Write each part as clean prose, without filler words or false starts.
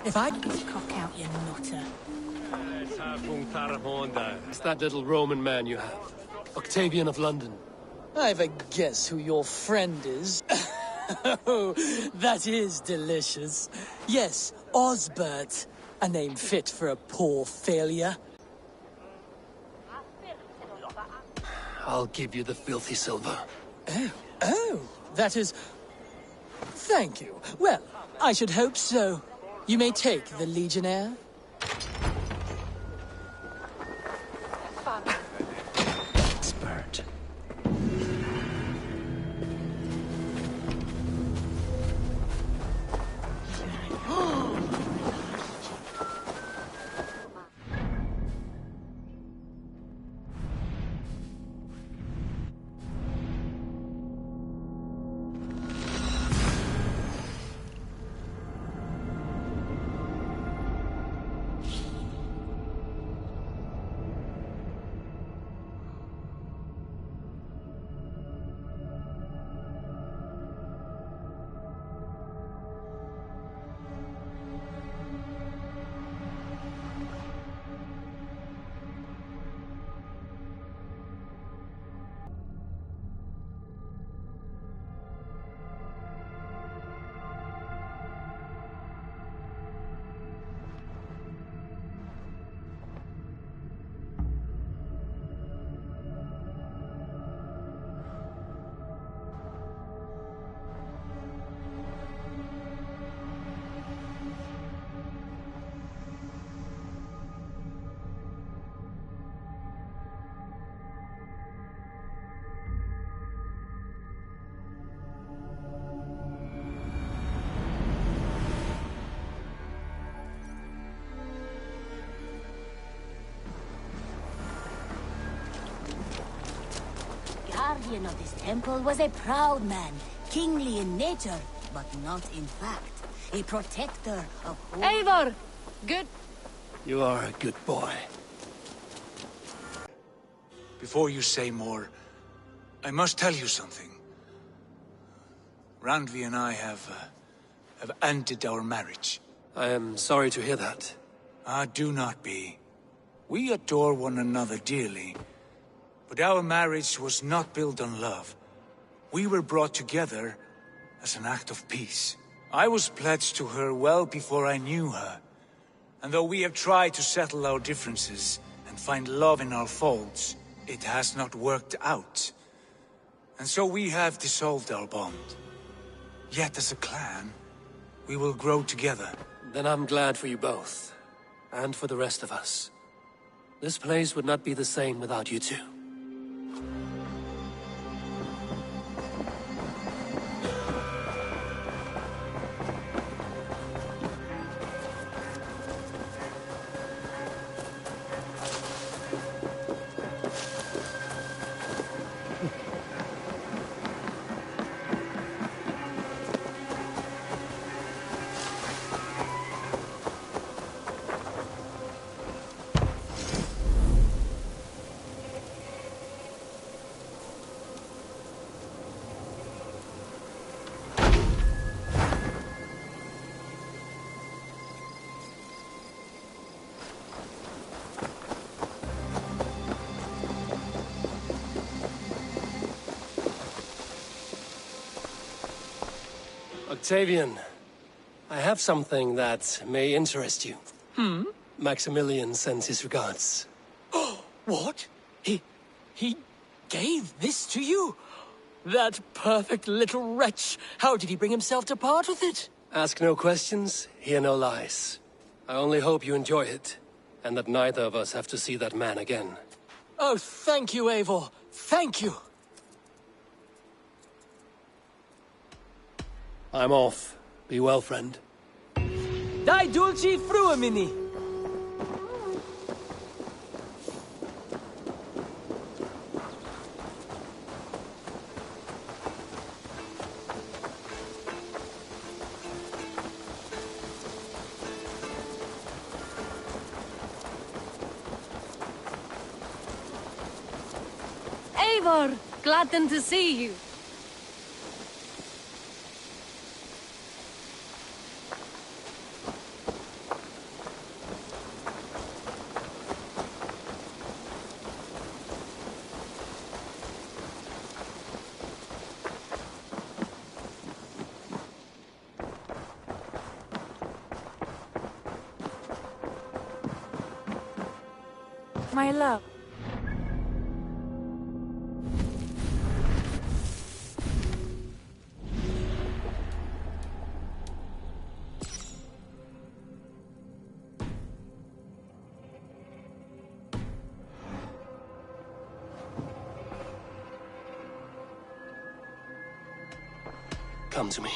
If I cock out, you nutter. It's that little Roman man you have. Octavian of London. I've a guess who your friend is. Oh, that is delicious. Yes, Osbert. A name fit for a poor failure. I'll give you the filthy silver. Oh, that is... Thank you. Well, I should hope so. You may take the Legionnaire. Spurt. Guardian of this temple was a proud man, kingly in nature, but not in fact. A protector of... Eivor! Good... You are a good boy. Before you say more, I must tell you something. Randvi and I have ended our marriage. I am sorry to hear that. Ah, do not be. We adore one another dearly. But our marriage was not built on love. We were brought together as an act of peace. I was pledged to her well before I knew her. And though we have tried to settle our differences and find love in our faults, it has not worked out. And so we have dissolved our bond. Yet as a clan, we will grow together. Then I'm glad for you both. And for the rest of us. This place would not be the same without you two. Octavian, I have something that may interest you. Maximilian sends his regards. What? He gave this to you? That perfect little wretch. How did he bring himself to part with it? Ask no questions, hear no lies. I only hope you enjoy it, and that neither of us have to see that man again. Oh, thank you, Eivor. Thank you. I'm off. Be well, friend. Dai dulci fruamini. Eivor! Glad then to see you. My love. Come to me.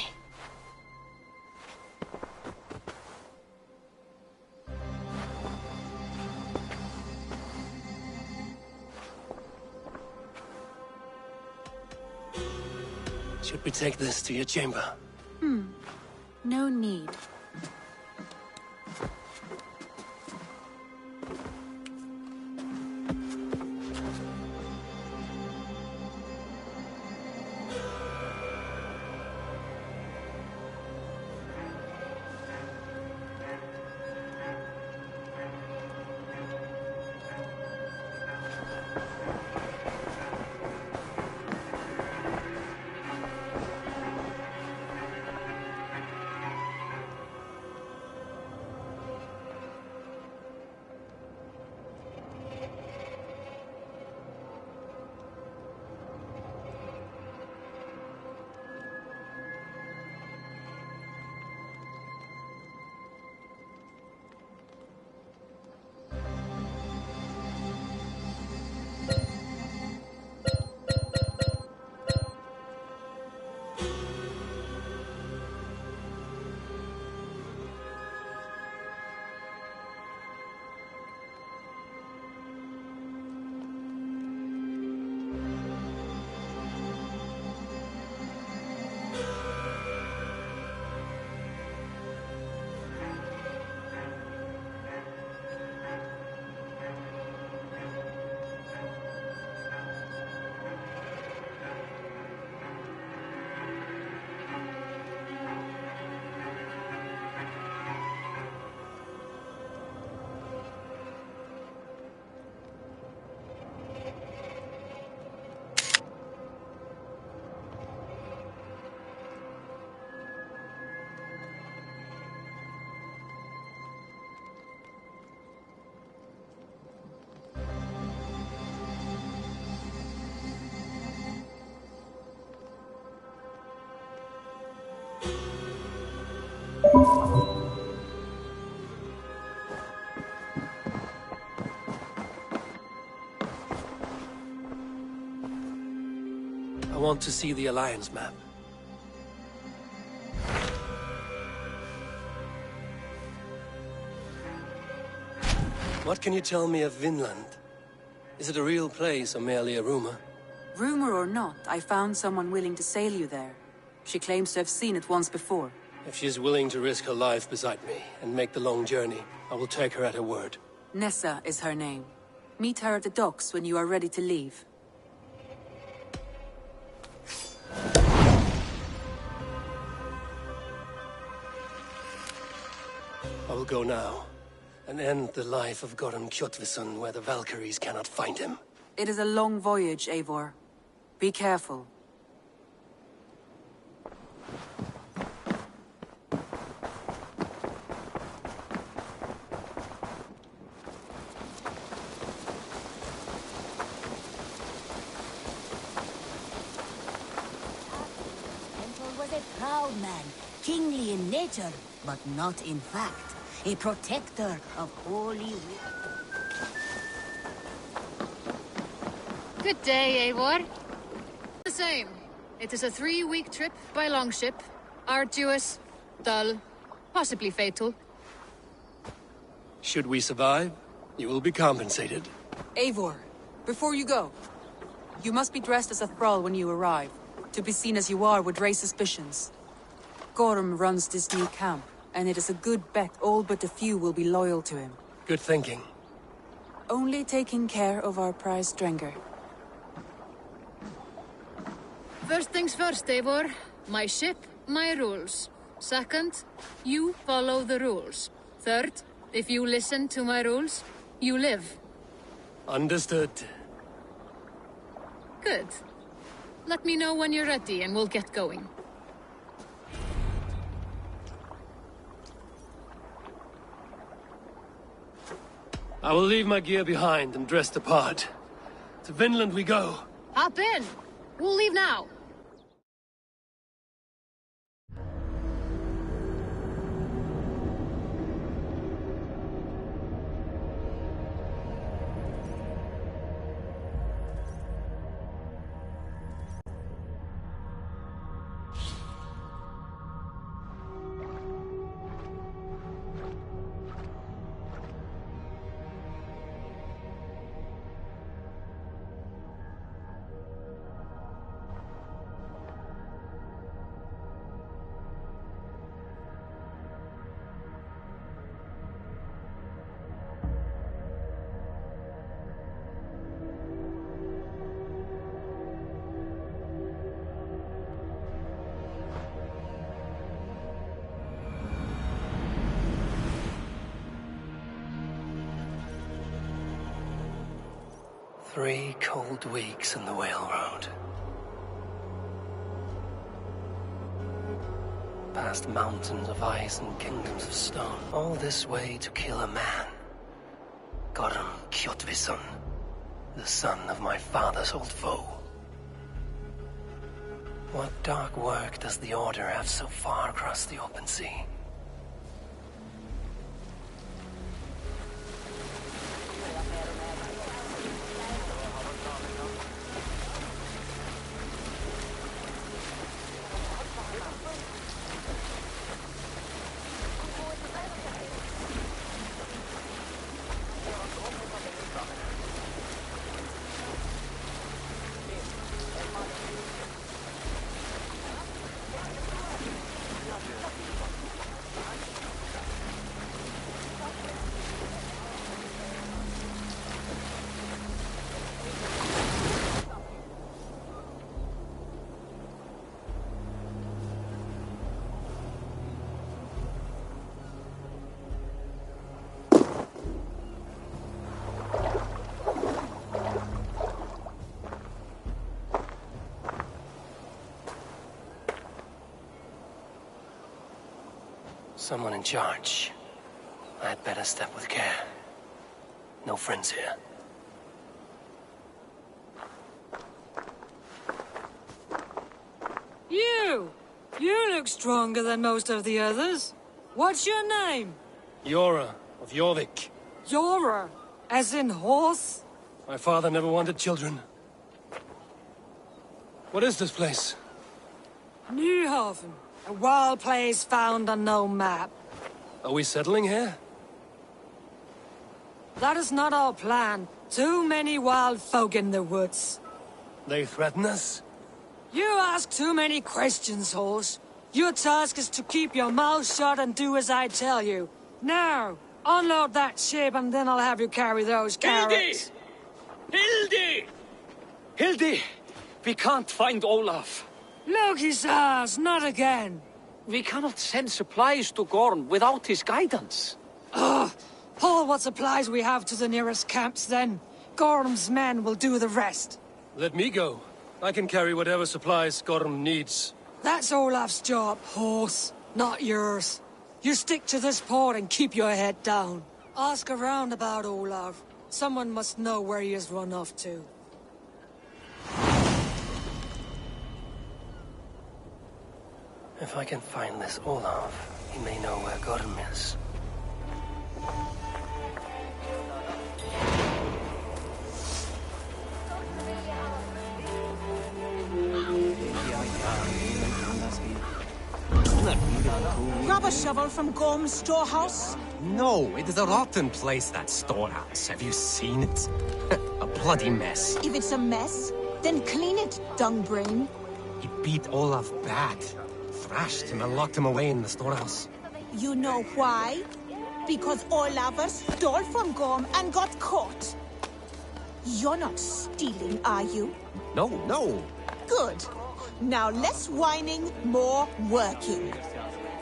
Should we take this to your chamber? No need. I want to see the Alliance map. What can you tell me of Vinland? Is it a real place or merely a rumor? Rumor or not, I found someone willing to sail you there. She claims to have seen it once before. If she's willing to risk her life beside me and make the long journey, I will take her at her word. Nessa is her name. Meet her at the docks when you are ready to leave. I will go now, and end the life of Goran Kjotvisson where the Valkyries cannot find him. It is a long voyage, Eivor. Be careful. Temple was a proud man, kingly in nature, but not in fact. A protector of holy... Good day, Eivor. The same. It is a 3-week trip by longship. Arduous, dull, possibly fatal. Should we survive, you will be compensated. Eivor, before you go, you must be dressed as a thrall when you arrive. To be seen as you are would raise suspicions. Gorm runs this new camp, and it is a good bet all but a few will be loyal to him. Good thinking. Only taking care of our prize Drenger. First things first, Eivor. My ship, my rules. Second, you follow the rules. Third, if you listen to my rules, you live. Understood. Good. Let me know when you're ready and we'll get going. I will leave my gear behind and dress the part. To Vinland we go. Hop in. We'll leave now. Three cold weeks on the Whale Road. Past mountains of ice and kingdoms of stone. All this way to kill a man. Gorm Kjotvisson, the son of my father's old foe. What dark work does the Order have so far across the open sea? Someone in charge. I had better step with care. No friends here. You look stronger than most of the others. What's your name? Yora of Jorvik. Yora, as in horse? My father never wanted children. What is this place? Newhaven, a wild place found on no map. Are we settling here? That is not our plan. Too many wild folk in the woods. They threaten us? You ask too many questions, horse. Your task is to keep your mouth shut and do as I tell you. Now, unload that ship and then I'll have you carry those carrots. Hildi! Hildi! We can't find Olaf. Look, his ass, not again. We cannot send supplies to Gorm without his guidance. Haul what supplies we have to the nearest camps then. Gorm's men will do the rest. Let me go. I can carry whatever supplies Gorm needs. That's Olaf's job, horse, not yours. You stick to this port and keep your head down. Ask around about Olaf. Someone must know where he has run off to. If I can find this Olaf, he may know where Gorm is. Grab a shovel from Gorm's storehouse? No, it is a rotten place, that storehouse. Have you seen it? A bloody mess. If it's a mess, then clean it, dungbrain. He beat Olaf bad. Thrashed him and locked him away in the storehouse. You know why? Because Olafur stole from Gorm and got caught. You're not stealing, are you? No, no. Good. Now less whining, more working.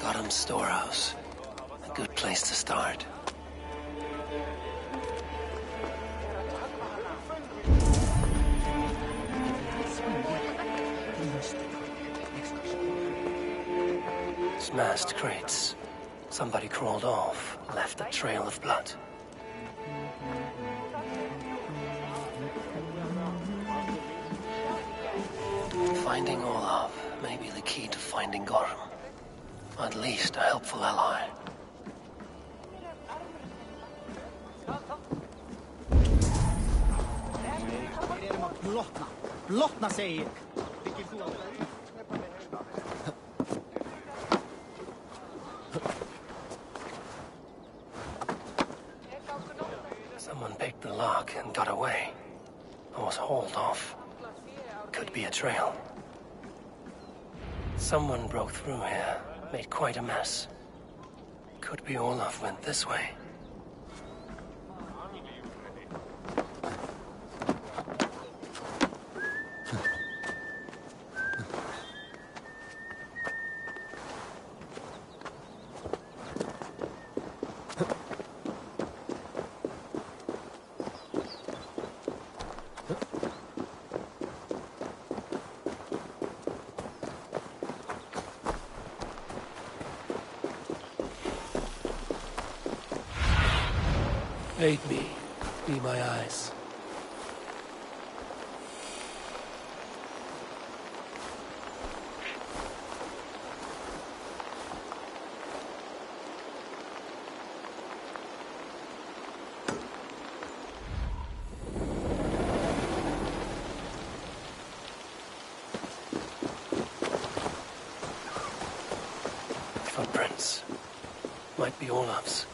Gorm's storehouse. A good place to start. Smashed crates. Somebody crawled off, left a trail of blood. Finding Olaf may be the key to finding Gorm. At least a helpful ally. Someone picked the lock and got away. Or was hauled off. Could be a trail. Someone broke through here, made quite a mess. Could be Olaf went this way. Aid me. Be my eyes. Footprints. Might be Olaf's.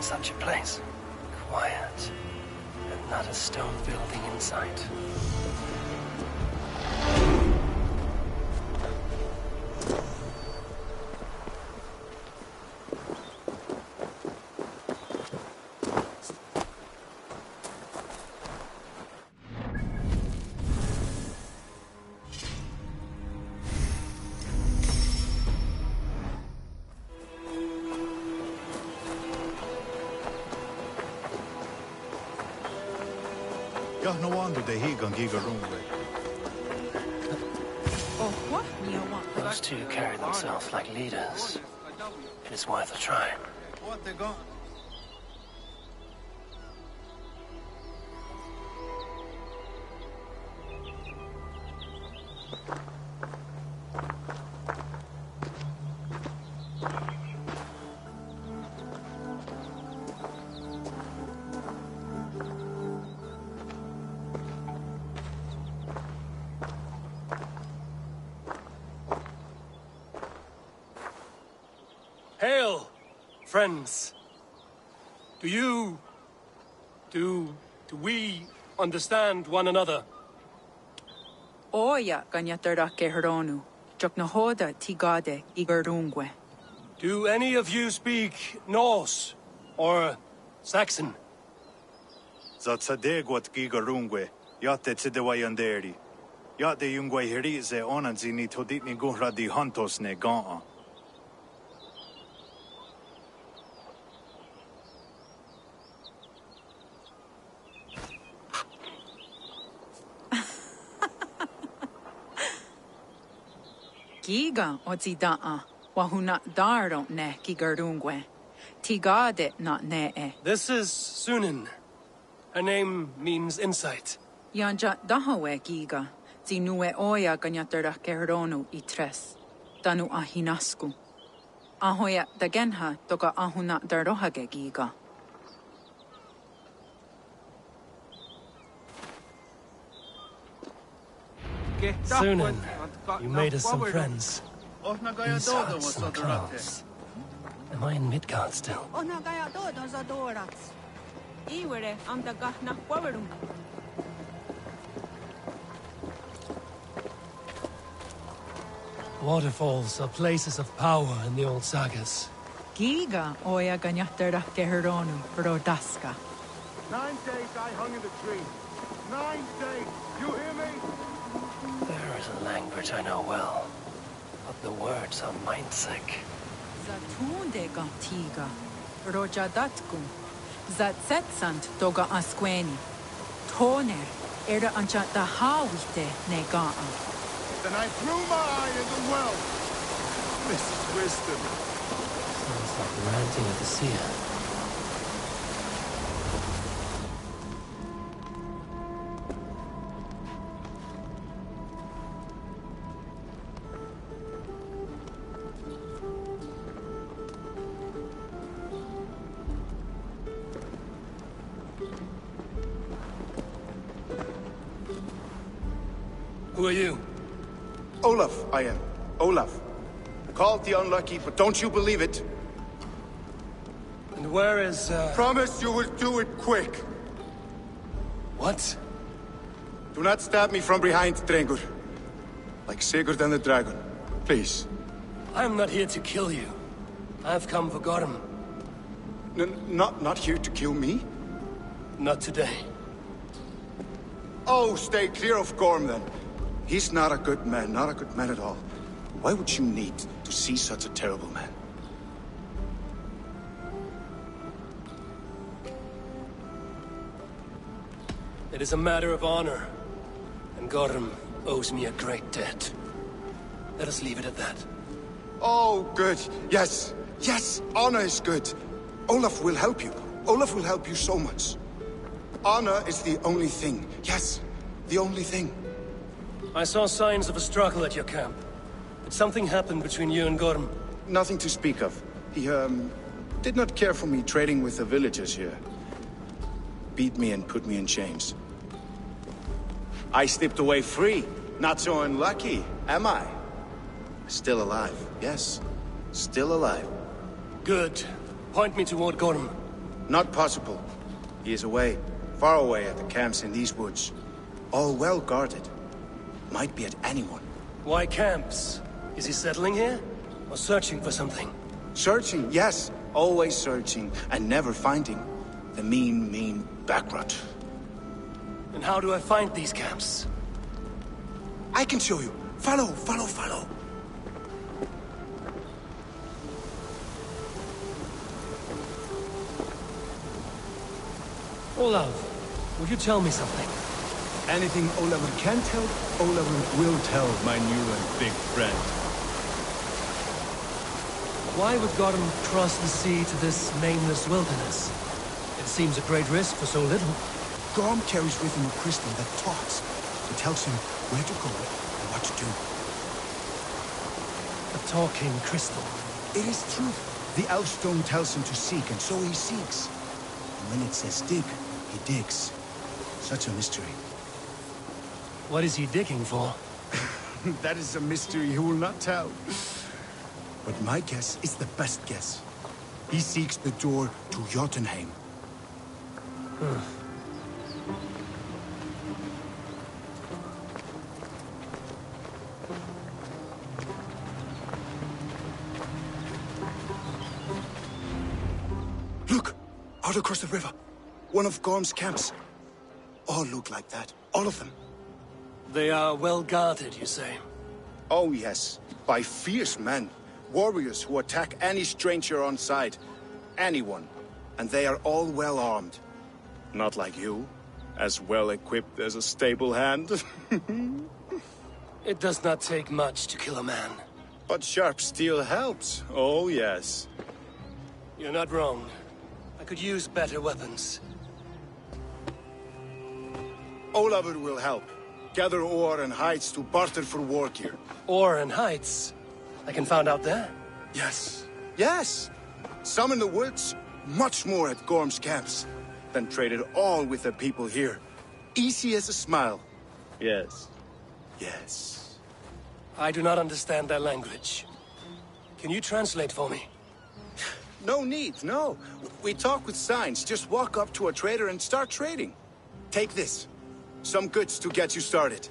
Such a place. Quiet. And not a stone building in sight. No wonder they higan giga rungwe. Oh, what? Those two carry themselves like leaders. It is worth a try. What they got? Hail, friends. Do we understand one another? Oya ganyatarda kehronu. Joknahoda tigade igarungwe. Do any of you speak Norse or Saxon? Zatsadegwat giga rungwe. Yate tsidewayanderi. Yate yungwe hirize onanzini toditni guhra di hantos ne gaa. Giga ozidaa. Wahuna dardo ne gigarungwe. Tigade not ne. This is Sunan. Her name means insight. Yanja dahawe giga. Zinue oya ganyatarda kehronu itres. Danu ahinasku. Ahoya dagenha toka ahuna dardohage giga. Sunan, you made us some friends. These huts and clothes. Am I in Midgard still? Waterfalls are places of power in the old sagas. Giga oya ganyatter geheronu rodaska. 9 days I hung in the tree. 9 days! You hear me? There is a language I know well, but the words are mind-sick. Zatunde gantiga. Rojadatkum. Zatsetsant doga asqueni. Toner. Era ancha da hawite negaan. Then I threw my eye in the well. This is wisdom. Sounds like the ranting of the seer. Who are you? Olaf, I am. Olaf. Called the unlucky, but don't you believe it? And where is, Promise you will do it quick. What? Do not stab me from behind, Drengur. Like Sigurd and the dragon. Please. I am not here to kill you. I have come for Gorm. Not here to kill me? Not today. Oh, stay clear of Gorm, then. He's not a good man, not a good man at all. Why would you need to see such a terrible man? It is a matter of honor, and Gorm owes me a great debt. Let us leave it at that. Oh, good. Yes. Yes, honor is good. Olaf will help you. Olaf will help you so much. Honor is the only thing. Yes, the only thing. I saw signs of a struggle at your camp. Did something happen between you and Gorm? Nothing to speak of. He, did not care for me trading with the villagers here. Beat me and put me in chains. I slipped away free. Not so unlucky, am I? Still alive, yes. Still alive. Good. Point me toward Gorm. Not possible. He is away. Far away at the camps in these woods. All well guarded. Might be at anyone. Why camps? Is he settling here? Or searching for something? Searching, yes. Always searching, and never finding. The mean backrot. And how do I find these camps? I can show you. Follow. Olaf, would you tell me something? Anything Olaf can tell, Olaf will tell my new and big friend. Why would Gorm cross the sea to this nameless wilderness? It seems a great risk for so little. Gorm carries with him a crystal that talks. It tells him where to go and what to do. A talking crystal. It is true. The Elfstone tells him to seek, and so he seeks. And when it says dig, he digs. Such a mystery. What is he digging for? That is a mystery he will not tell. But my guess is the best guess. He seeks the door to Jotunheim. Look! Out across the river. One of Gorm's camps. All look like that. All of them. They are well guarded, you say? Oh, yes. By fierce men. Warriors who attack any stranger on sight. Anyone. And they are all well armed. Not like you. As well equipped as a stable hand. It does not take much to kill a man. But sharp steel helps. Oh, yes. You're not wrong. I could use better weapons. Olavur will help. Gather ore and hides to barter for war gear. Ore and hides? I can find out there? Yes. Yes! Some in the woods, much more at Gorm's camps. Then traded all with the people here. Easy as a smile. Yes. Yes. I do not understand their language. Can you translate for me? No need, no. We talk with signs. Just walk up to a trader and start trading. Take this. Some goods to get you started.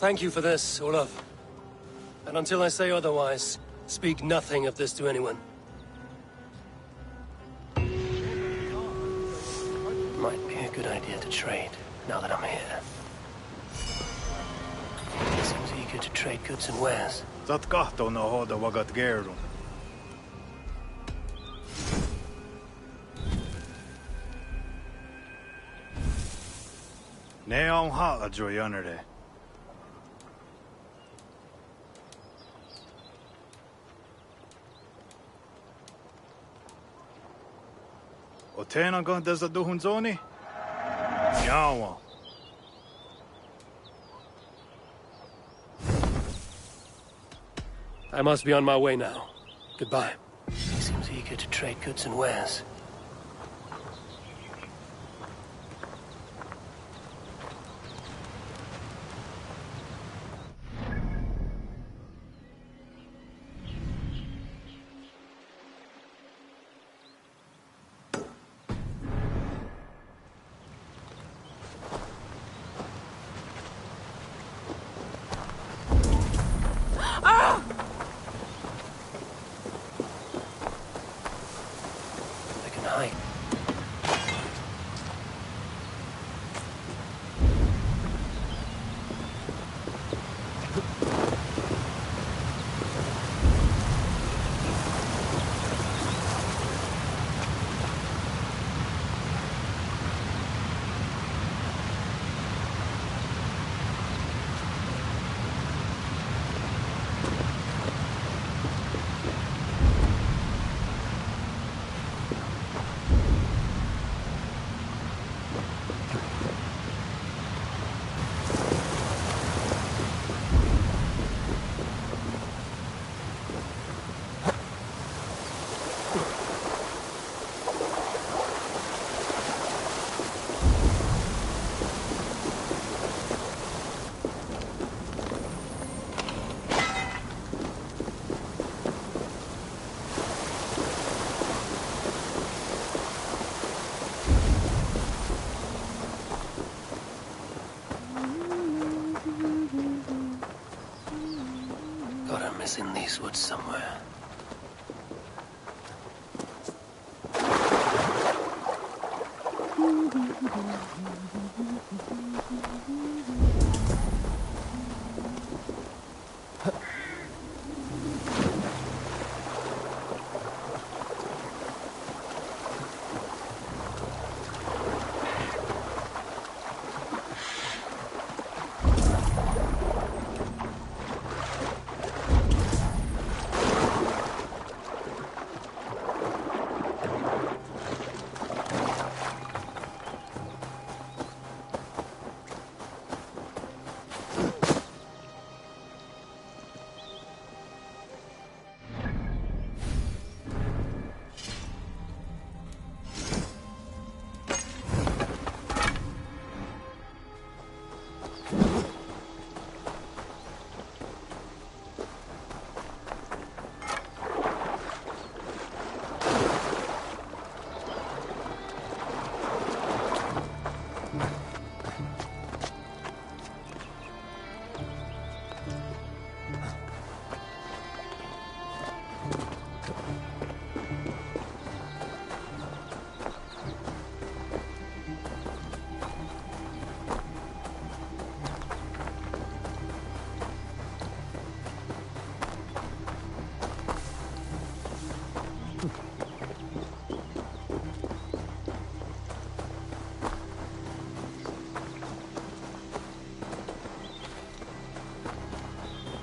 thank you for this, Olaf. And until I say otherwise, speak nothing of this to anyone. Might be a good idea to trade, now that I'm here. He seems eager to trade goods and wares. Zat kahto na hoda wagat gerun. Ne on ha a joyanere. O tena gan desa duhun zoni? Yawa. I must be on my way now. Goodbye. He seems eager to trade goods and wares. In these woods somewhere.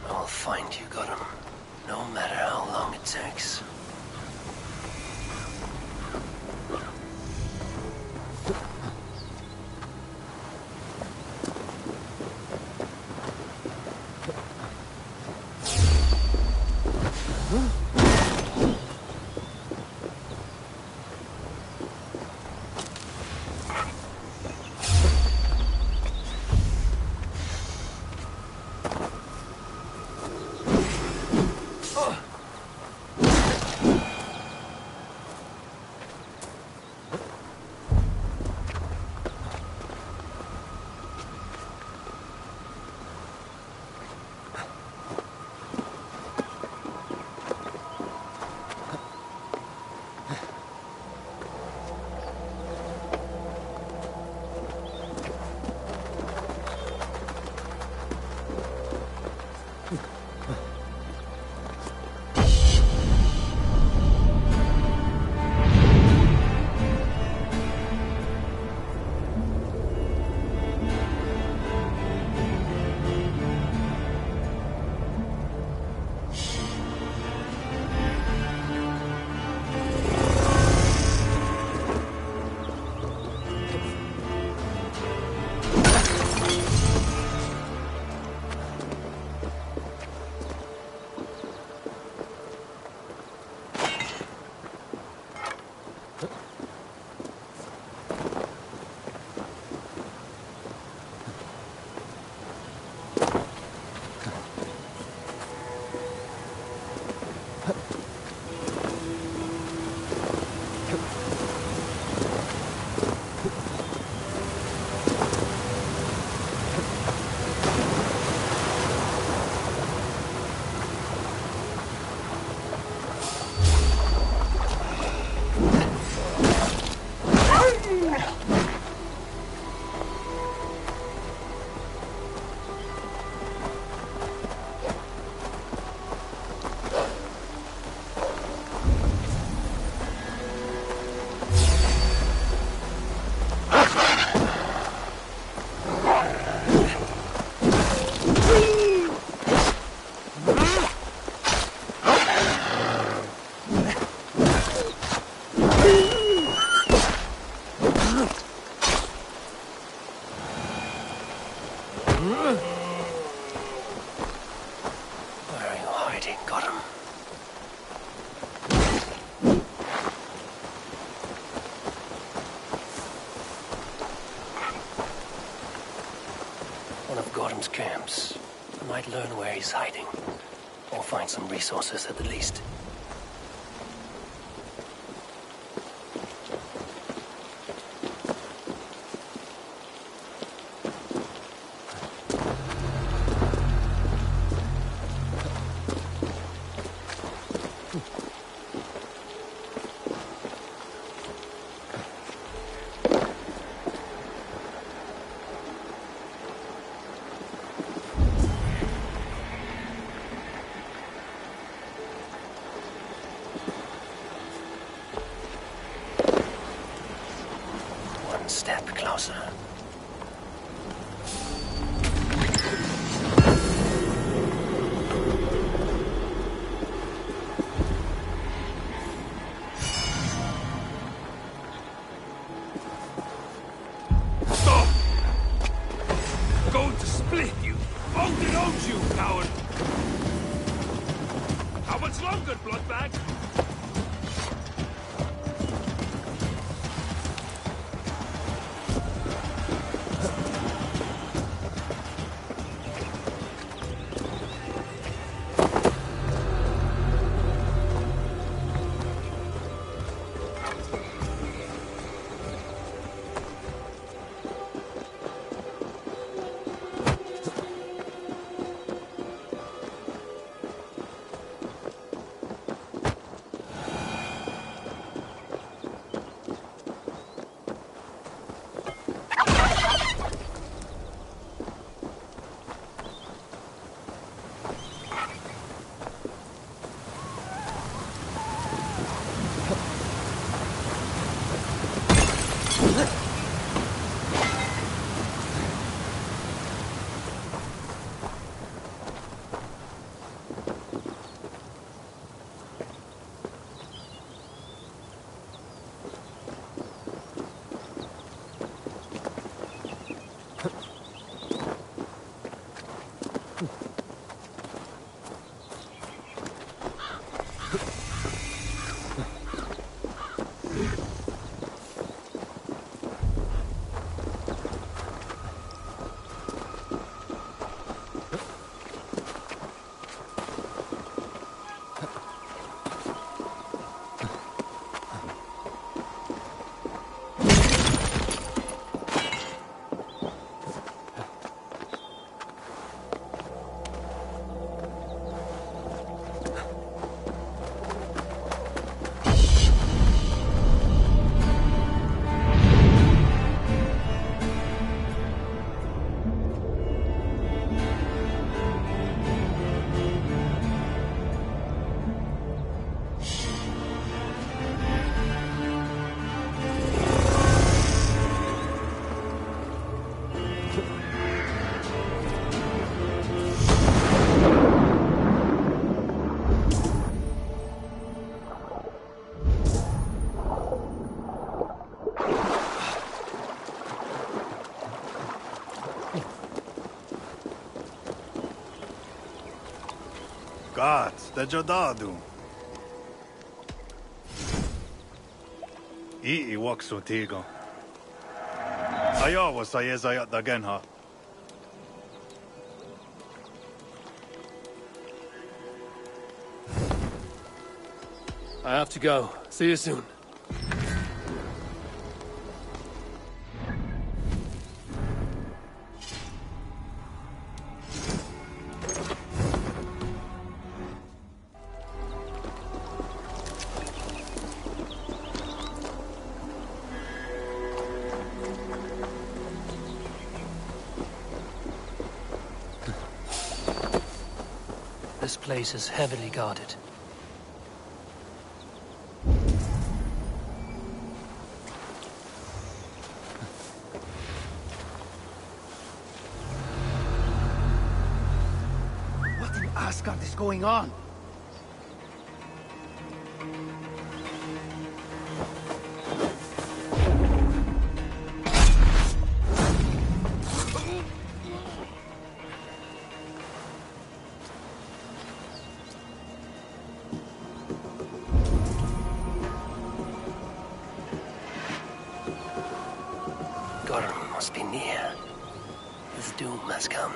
I'll find you, Gotham. No matter how long it takes. Where are you hiding, Gotham? One of Gotham's camps. I might learn where he's hiding. Or find some resources at the least. Step closer. Stop! I'm going to split you. Hold it on, you coward! How much longer, bloodbag? God, the Jodadu. I waksu tigo. Ayawa sayezayat dagenha. I have to go. See you soon. This place is heavily guarded. What in Asgard is going on? near. His doom has come.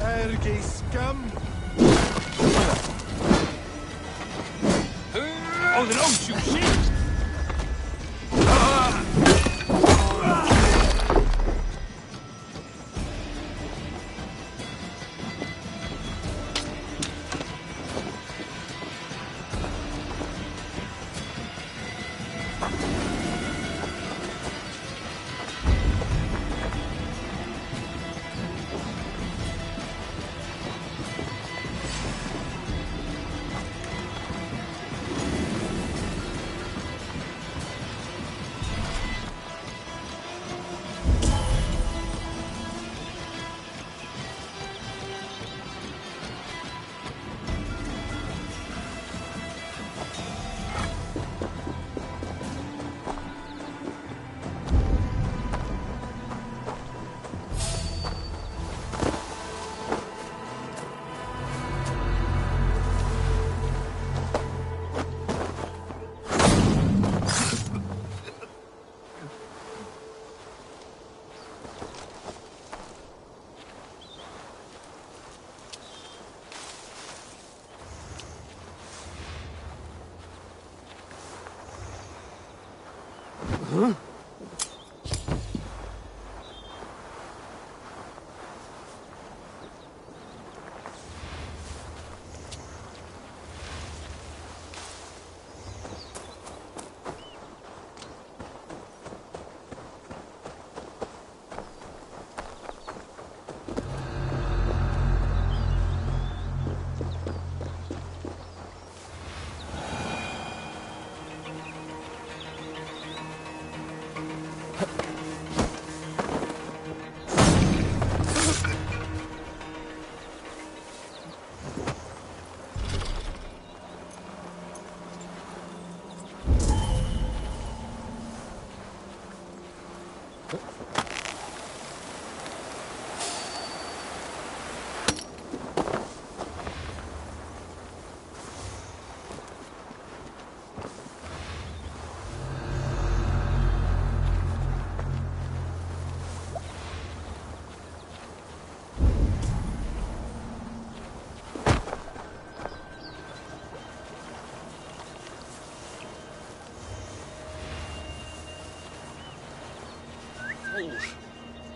Erge scum! Oh, then don't you shit!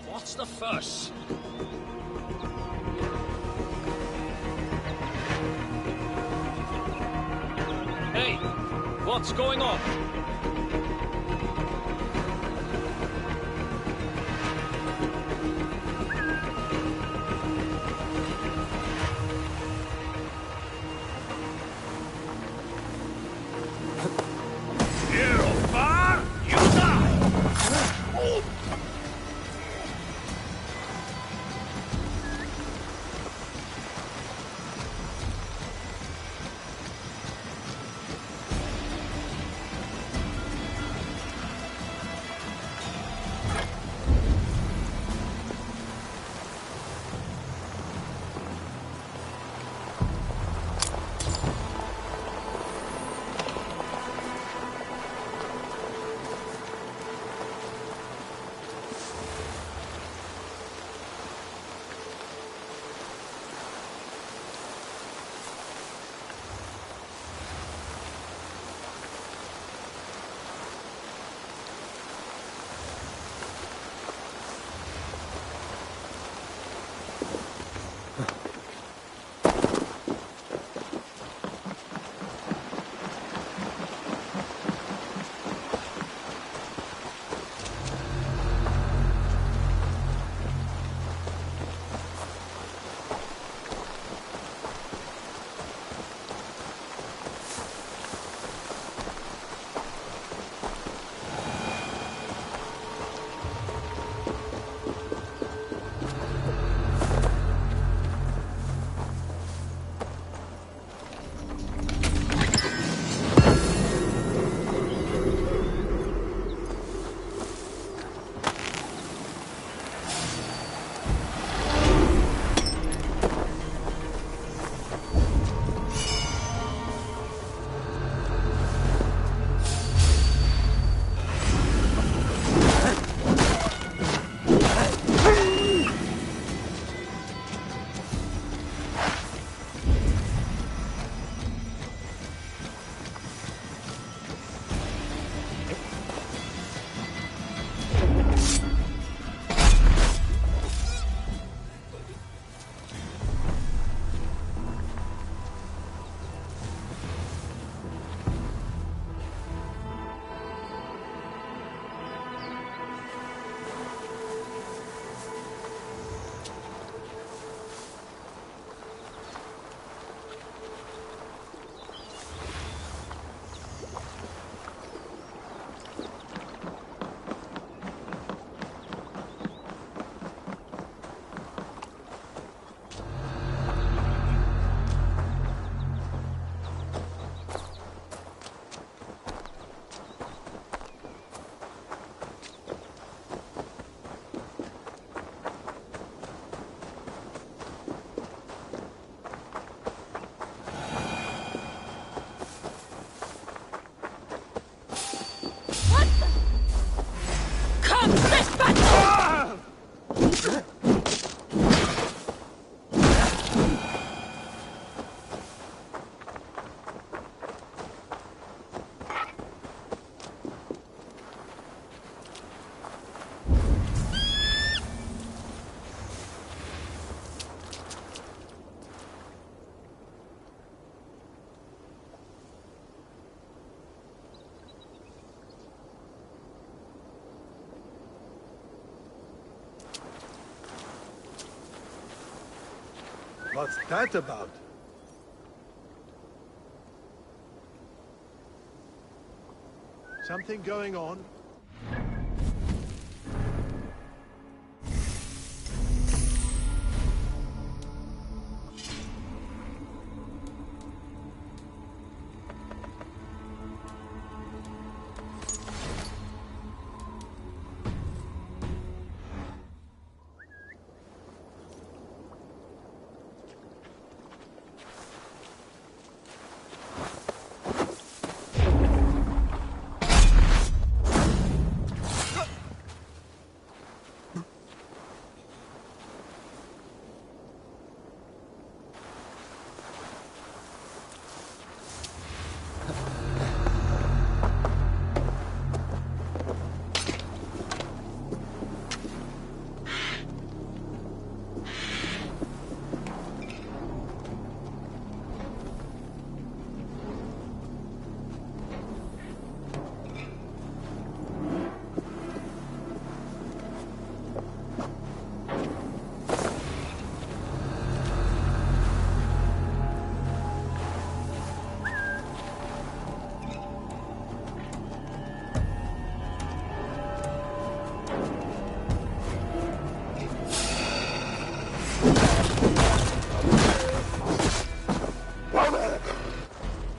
What's the fuss? Hey, what's going on? What's that about? Something going on?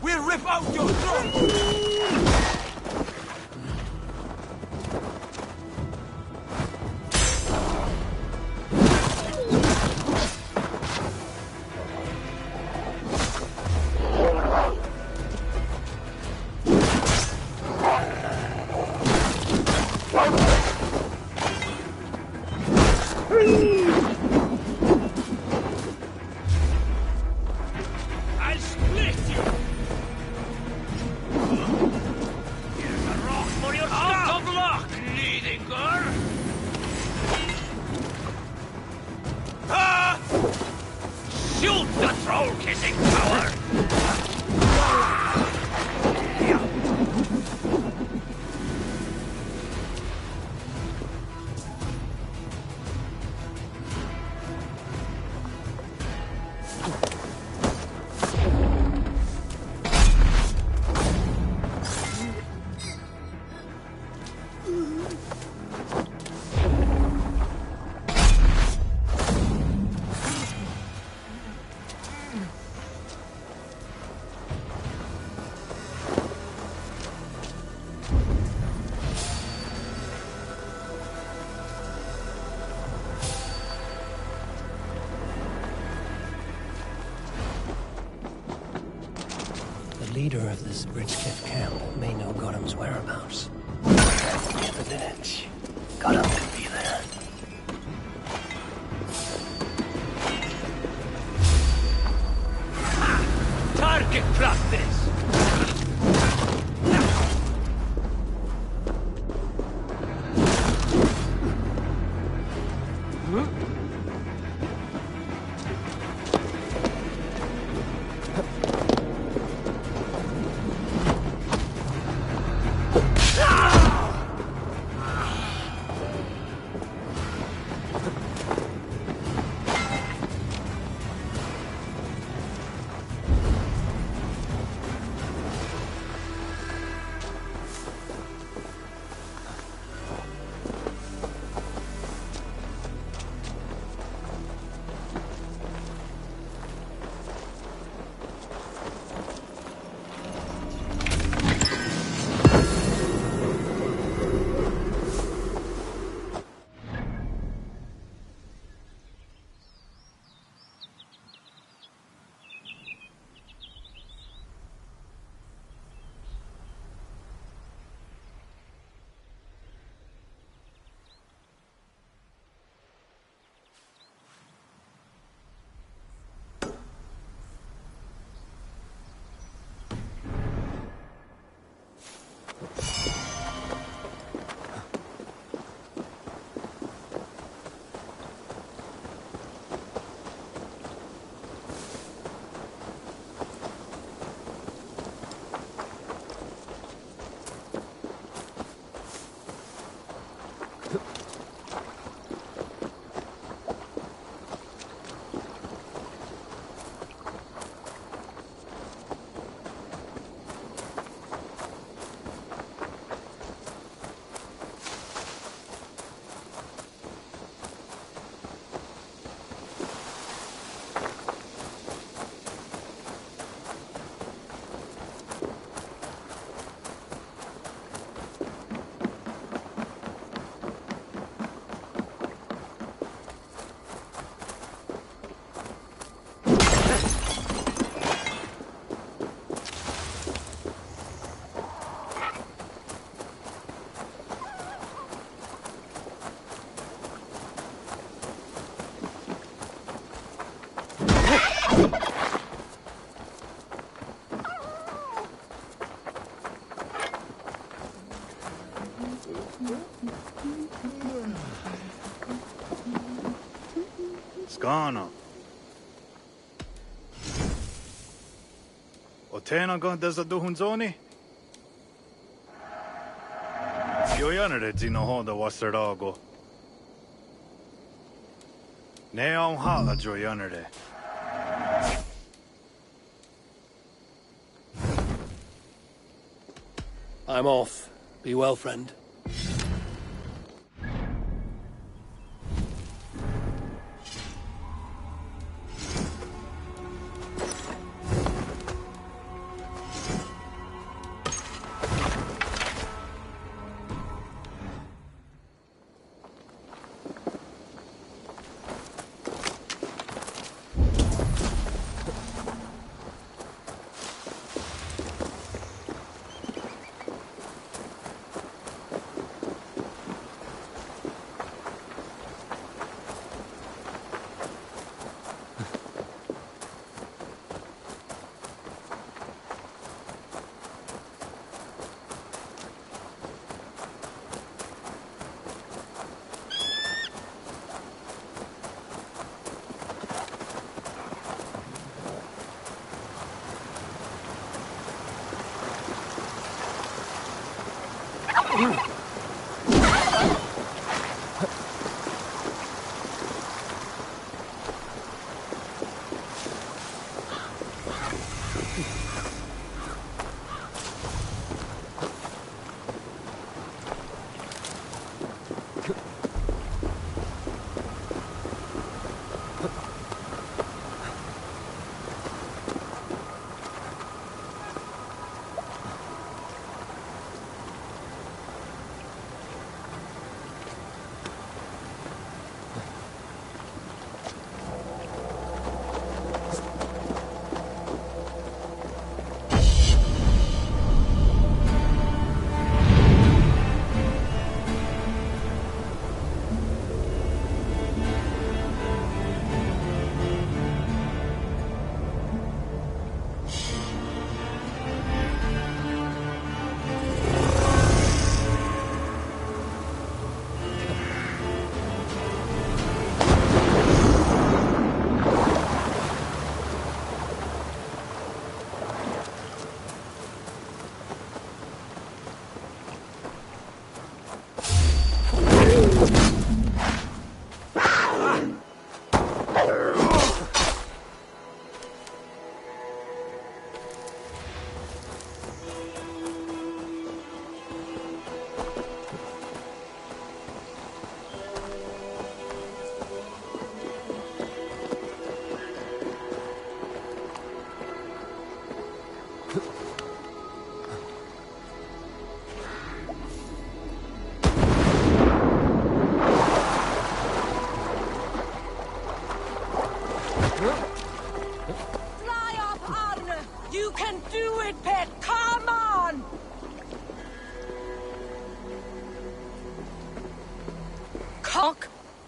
We'll rip out your throat! I'll split you! Here's a rock for your out of luck, bleeding girl! Ah! Shoot the troll-kissing coward! The leader of this Bridgekiff camp may know Golem's whereabouts. Near the village. Golem could be there. Target practice! Skana. Och tena gång dessa duhunzoni? Jag gör det till något wasser dago. Nej, jag har att jag gör det. I'm off. Be well, friend.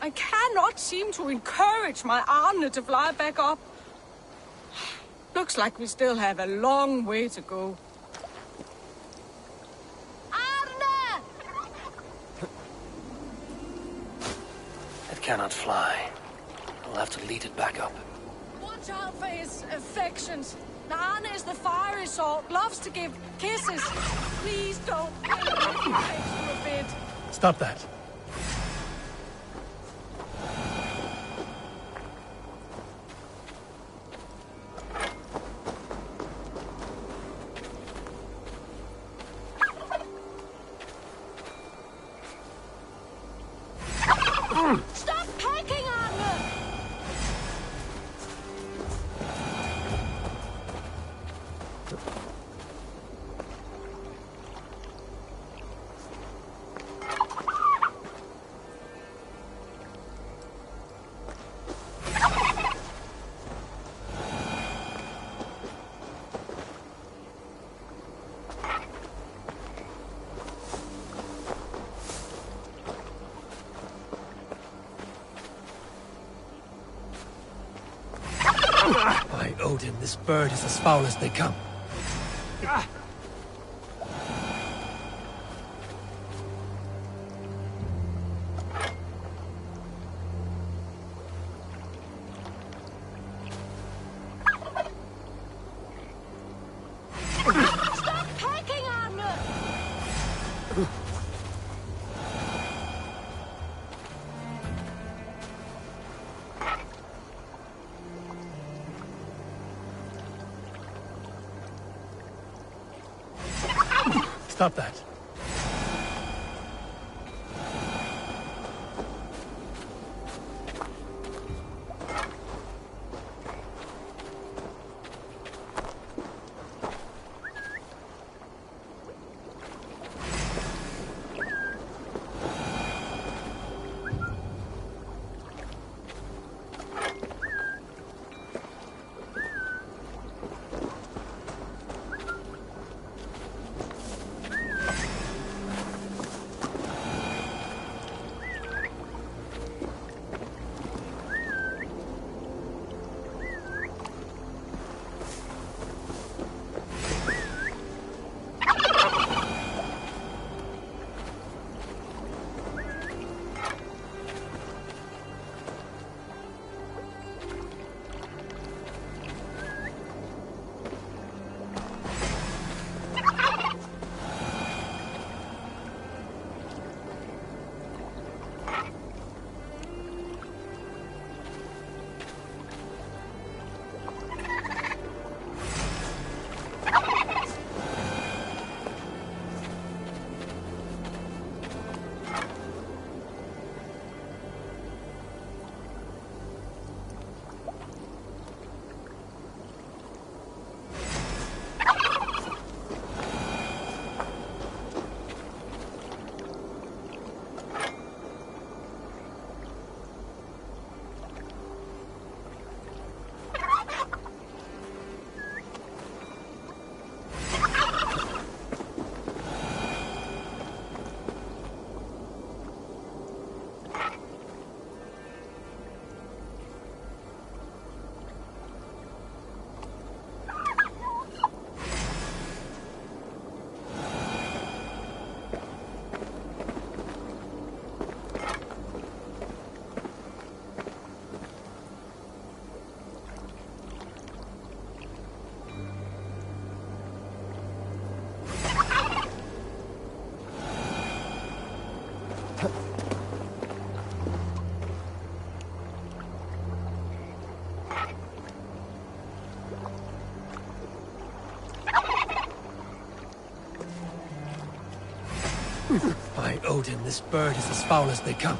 I cannot seem to encourage my Arne to fly back up. Looks like we still have a long way to go. Arne! It cannot fly. I'll have to lead it back up. Watch out for his affections. Arne is the fiery sort, loves to give kisses. Please don't kill him if he takes you a bit. Stop that. Stop pecking, Arne! By Odin, this bird is as foul as they come. Stop that. By Odin, this bird is as foul as they come.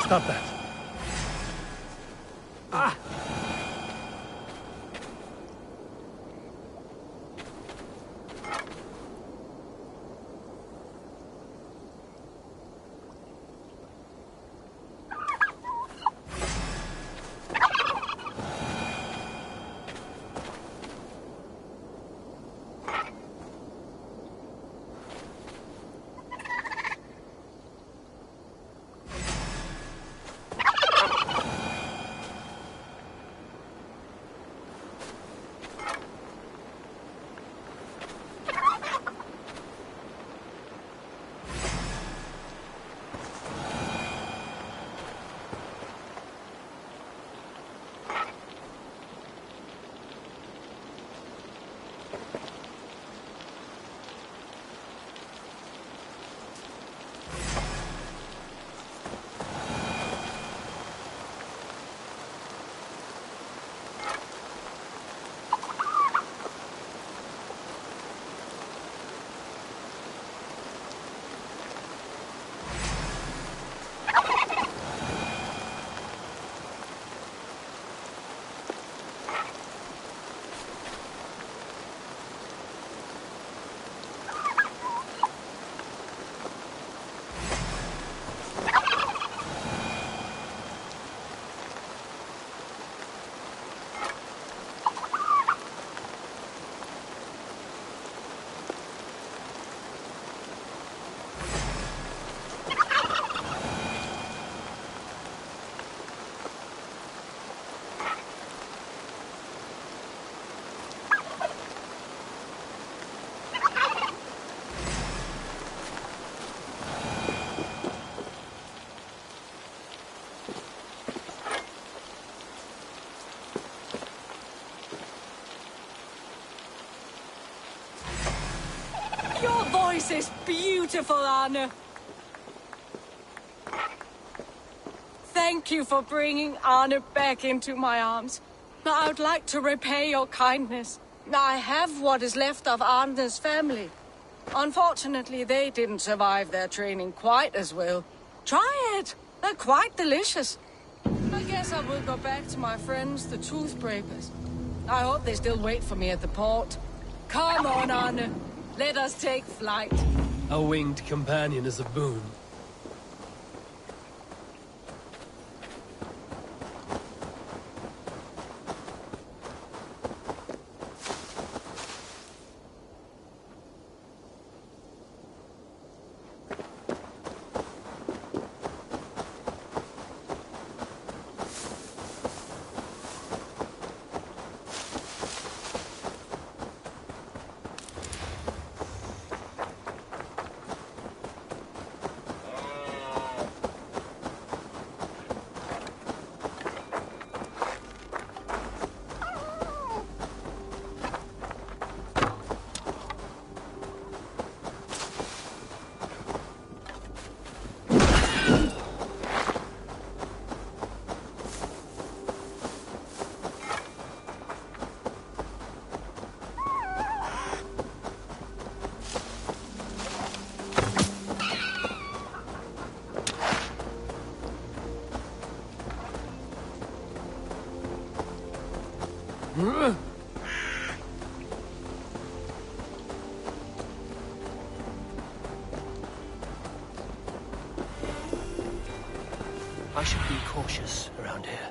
Stop that. Ah! This is beautiful, Anna. Thank you for bringing Anna back into my arms. I would like to repay your kindness. I have what is left of Anna's family. Unfortunately, they didn't survive their training quite as well. Try it. They're quite delicious. I guess I will go back to my friends, the Toothbreakers. I hope they still wait for me at the port. Come on, Anna. Let us take flight. A winged companion is a boon. I should be cautious around here.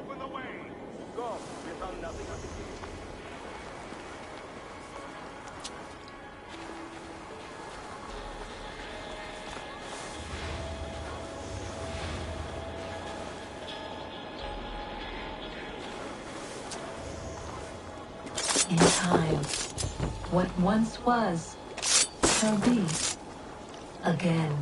open the way! Go, we found nothing on the key. In time, what once was shall be again.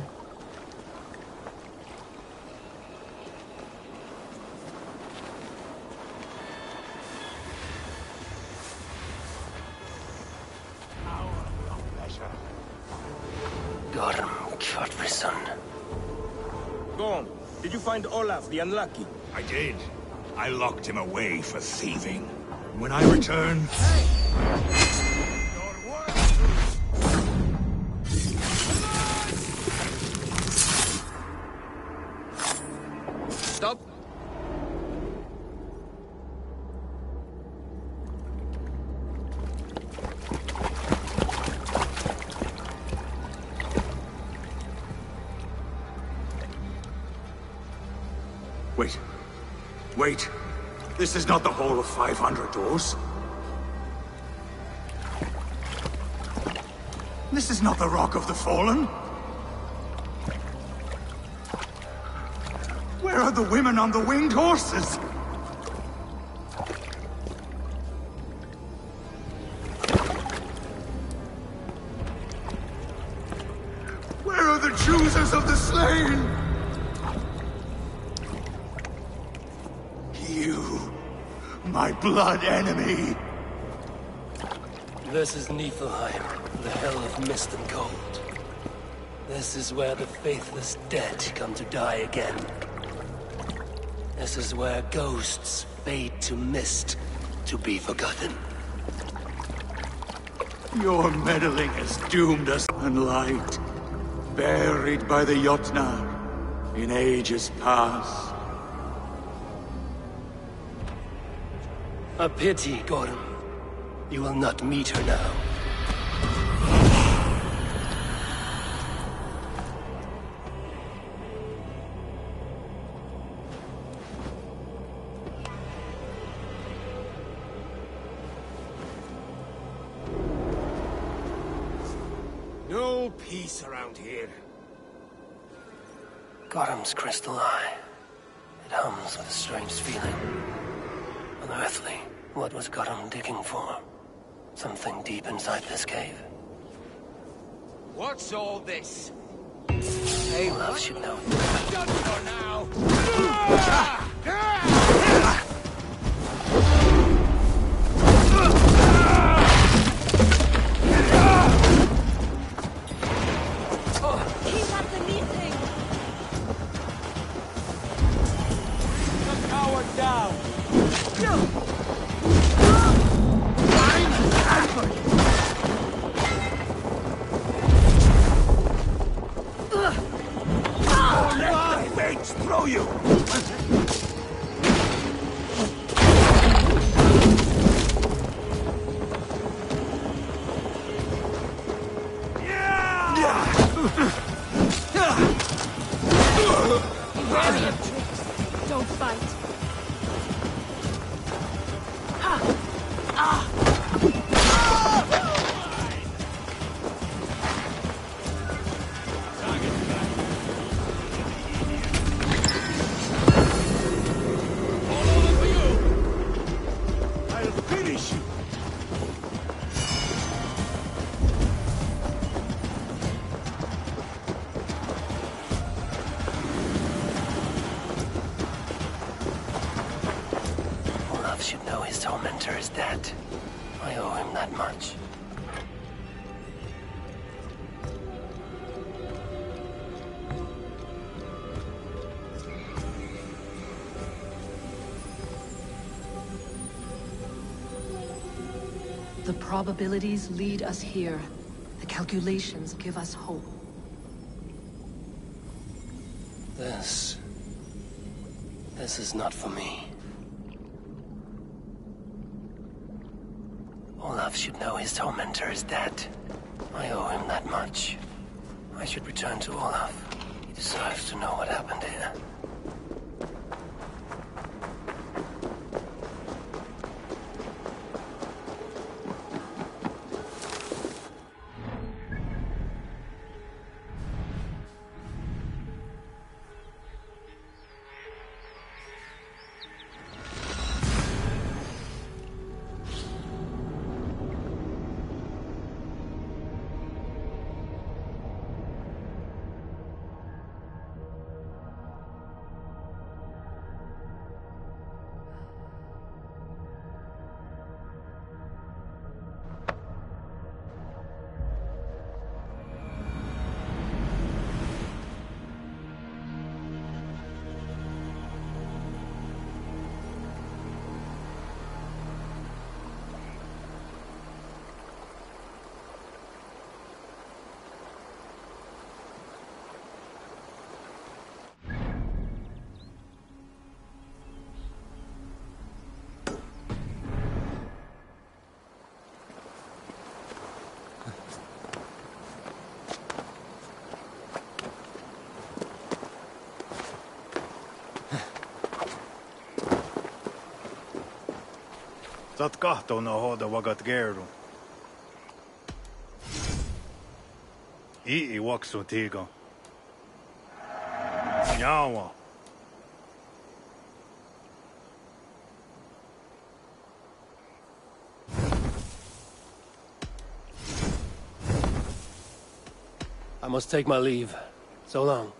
Gorm Kjotvisson. Gorm, did you find Olaf the Unlucky? I did. I locked him away for thieving. When I return... Stop. Wait. Wait. This is not the Hall of 500 doors. This is not the Rock of the Fallen. Where are the women on the winged horses? Where are the choosers of the slain? You, my blood enemy. This is Niflheim, the hell of mist and cold. This is where the faithless dead come to die again. This is where ghosts fade to mist, to be forgotten. Your meddling has doomed us unlight, buried by the Jotnar in ages past. A pity, Gorm. You will not meet her now. No peace around here. Gorm's crystal eye. It hums with a strange feeling. Unearthly. What was Gorm digging for? Something deep inside this cave. What's all this? Hey, Olaf should know. Done for now. He's at the meeting. The coward down. Fates throw you! Wary of tricks. Don't fight. I'll finish you. Olaf should know his tormentor is dead. I owe him that much. The probabilities lead us here. The calculations give us hope. This is not for me. Olaf should know his tormentor is dead. I owe him that much. I should return to Olaf. He deserves to know what happened here. Saat kahtona hoda vagat geru. Ii waksu tiga. Nyawa. I must take my leave. So long.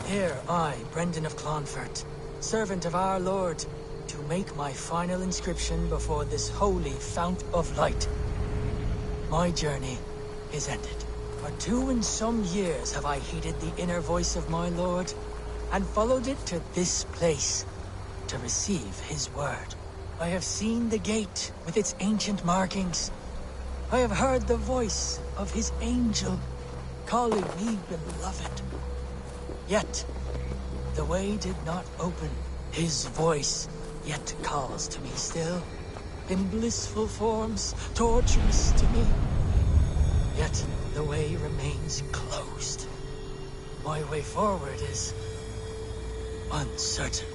Here I, Brendan of Clonfert, servant of our Lord, to make my final inscription before this holy fount of light. My journey is ended. For 2 and some years have I heeded the inner voice of my Lord, and followed it to this place, to receive his word. I have seen the gate with its ancient markings. I have heard the voice of his angel, calling me beloved. Yet, the way did not open. His voice yet calls to me still, in blissful forms, torturous to me. Yet, the way remains closed. My way forward is uncertain.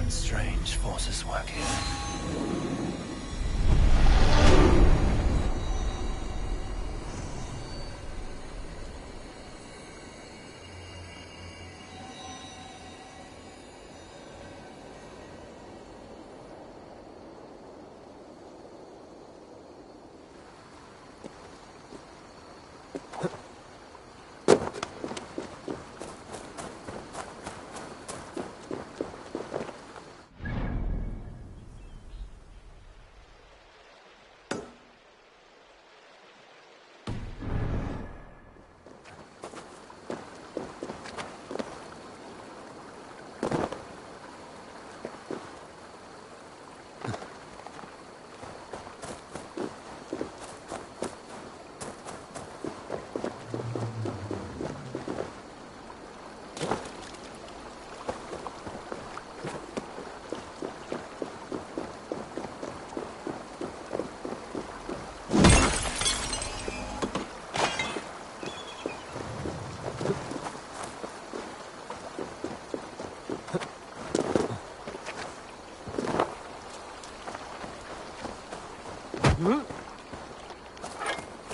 Strange forces work here.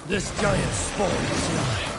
This giant spawn is alive.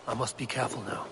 I must be careful now.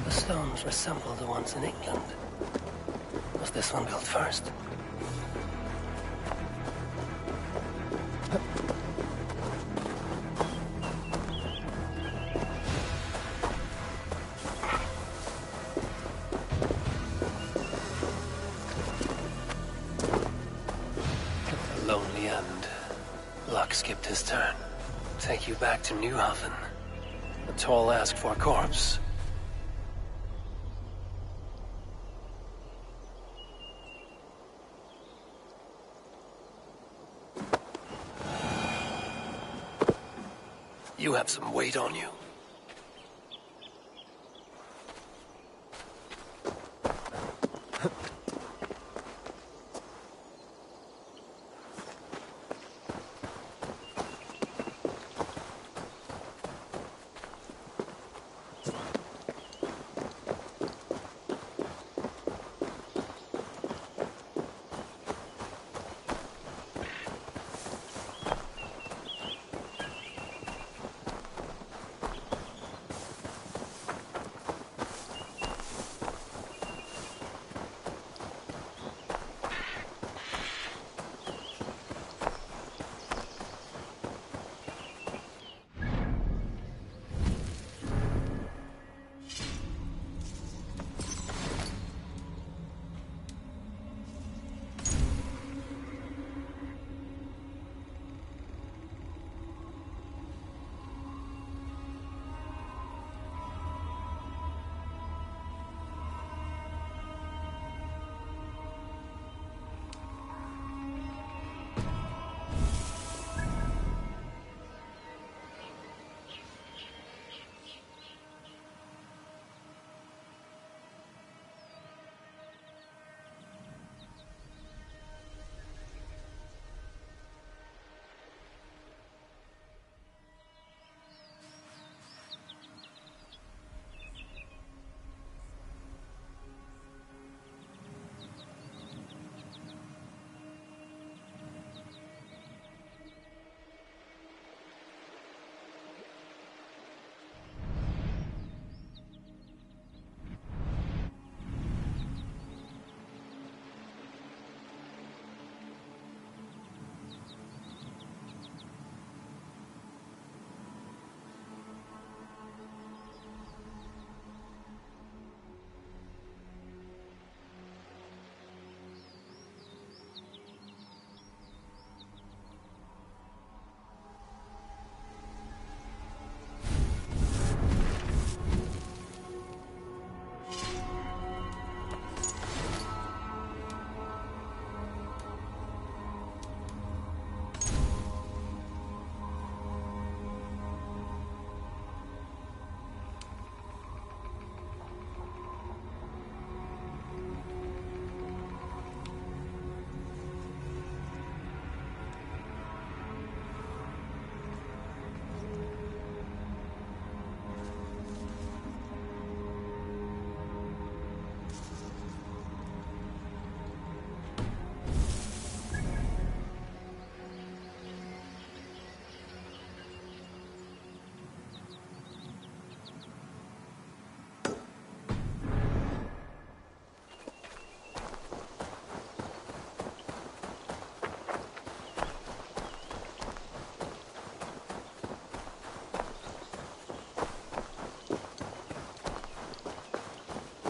The stones resemble the ones in England. Was this one built first? A lonely end. Luck skipped his turn. Take you back to Newhaven. A tall ask for a corpse. You have some weight on you.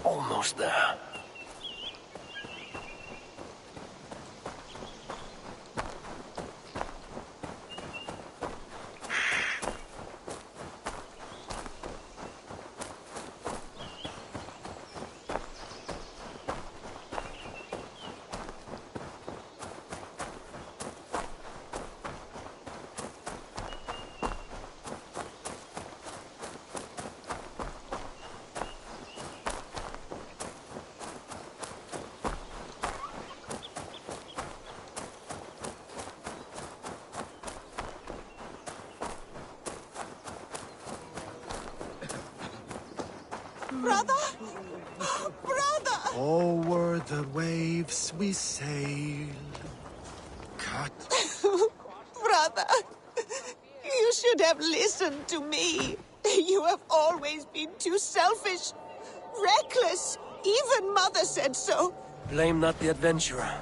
Almost there. Brother? Brother! O'er the waves we sail. Cut. Brother, you should have listened to me. You have always been too selfish, reckless. Even Mother said so. Blame not the adventurer,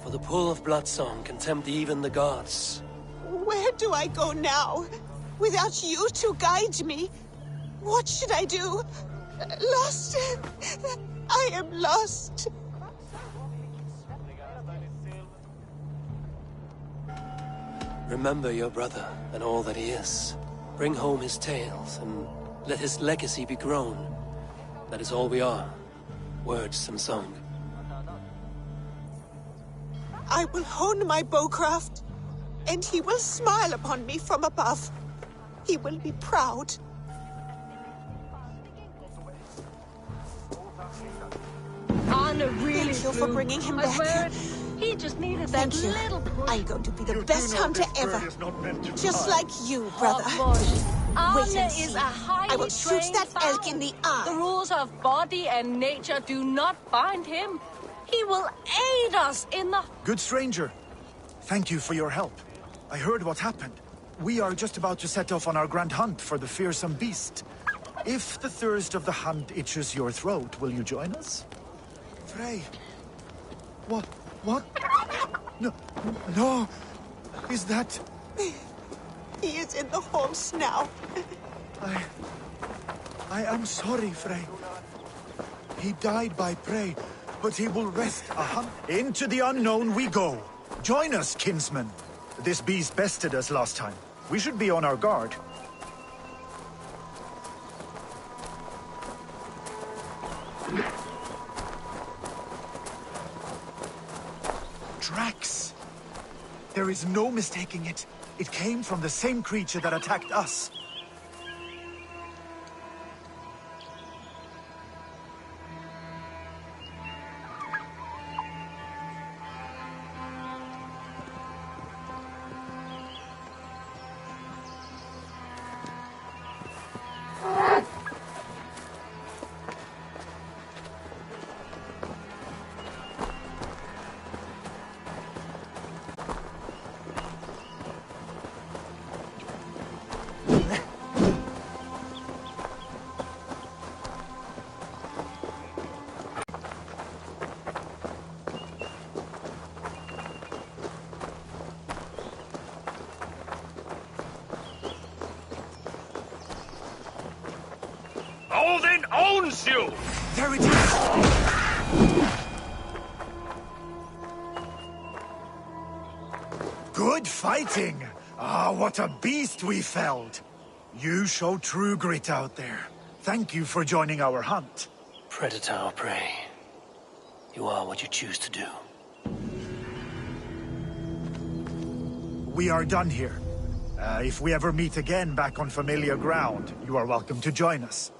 for the pull of Bloodsong can tempt even the gods. Where do I go now? Without you to guide me? What should I do? Lost. I am lost. Remember your brother and all that he is. Bring home his tales, and let his legacy be grown. That is all we are. Words and song. I will hone my bowcraft, and he will smile upon me from above. He will be proud. Anna really Thank you for bringing him back. I swear it. He just needed that Thank you. little push. I'm going to be the best hunter ever. Just like you, brother. Wait Anna and see. is a highly I will shoot trained that elk fowl. in the eye. The rules of body and nature do not bind him. He will aid us in the... Good stranger. Thank you for your help. I heard what happened. We are just about to set off on our grand hunt for the fearsome beast. If the thirst of the hunt itches your throat, will you join us? Frey. What? No. No. Is that... He is in the horse now. I am sorry, Frey. He died by prey, but he will rest a hunt. Into the unknown we go. Join us, kinsman. This beast bested us last time. We should be on our guard. Drax! There is no mistaking it. It came from the same creature that attacked us. Odin owns you! There it is! Good fighting! Ah, what a beast we felled! You show true grit out there. Thank you for joining our hunt. Predator or prey. You are what you choose to do. We are done here. If we ever meet again back on familiar ground, you are welcome to join us.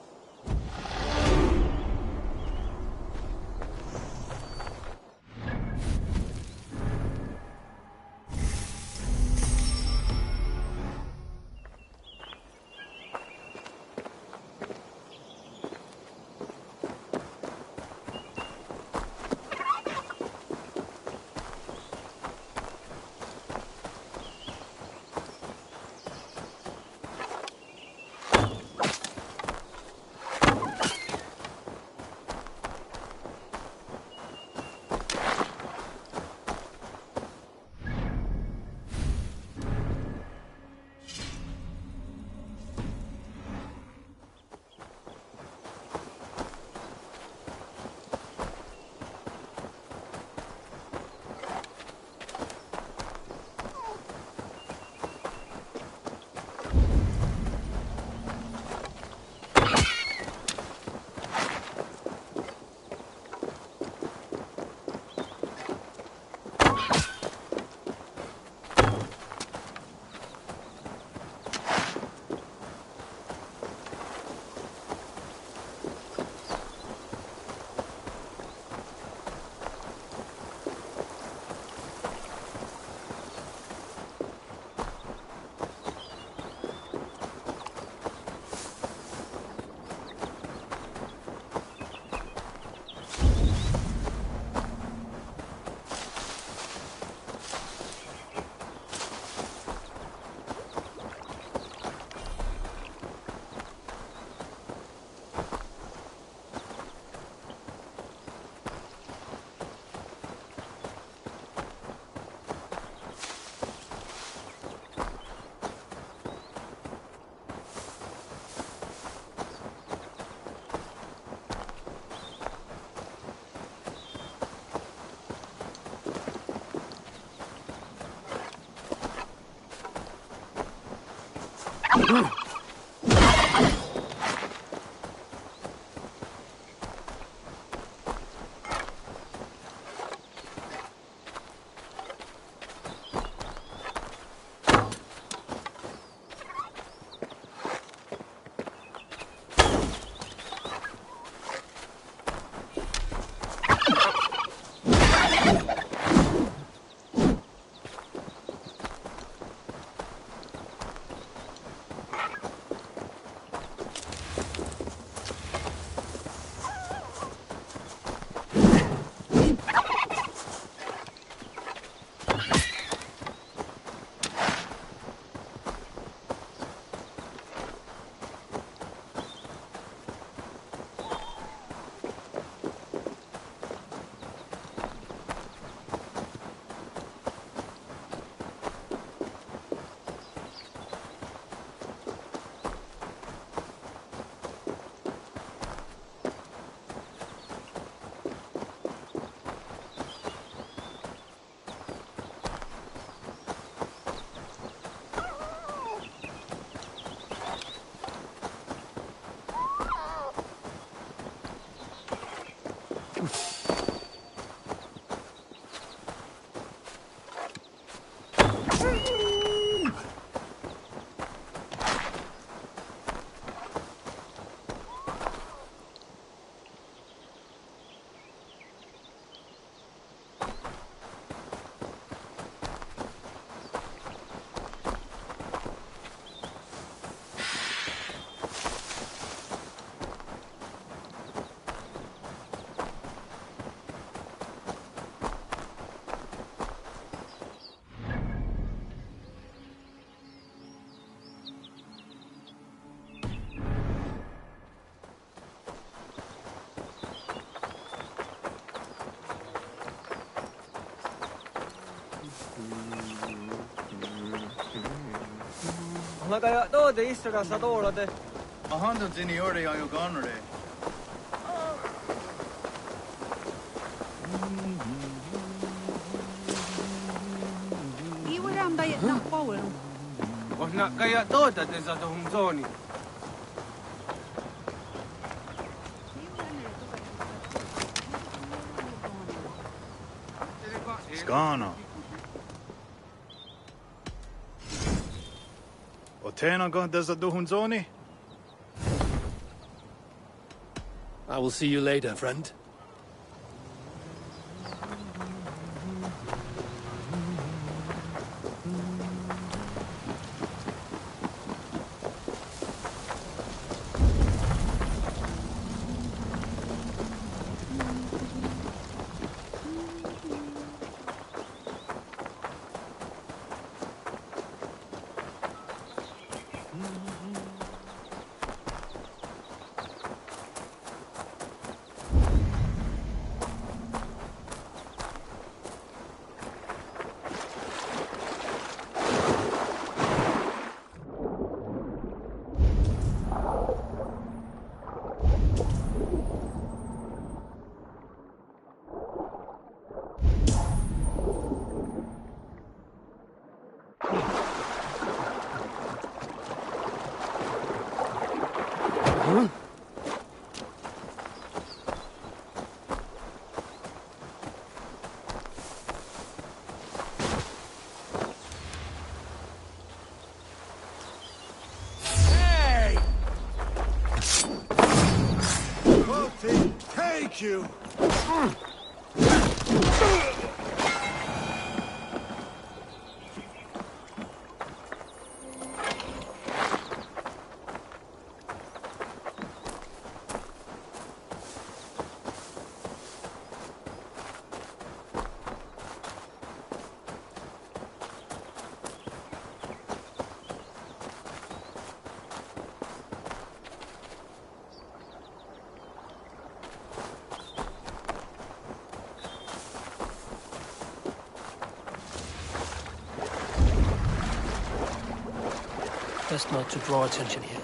Kaya to de istra sa dora de. A hundred dini orde on your gunner. Iwaram bayat na power. Oh na kaya to de sa dong zoni. Skana. I will see you later, friend. Take you! Best not to draw attention here.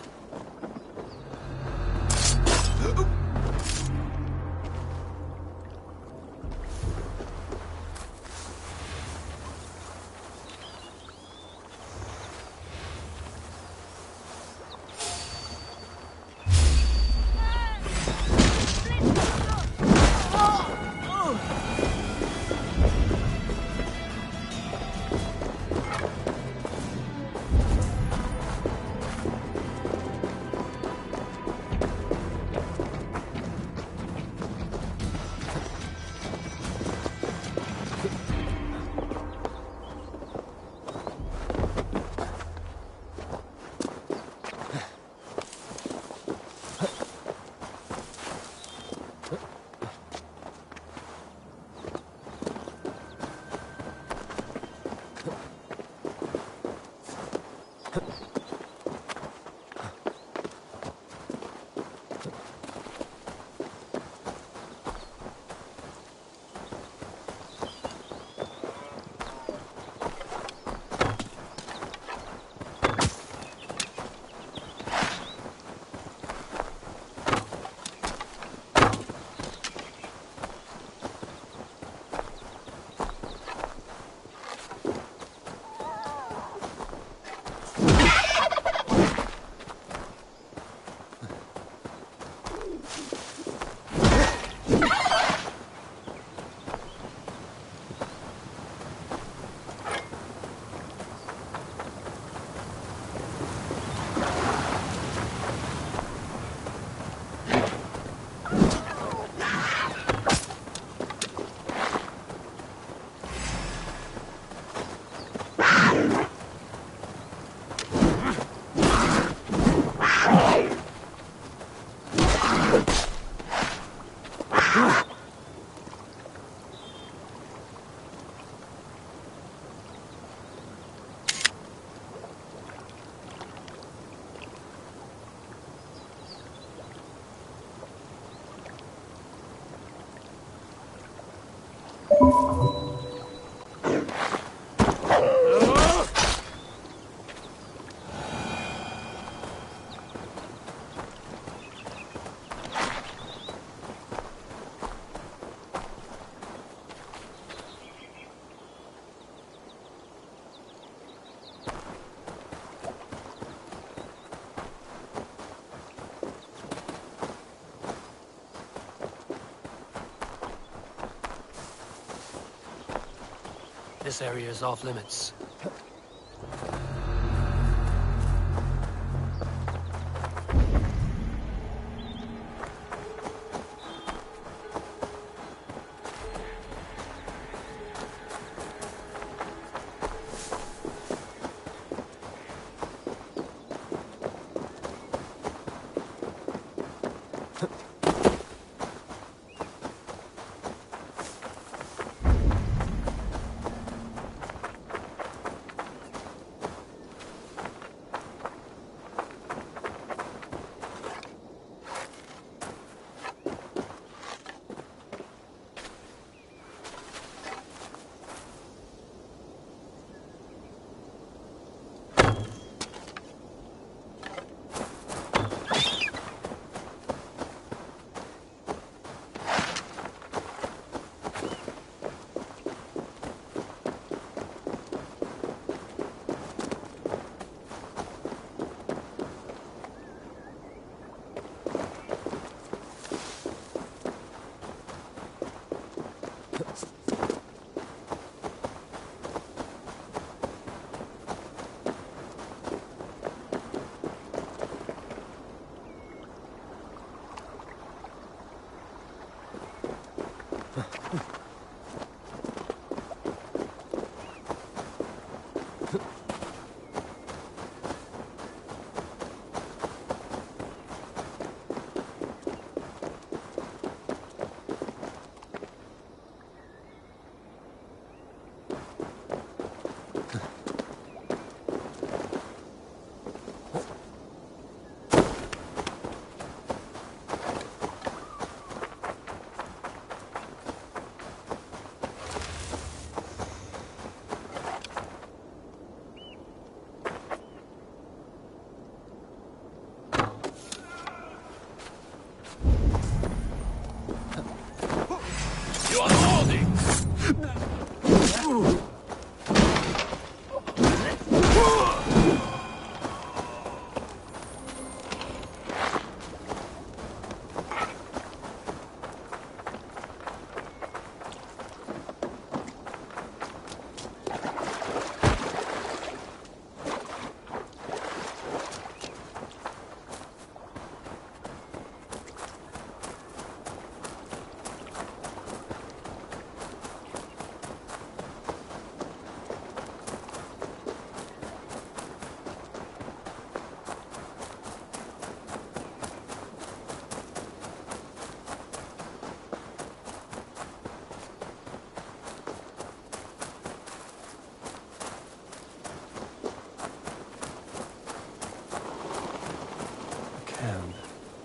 This area is off limits.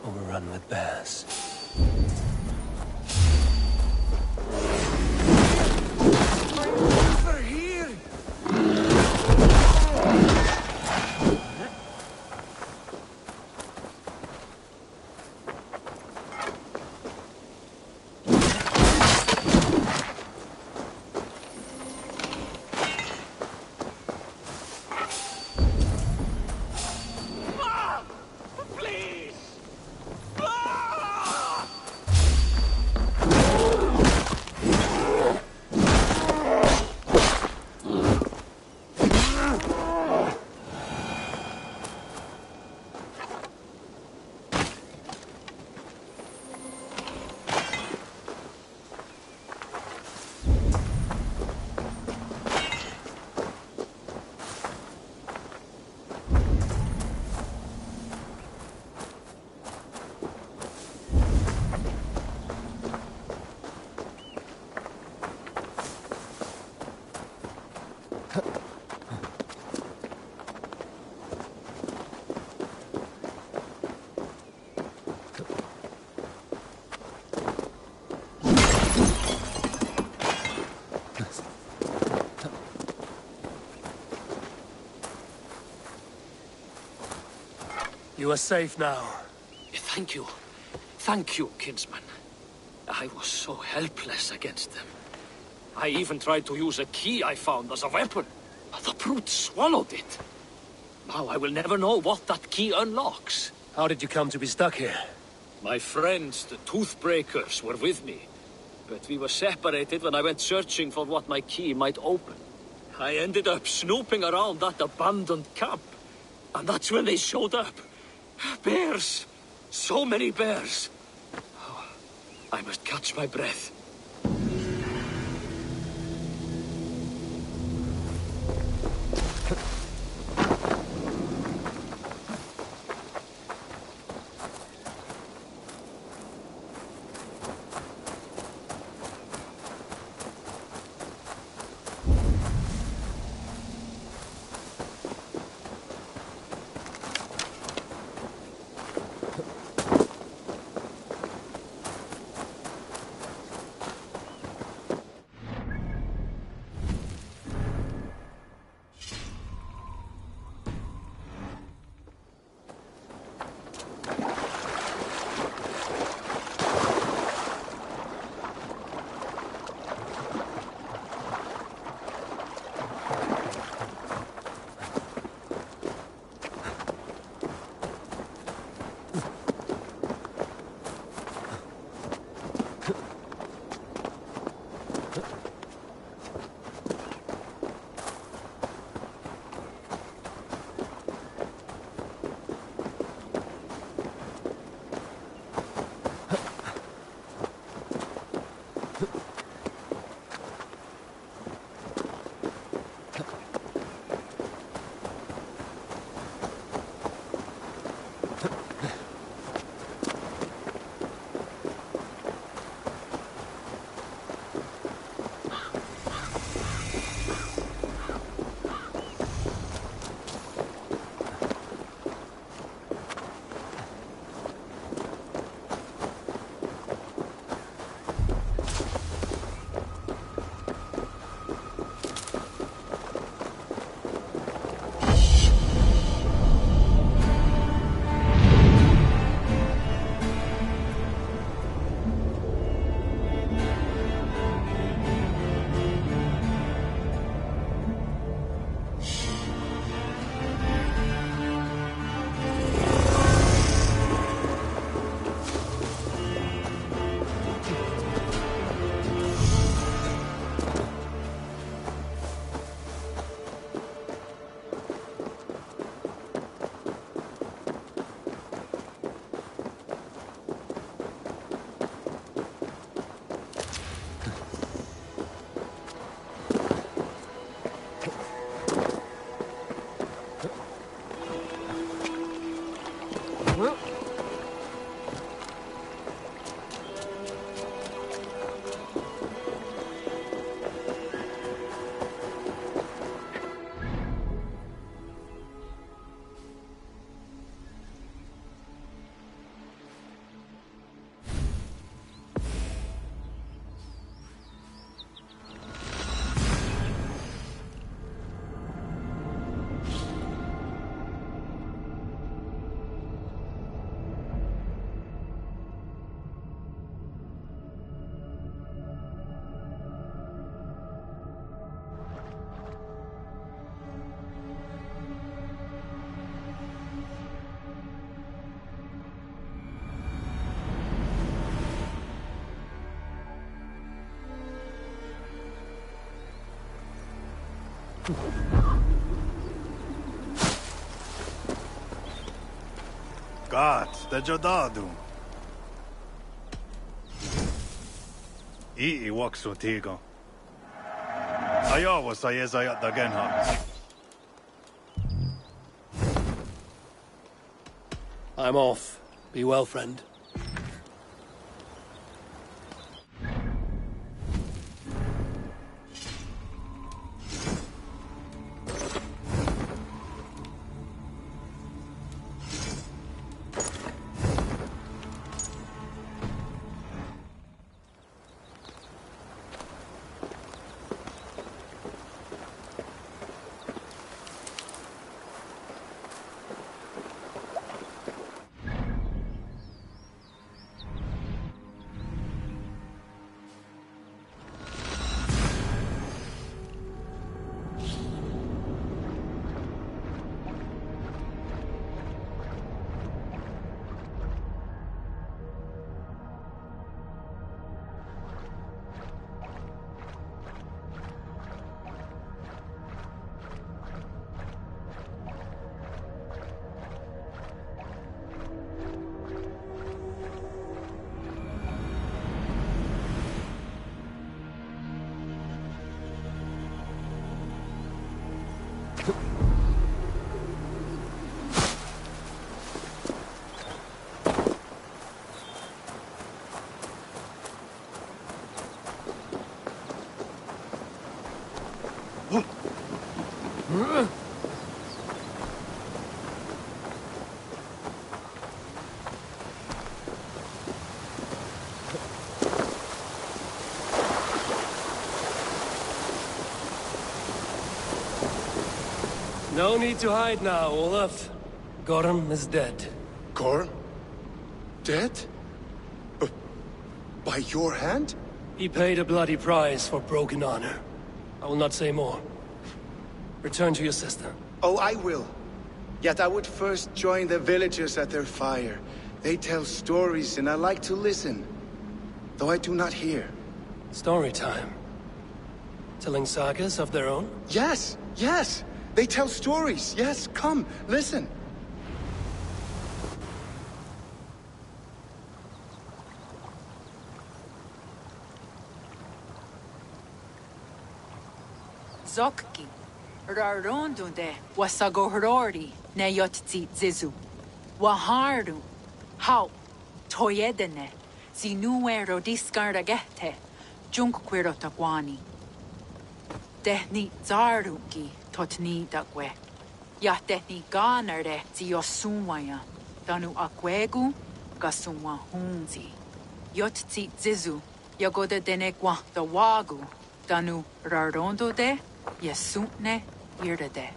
Overrun with bears. Over here! You are safe now. Thank you. Thank you, kinsman. I was so helpless against them. I even tried to use a key I found as a weapon. But the brute swallowed it. Now I will never know what that key unlocks. How did you come to be stuck here? My friends, the Toothbreakers, were with me. But we were separated when I went searching for what my key might open. I ended up snooping around that abandoned camp. And that's when they showed up. Bears. So many bears. Oh, I must catch my breath. God, the Jodadu. I waksu tigo. Ayawa sayezayat dagenha. I'm off. Be well, friend. No need to hide now, Olaf. Gorm is dead. Gorm? Dead? By your hand? He paid a bloody price for broken honor. I will not say more. Return to your sister. Oh, I will. Yet I would first join the villagers at their fire. They tell stories and I like to listen. Though I do not hear. Story time. Telling sagas of their own? Yes, yes! They tell stories, yes, come, listen. Zokki, Rarondunde, Wasagohorori, Neyotzi Zizu, Waharu, How, Toyedene, Zinuero discardagete, Junkquirotagwani. Tehni Zaruki, Totni Dagwe, Yatehni Ganare, Ziosumwaya, Danu Akwegu, Gasumwa Hunzi, Yotzi Zizu, Yagoda Denekwa, the Wagu, Danu Rarondo de, Yesutne Irdade.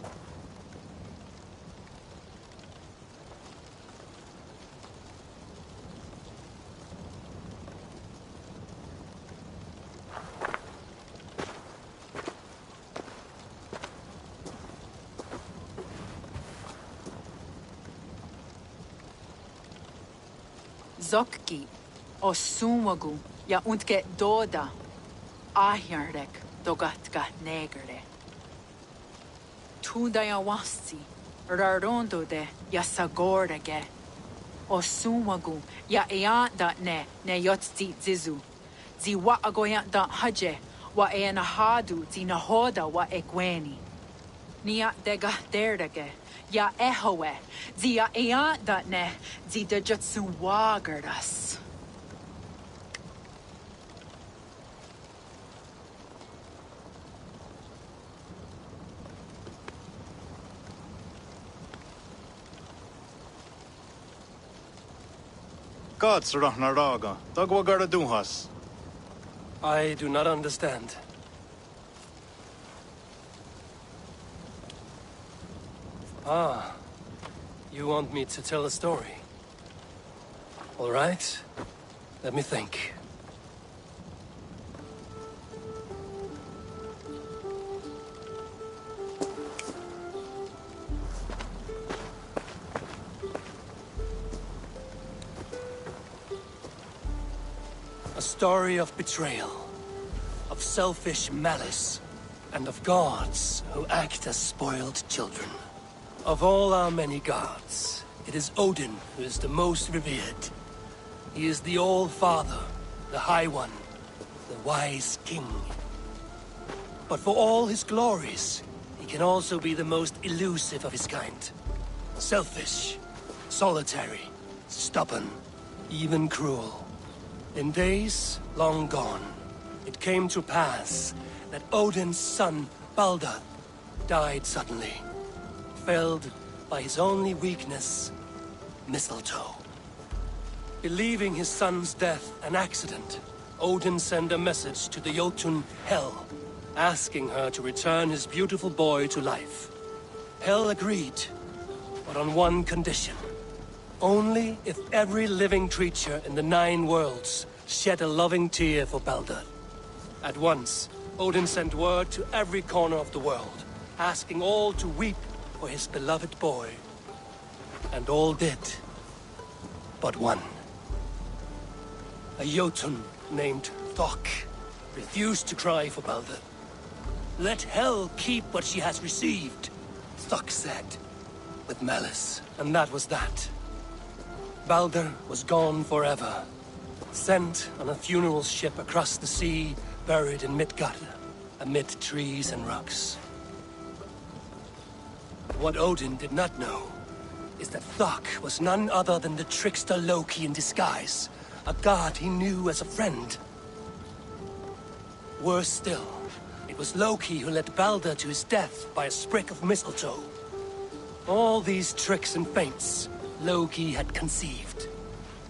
Zokki, Osumagu, ja untke doda, Ahjardek, dogatka negere. Tudaya wasti, Rarondo de, ja sagordege. Osumagu, ja eanda ne yotzi zizu. Zi wa agoya da haje, wa eanahadu, zi nahoda wa egweni. Nia dega derdege. Ja ehoe, zia eanda ne, zi de jutsu wagardas. Gods Rahnaraga, Dagwagara Duhas. I do not understand. Ah, you want me to tell a story? All right, let me think. A story of betrayal, of selfish malice, and of gods who act as spoiled children. Of all our many gods, it is Odin who is the most revered. He is the All-Father, the High One, the Wise King. But for all his glories, he can also be the most elusive of his kind. Selfish, solitary, stubborn, even cruel. In days long gone, it came to pass that Odin's son, Baldur, died suddenly. Felled by his only weakness, mistletoe. Believing his son's death an accident, Odin sent a message to the Jotun Hel, asking her to return his beautiful boy to life. Hel agreed, but on one condition. Only if every living creature in the 9 worlds shed a loving tear for Baldur. At once, Odin sent word to every corner of the world, asking all to weep for his beloved boy. And all did, but one. A Jotun named Thok refused to cry for Baldur. Let Hel keep what she has received, Thok said, with malice, and that was that. Baldur was gone forever, sent on a funeral ship across the sea, buried in Midgard, amid trees and rocks. What Odin did not know is that Thok was none other than the trickster Loki in disguise, a god he knew as a friend. Worse still, it was Loki who led Baldur to his death by a sprig of mistletoe. All these tricks and feints Loki had conceived.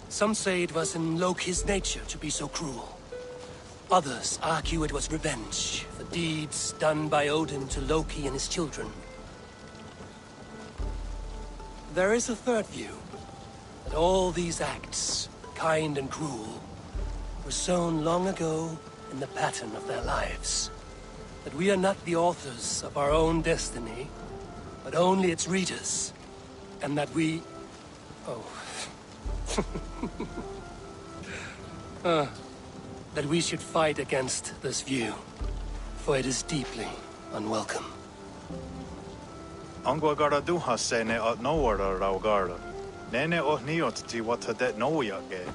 Some say it was in Loki's nature to be so cruel. Others argue it was revenge for deeds done by Odin to Loki and his children. There is a third view. That all these acts, kind and cruel, were sown long ago in the pattern of their lives. That we are not the authors of our own destiny, but only its readers. And that we... Oh. That we should fight against this view, for it is deeply unwelcome. Angwa gara duha sene at nowara raugara. Nene oh niot ti wata det noyage.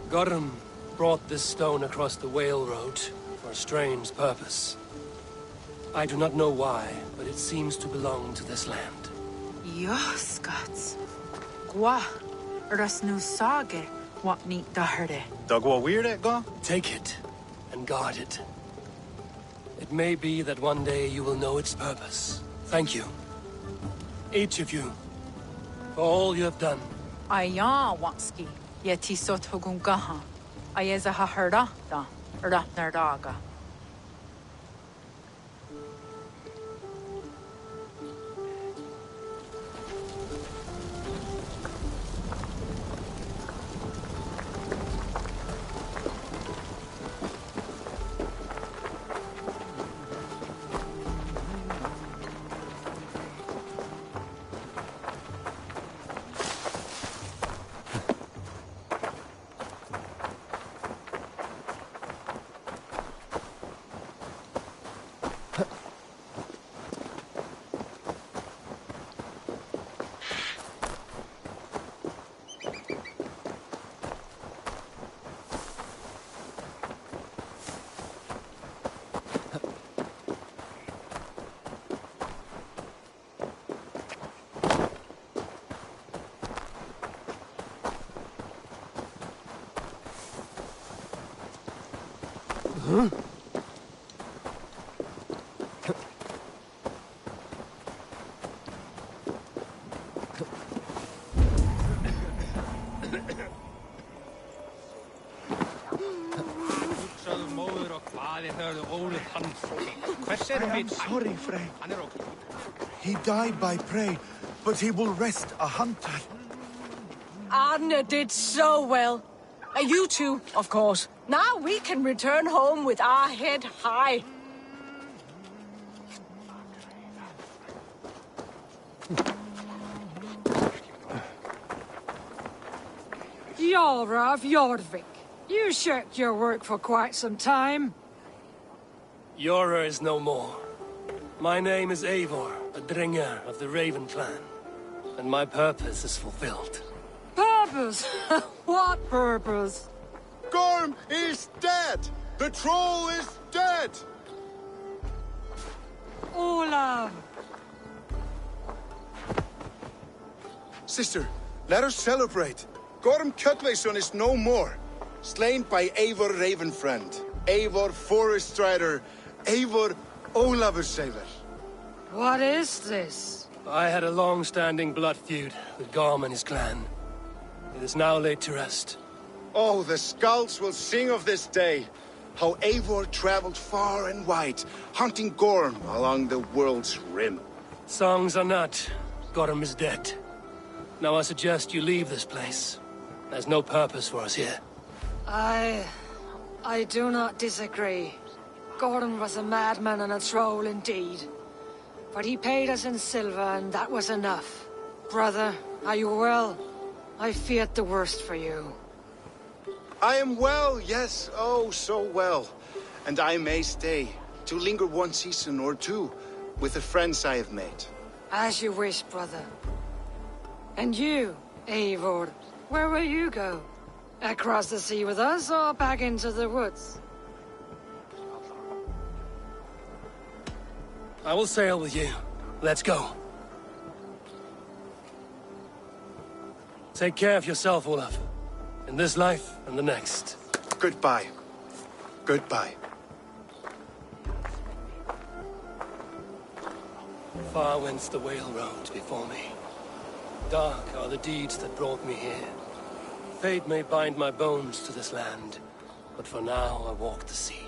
Gorum brought this stone across the Whale Road for a strange purpose. I do not know why, but it seems to belong to this land. Yoskats. Gwa. Rasnu sage. What neat daherde. Dagwa weird go? Take it and guard it. It may be that one day you will know its purpose. Thank you. Each of you. For all you have done. Aya wanski. Yeti sot hugungaha. Ayeza haherda da. Ratnardaga. Huh? I'm sorry, Frey. He died by prey, but he will rest a hunter. Arne did so well. You too, of course. Now we can return home with our head high. Jarl of Jorvik, you shirked your work for quite some time. Yora is no more. My name is Eivor, a Dringer of the Raven clan. And my purpose is fulfilled. Purpose? What purpose? Gorm is dead! The troll is dead! Olav! Sister, let us celebrate. Gorm Kjötveson is no more. Slain by Eivor Ravenfriend, Eivor Forest Strider, Eivor Olavursaver. What is this? I had a long-standing blood feud with Gorm and his clan. It is now laid to rest. Oh, the skulls will sing of this day. How Eivor traveled far and wide, hunting Gorm along the world's rim. Songs are not. Gorm is dead. Now I suggest you leave this place. There's no purpose for us here. I do not disagree. Gordon was a madman and a troll indeed. But he paid us in silver, and that was enough. Brother, are you well? I feared the worst for you. I am well, yes, oh, so well. And I may stay, to linger one season or two, with the friends I have made. As you wish, brother. And you, Eivor, where will you go? Across the sea with us, or back into the woods? I will sail with you. Let's go. Take care of yourself, Olaf. In this life and the next. Goodbye. Goodbye. Far wends the Whale Road before me. Dark are the deeds that brought me here. Fate may bind my bones to this land, but for now I walk the sea.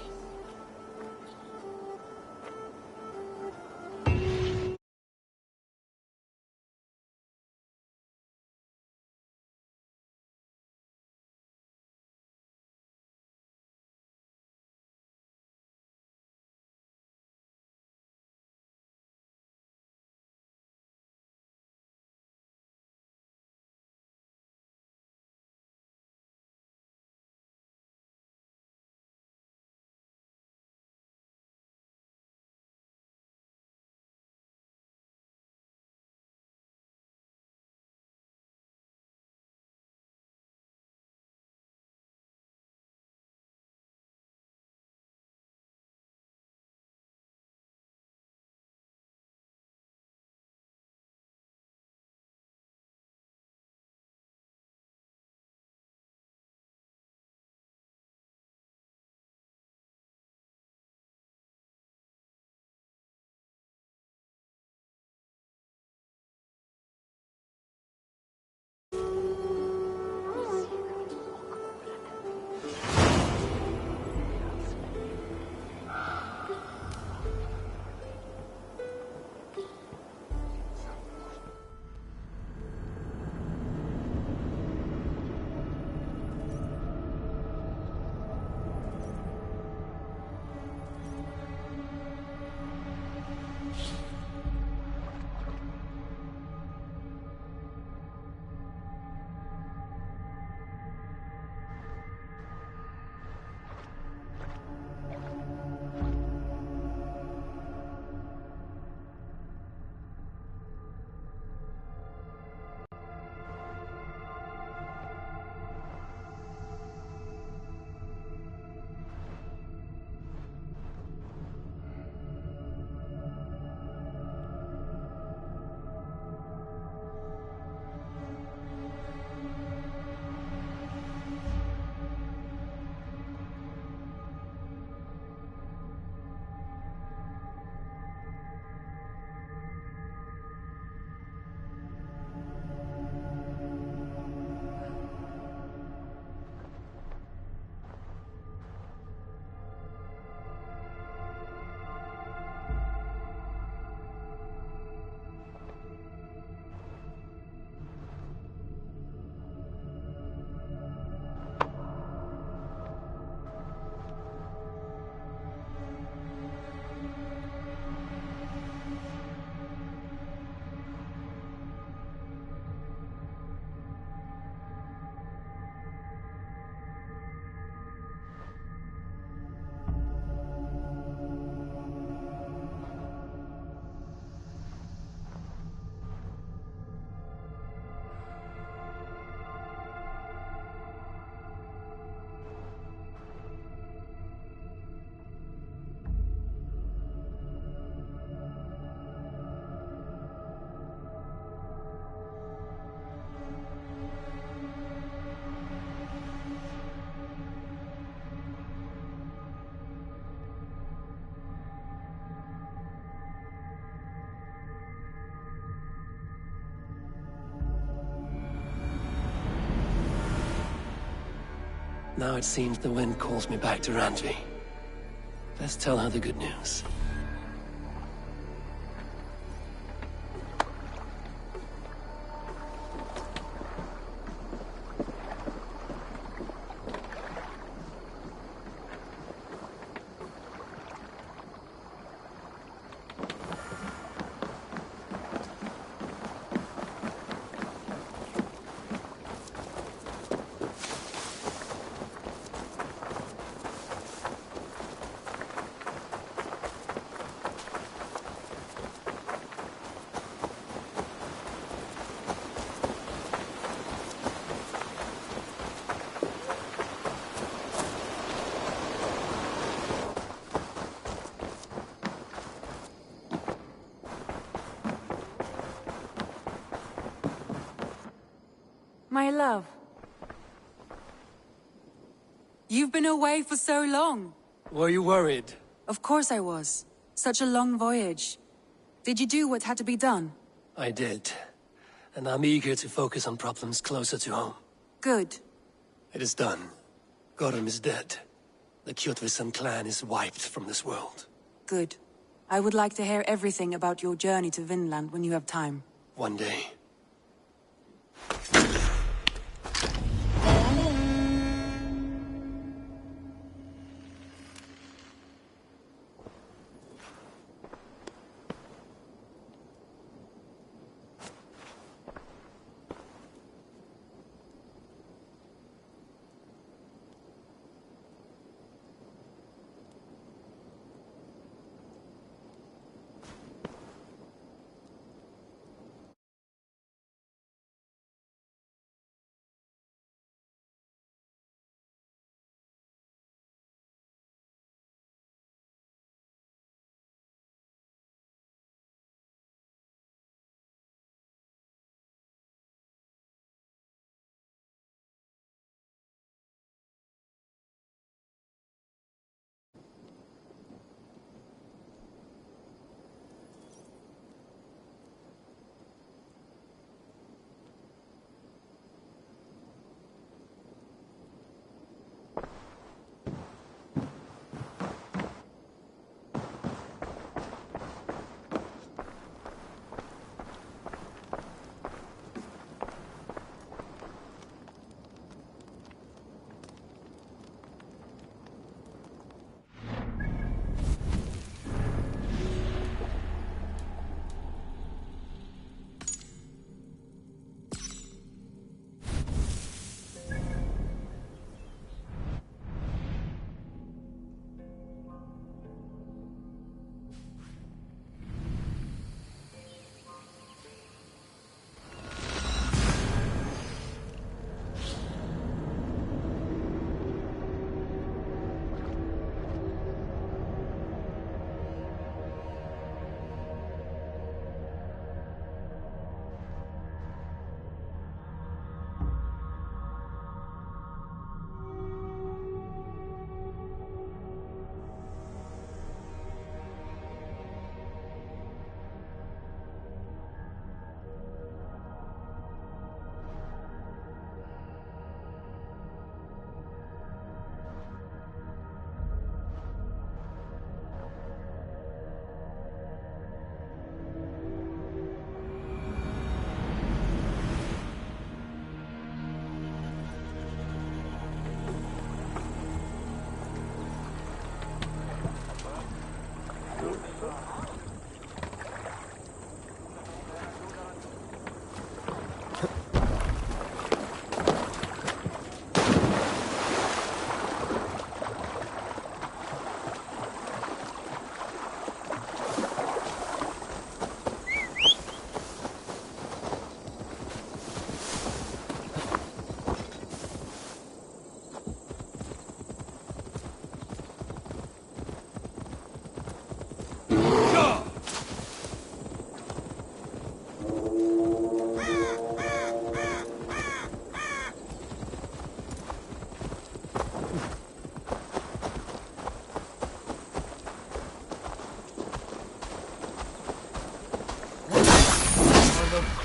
Now it seems the wind calls me back to Randvi. Let's tell her the good news. My love. You've been away for so long. Were you worried? Of course I was. Such a long voyage. Did you do what had to be done? I did. And I'm eager to focus on problems closer to home. Good. It is done. Gorm is dead. The Kjotveson clan is wiped from this world. Good. I would like to hear everything about your journey to Vinland when you have time. One day.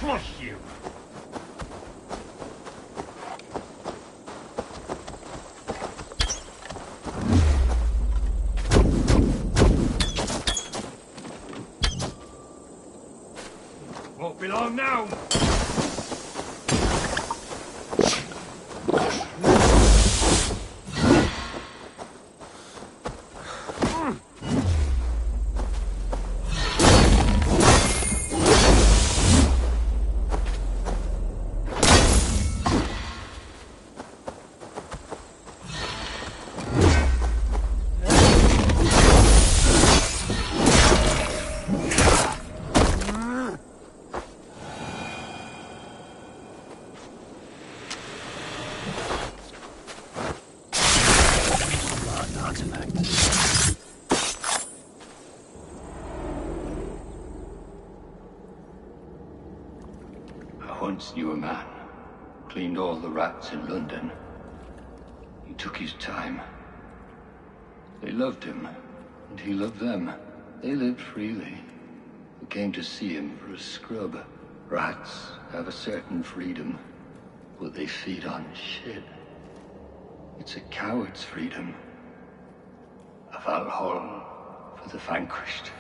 crush you! once knew a man. Cleaned all the rats in London. He took his time. They loved him, and he loved them. They lived freely. They came to see him for a scrub. Rats have a certain freedom, but they feed on shit. It's a coward's freedom. A Valhalla for the vanquished.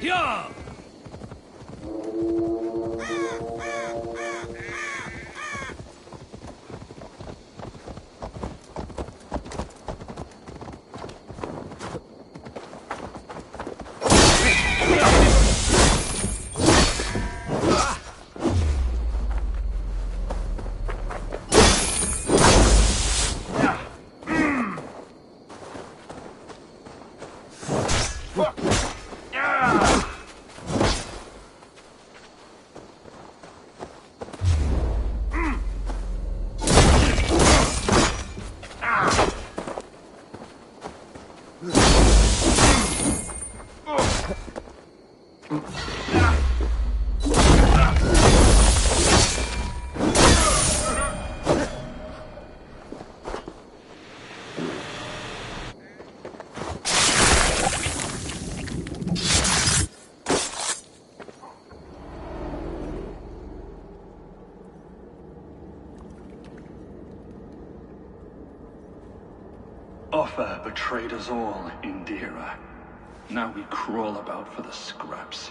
Yeah! Offa betrayed us all, Indira. Now we crawl about for the scraps.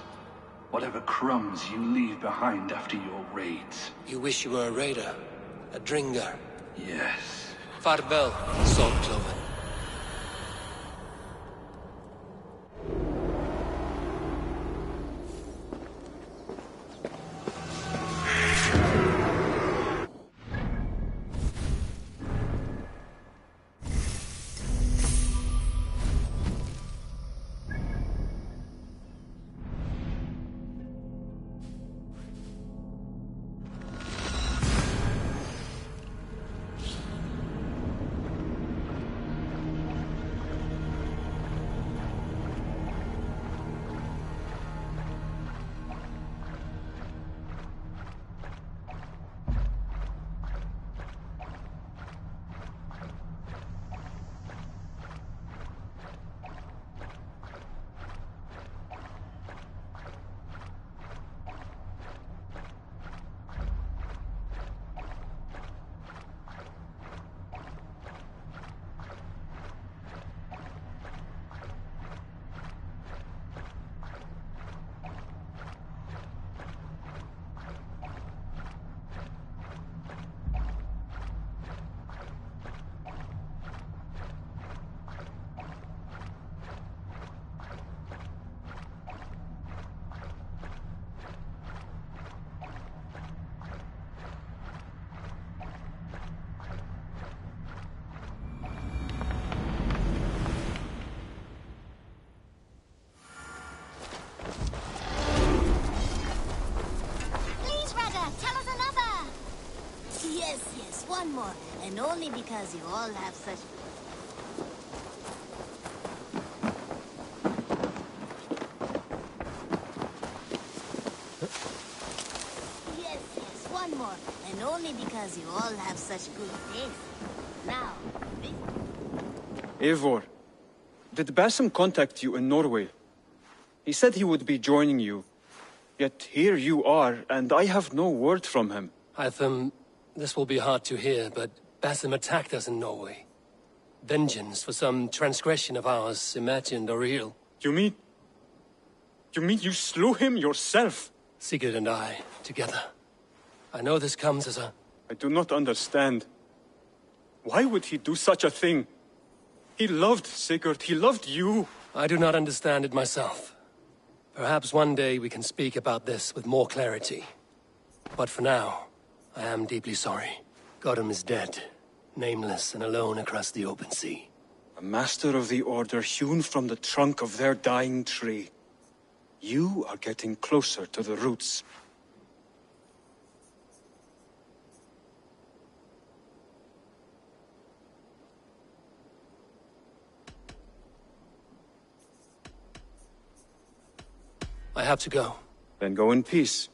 Whatever crumbs you leave behind after your raids. You wish you were a raider? A Dringar? Yes. Farvel, Salt Cloven. one more, and only because you all have such... Yes, one more, and only because you all have such good taste. Now, Eivor, did Basim contact you in Norway? He said he would be joining you. Yet here you are, and I have no word from him. Hytham, this will be hard to hear, but Basim attacked us in Norway. Vengeance for some transgression of ours, imagined or real. You mean you slew him yourself? Sigurd and I, together. I know this comes as a... I do not understand. Why would he do such a thing? He loved Sigurd, he loved you. I do not understand it myself. Perhaps one day we can speak about this with more clarity. But for now, I am deeply sorry. Gotham is dead, nameless and alone across the open sea. A master of the Order hewn from the trunk of their dying tree. You are getting closer to the roots. I have to go. Then go in peace.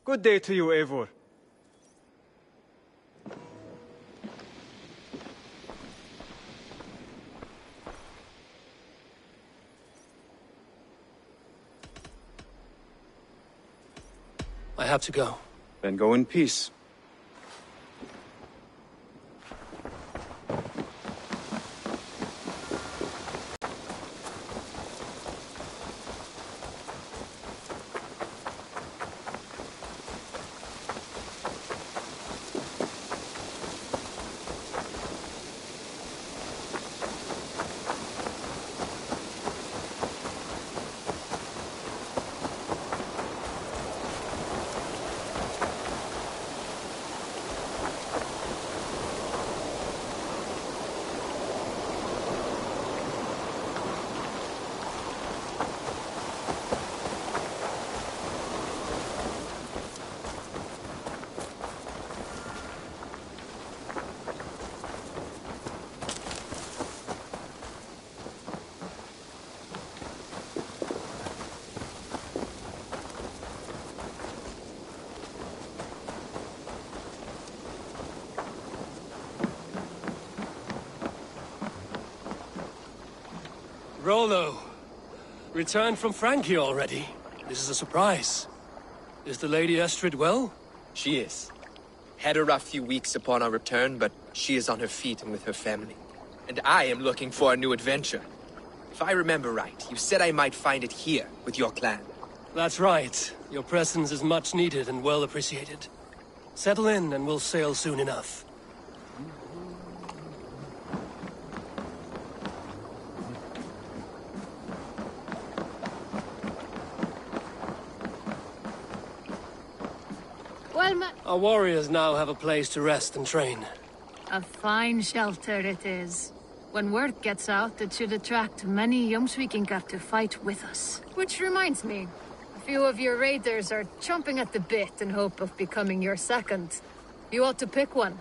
Good day to you, Eivor. I have to go. Then go in peace. Rollo, returned from Frankie already. This is a surprise. Is the Lady Estrid well? She is. Had a rough few weeks upon our return, but she is on her feet and with her family. And I am looking for a new adventure. If I remember right, you said I might find it here, with your clan. That's right. Your presence is much needed and well appreciated. Settle in and we'll sail soon enough. Our warriors now have a place to rest and train. A fine shelter it is. When word gets out, it should attract many Jomsvikingar to fight with us. Which reminds me, a few of your raiders are chomping at the bit in hope of becoming your second. You ought to pick one.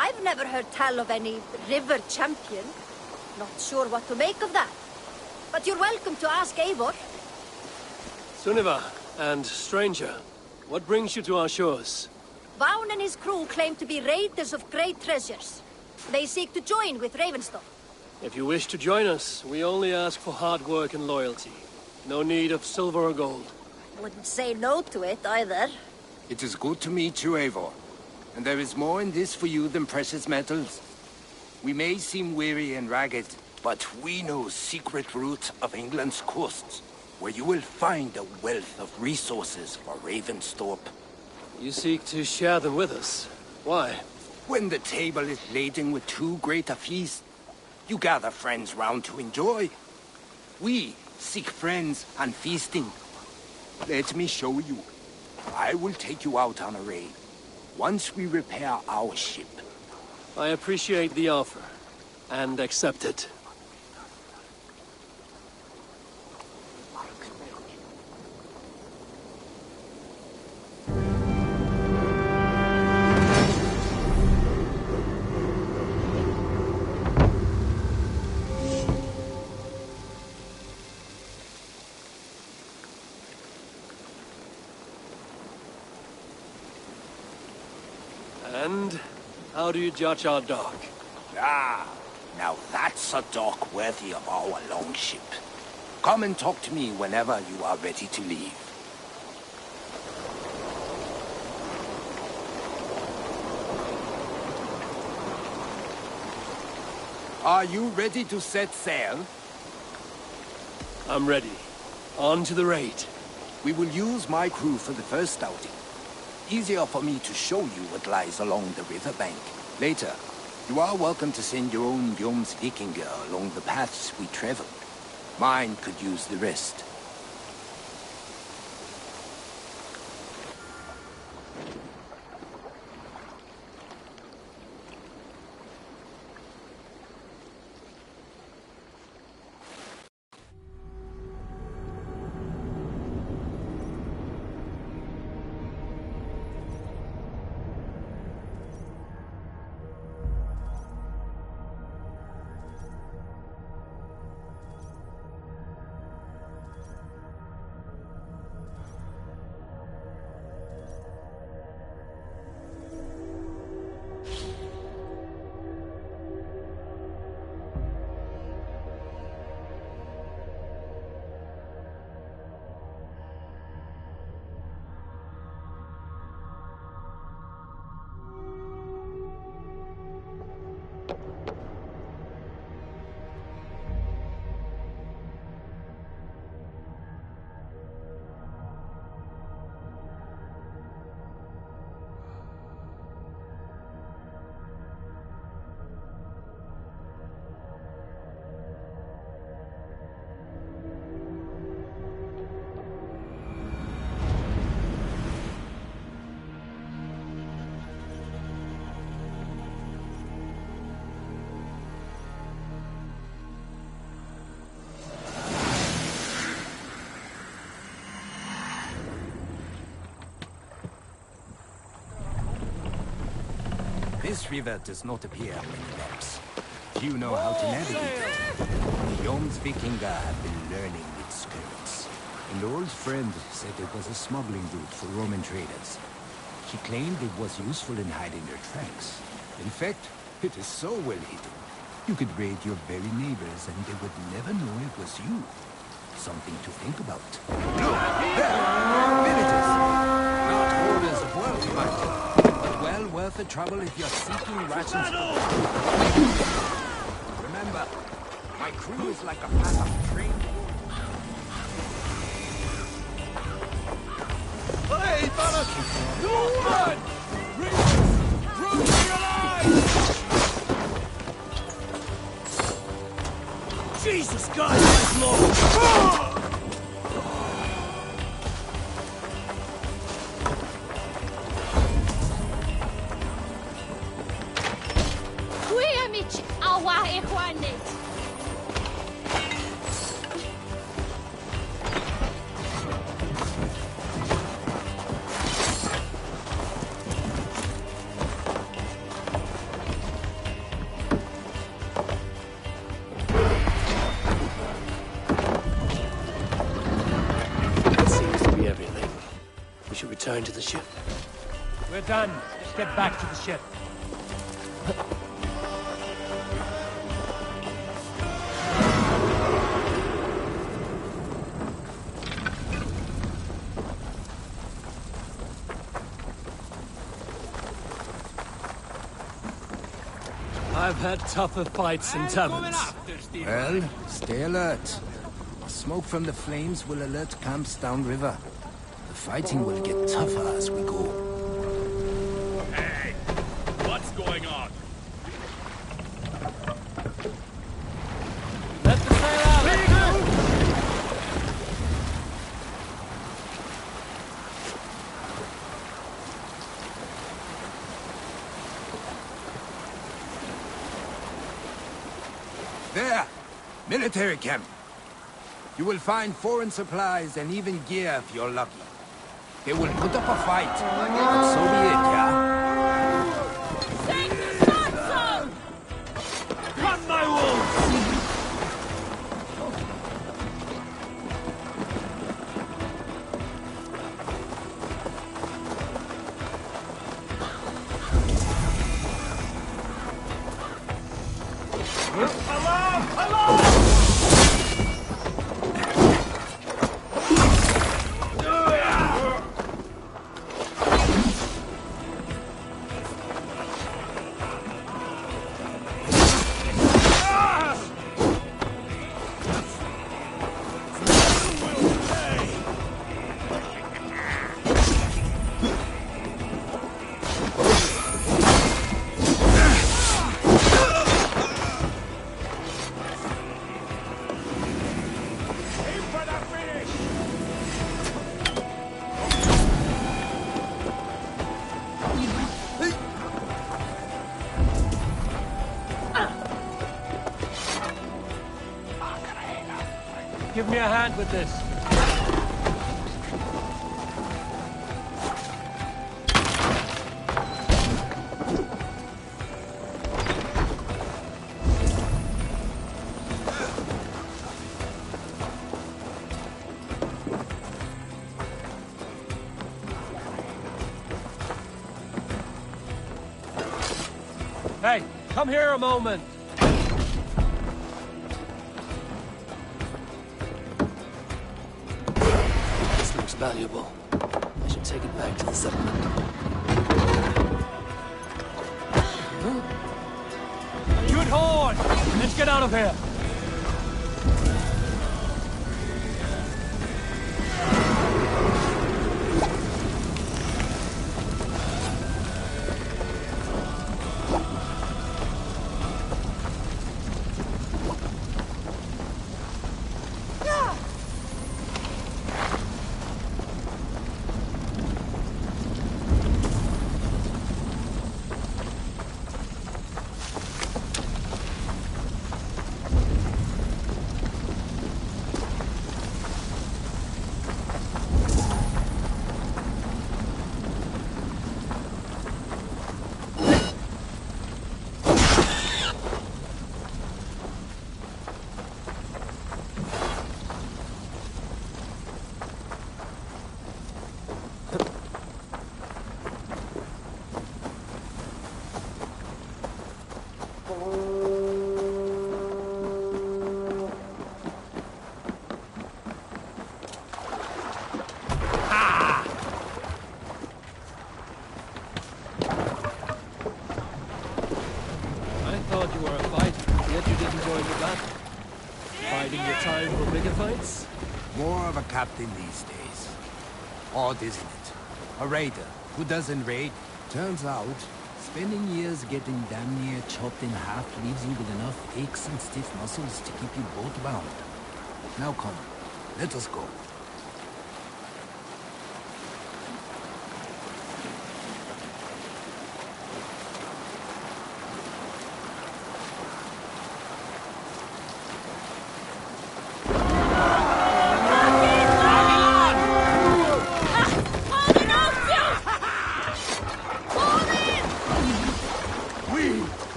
I've never heard tell of any river champion. Not sure what to make of that. But you're welcome to ask Eivor. Sunniva, and stranger, what brings you to our shores? Vaughn and his crew claim to be raiders of great treasures. They seek to join with Ravenstone. If you wish to join us, we only ask for hard work and loyalty. No need of silver or gold. Wouldn't say no to it, either. It is good to meet you, Eivor. And there is more in this for you than precious metals. We may seem weary and ragged, but we know secret routes of England's coasts, where you will find a wealth of resources for Ravensthorpe. You seek to share them with us. Why? When the table is laden with too great a feast, you gather friends round to enjoy. We seek friends and feasting. Let me show you. I will take you out on a raid, once we repair our ship. I appreciate the offer, and accept it. And how do you judge our dock? Ah, now that's a dock worthy of our longship. Come and talk to me whenever you are ready to leave. Are you ready to set sail? I'm ready. On to the raid. We will use my crew for the first outing. Easier for me to show you what lies along the riverbank. Later, you are welcome to send your own Jomsvikinger along the paths we traveled. Mine could use the rest. This river does not appear on any maps. Few know how to navigate it. Jomsvikinger have been learning its currents. An old friend said it was a smuggling route for Roman traders. She claimed it was useful in hiding their tracks. In fact, it is so well hidden. You could raid your very neighbors and they would never know it was you. Something to think about. Look! There! Villages! Not hoarders of wealth, mind. Well worth the trouble if you're seeking rations. Remember, my crew is like a pack of trained Hey, fella! No run! Run for your lives! Jesus God, my Lord! return to the ship. We're done. Let's get back to the ship. I've had tougher fights in taverns. Well, stay alert. Smoke from the flames will alert camps downriver. The fighting will get tougher as we go. Hey, what's going on? Let the sail out! Let go! There! Military camp. You will find foreign supplies and even gear if you're lucky. They will put up a fight, but so be it, yeah? Take the shots on! Cut my wounds! Alarm! Alarm! Give me a hand with this. Hey, come here a moment. This looks valuable. I should take it back to the settlement. Good horn! Let's get out of here. More of a captain these days. Odd, isn't it? A raider who doesn't raid. Turns out, spending years getting damn near chopped in half leaves you with enough aches and stiff muscles to keep you boat bound. Now come, let us go.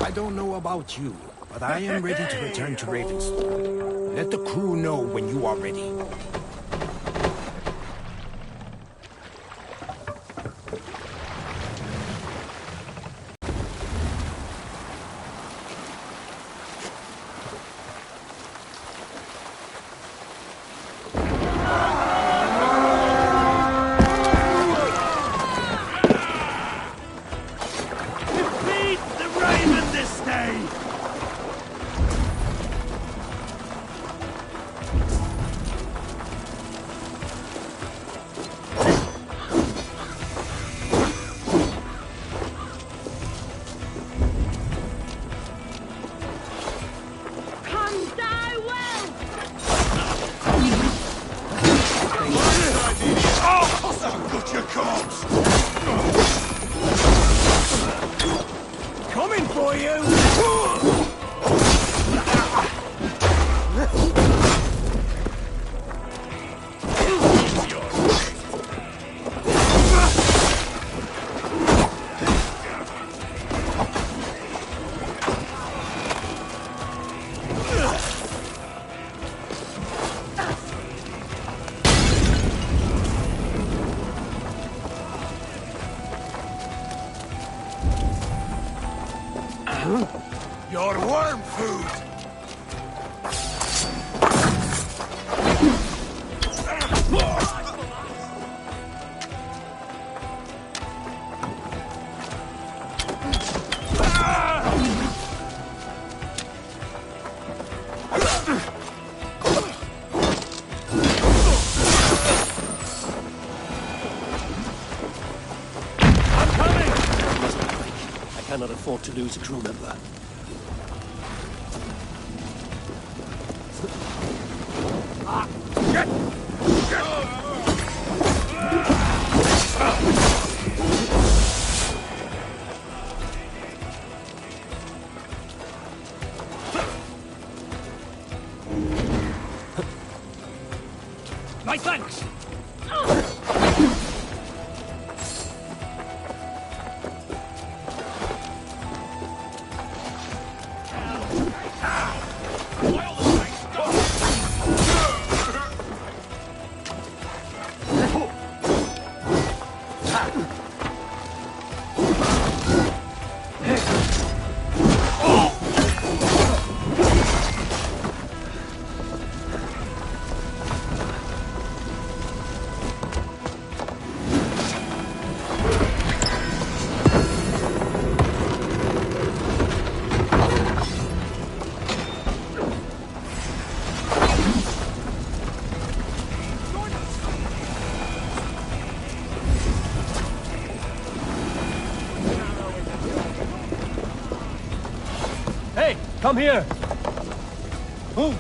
I don't know about you, but I am ready to return to Ravenstone. Let the crew know when you are ready. Coming for you! Your worm food! I cannot afford to lose a crew member. My thanks! Hey, come here! Oh.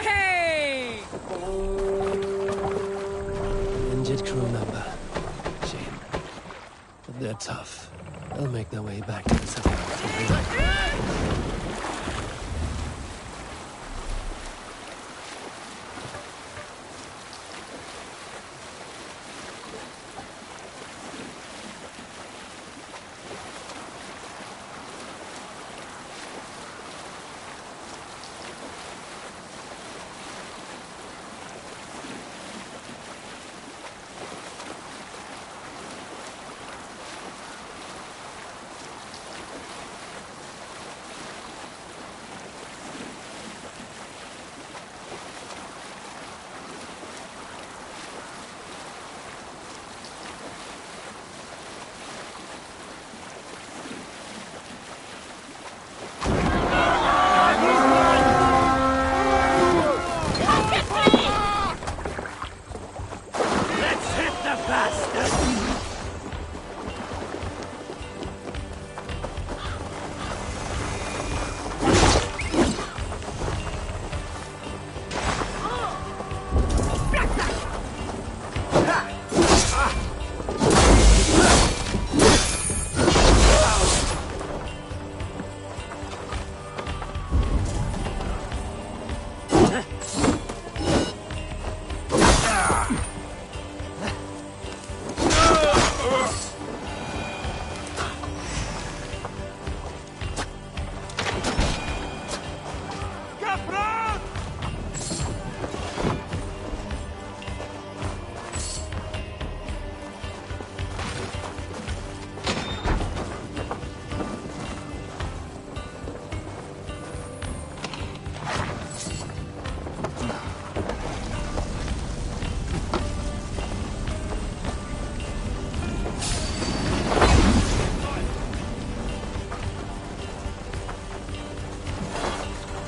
Hey! Injured crew member. Shame. But they're tough. They'll make their way back to the city.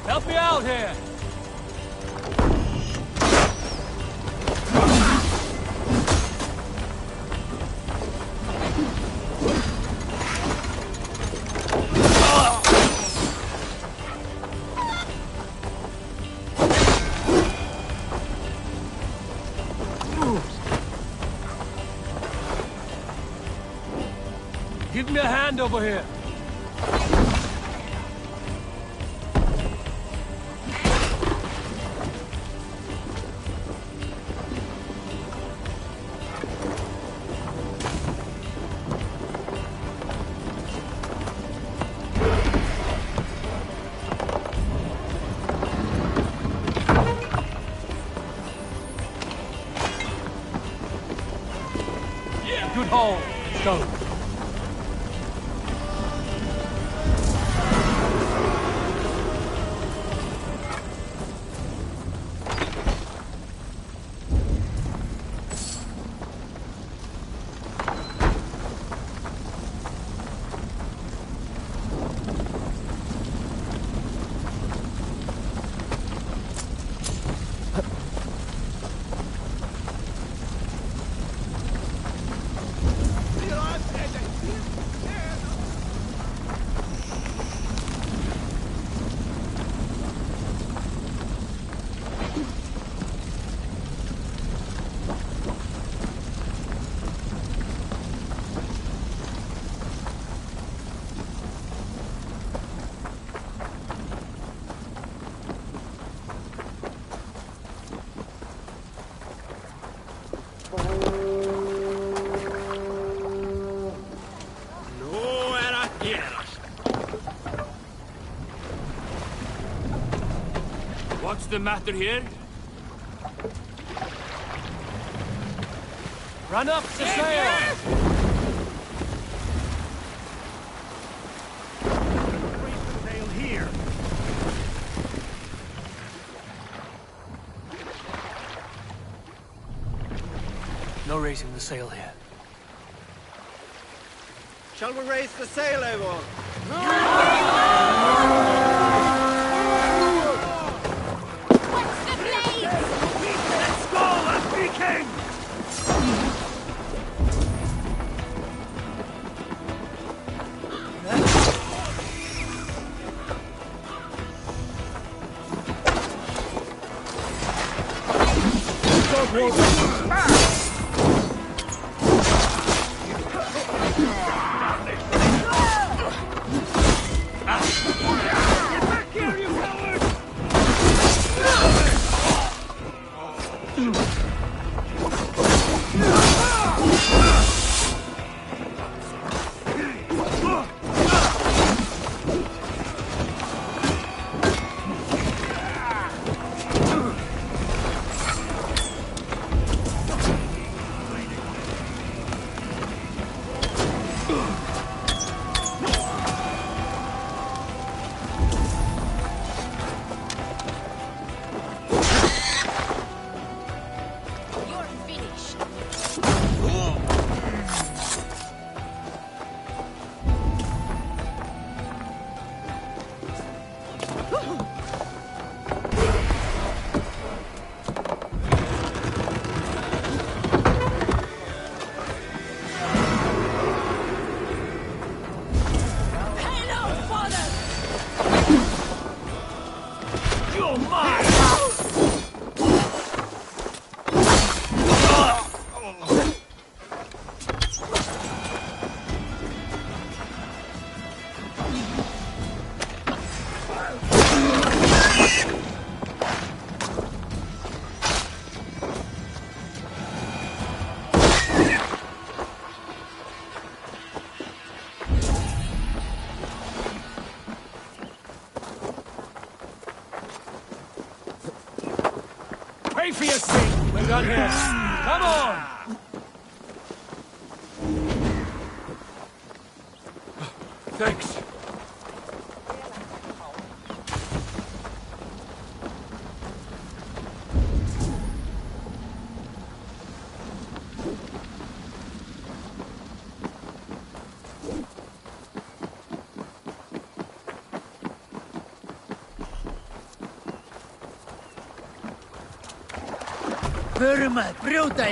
Help me out here! Give me a hand over here. Good haul. Let's go. What's the matter here? Run up the sail! Sail here. No raising the sail here. Shall we raise the sail, everyone? Let's go, let's be king! Pray for your sake. We're done here. Come on. Thanks. Burma, brjóta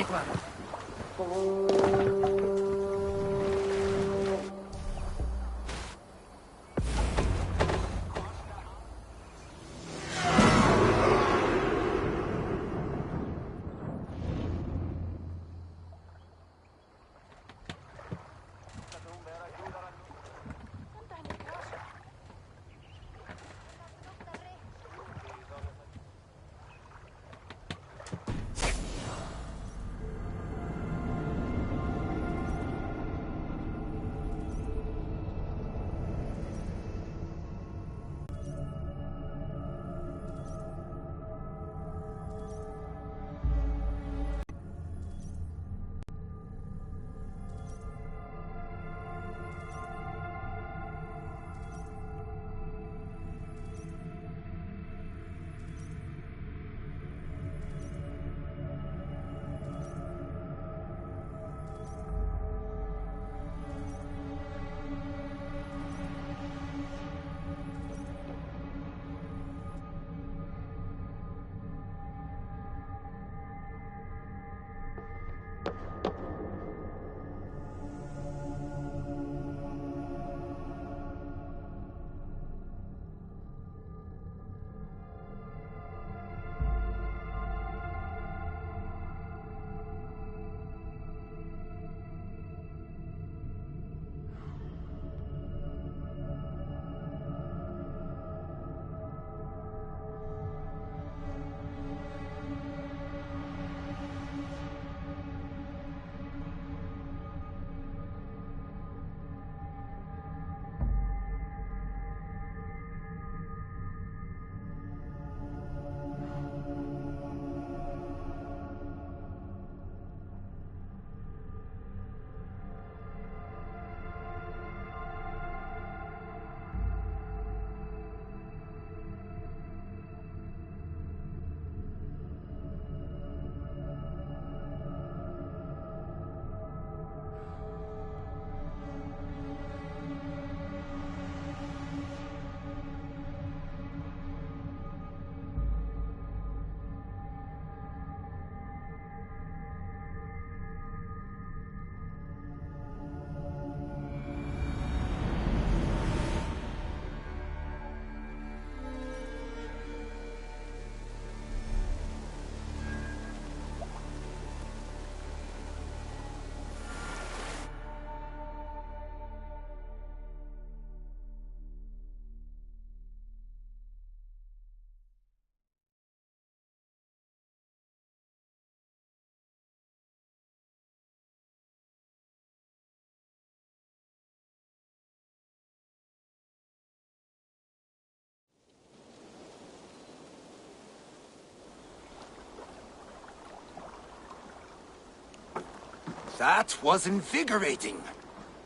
That was invigorating.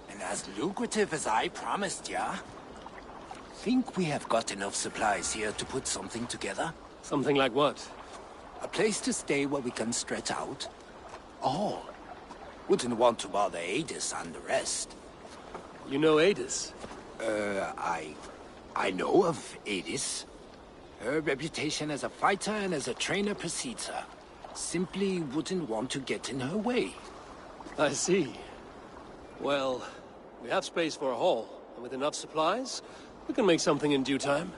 And as lucrative as I promised ya. Think we have got enough supplies here to put something together? Something like what? A place to stay where we can stretch out. Oh, wouldn't want to bother Adis and the rest. You know Adis? I know of Adis. Her reputation as a fighter and as a trainer precedes her. Simply wouldn't want to get in her way. I see. Well, we have space for a hall, and with enough supplies, we can make something in due time.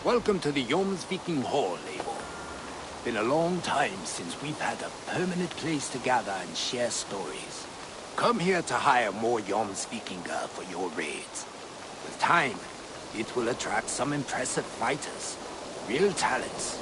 Welcome to the Jomsviking Hall, Eivor. Been a long time since we've had a permanent place to gather and share stories. Come here to hire more Jomsvikinger for your raids. With time, it will attract some impressive fighters. Real talents.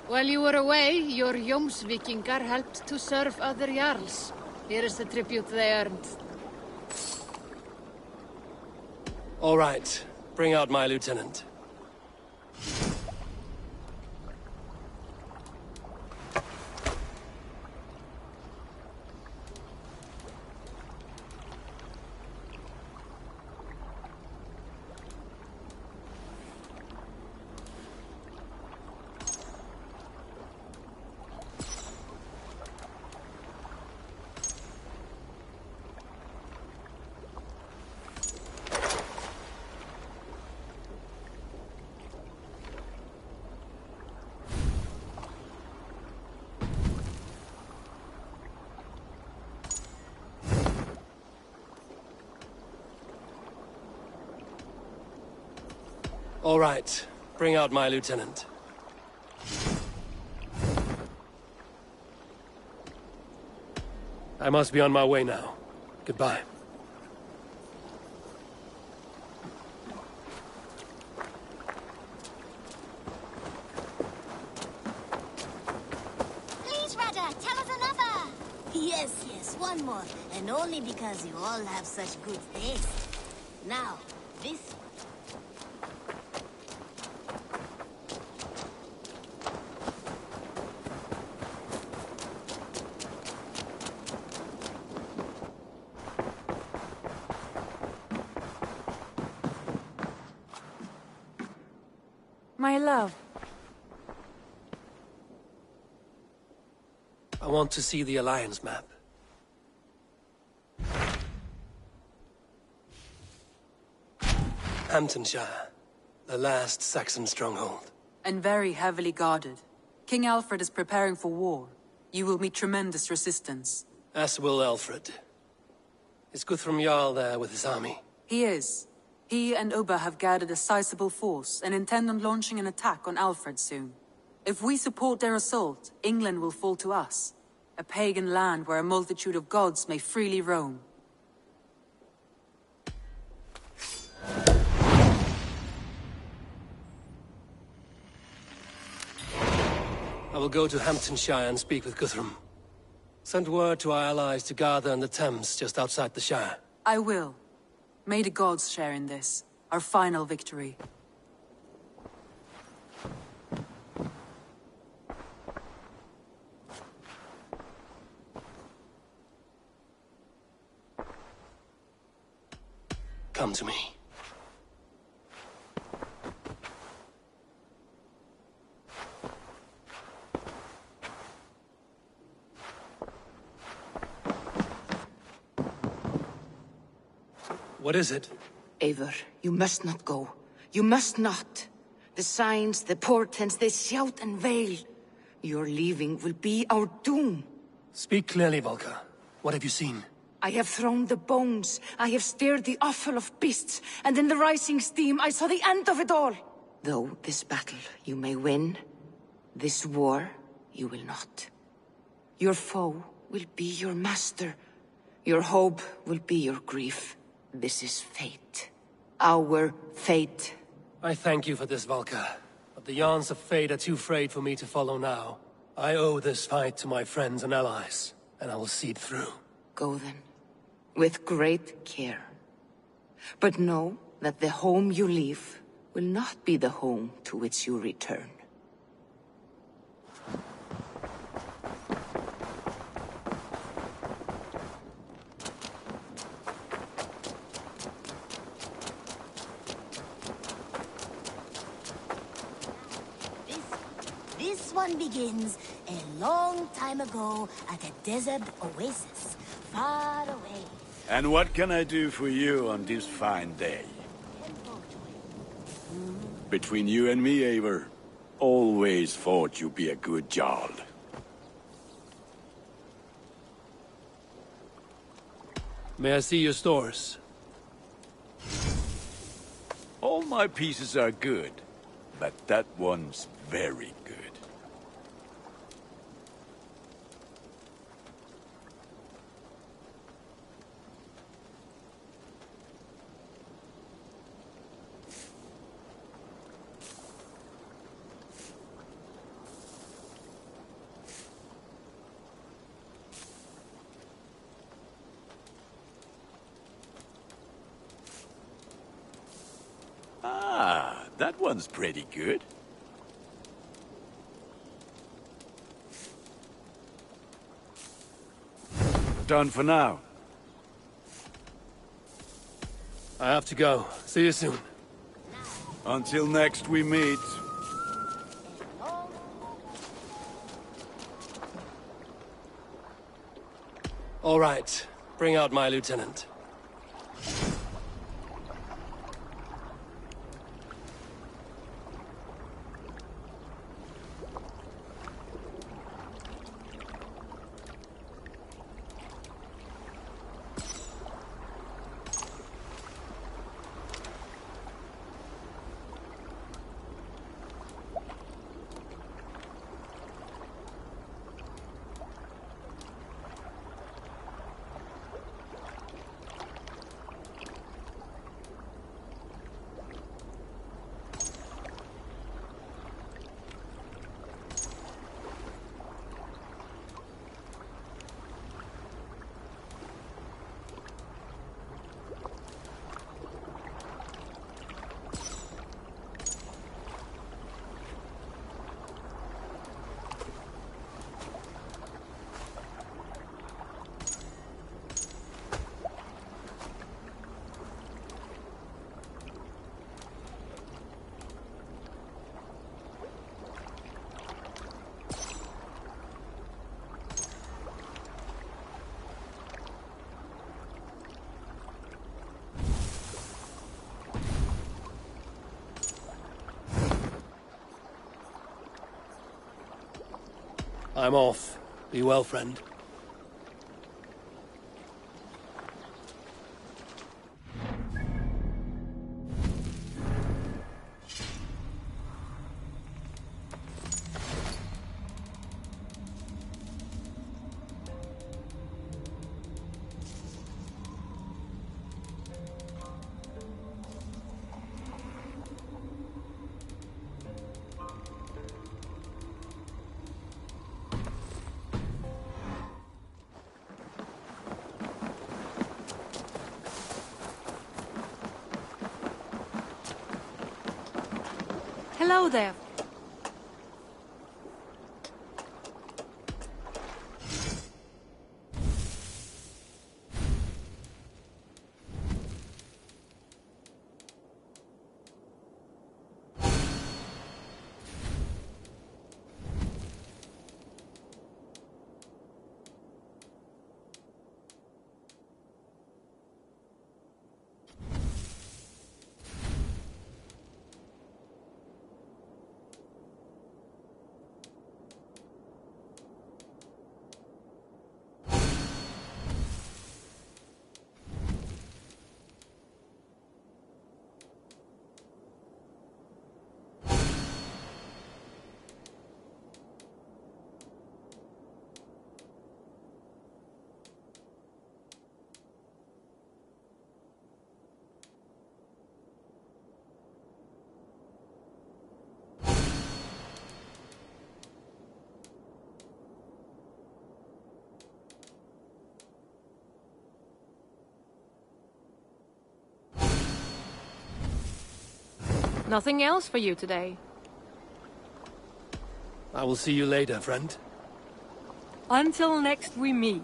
While you were away, your Jomsvikingar helped to serve other Jarls. Here is the tribute they earned. All right. Bring out my lieutenant. All right. Bring out my lieutenant. I must be on my way now. Goodbye. Please, Rudder, tell us another. Yes, one more. And only because you all have such good taste. Now, this... My love. I want to see the Alliance map. Hamptonshire, the last Saxon stronghold. And very heavily guarded. King Alfred is preparing for war. You will meet tremendous resistance. As will Alfred. Is Guthrum Jarl there with his army? He is. He and Ubba have gathered a sizable force and intend on launching an attack on Alfred soon. If we support their assault, England will fall to us. A pagan land where a multitude of gods may freely roam. I will go to Hamptonshire and speak with Guthrum. Send word to our allies to gather in the Thames just outside the Shire. I will. May the gods share in this, our final victory. Come to me. What is it? Eivor, you must not go. You must not. The signs, the portents, they shout and wail. Your leaving will be our doom. Speak clearly, Volker. What have you seen? I have thrown the bones. I have stirred the offal of beasts. And in the rising steam, I saw the end of it all. Though this battle you may win, this war you will not. Your foe will be your master. Your hope will be your grief. This is fate. Our fate. I thank you for this, Valka. But the yarns of fate are too frayed for me to follow now. I owe this fight to my friends and allies, and I will see it through. Go then, with great care. But know that the home you leave will not be the home to which you return. This one begins a long time ago at a desert oasis, far away. And what can I do for you on this fine day? Between you and me, Eivor, always thought you'd be a good Jarl. May I see your stores? All my pieces are good, but that one's very good. Ah, that one's pretty good. Done for now. I have to go. See you soon. Until next we meet. All right. Bring out my lieutenant. I'm off. Be well, friend. Hello there. Nothing else for you today? I will see you later, friend. Until next we meet.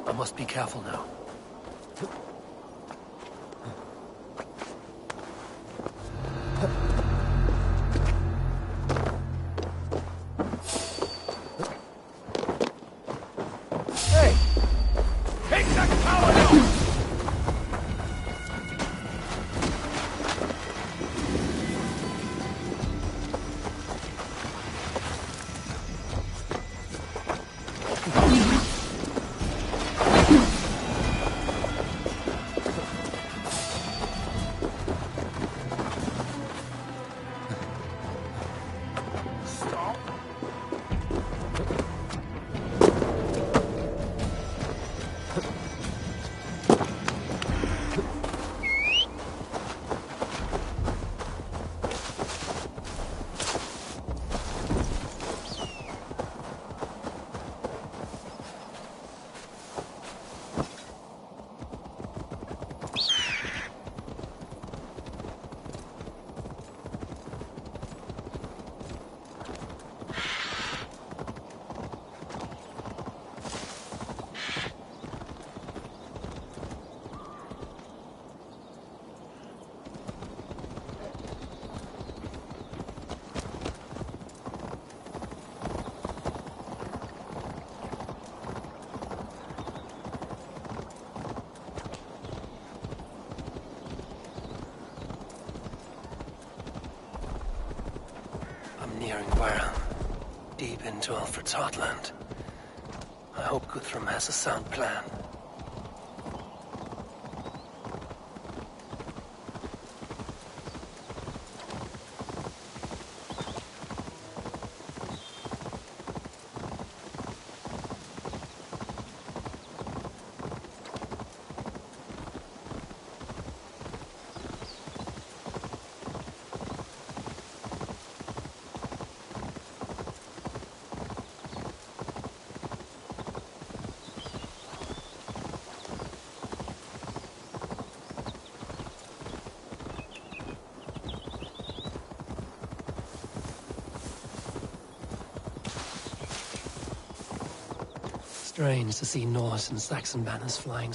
I must be careful now. Hey! Take that coward out! nearing Wareham, deep into Alfred's heartland. I hope Guthrum has a sound plan. Strange to see Norse and Saxon banners flying.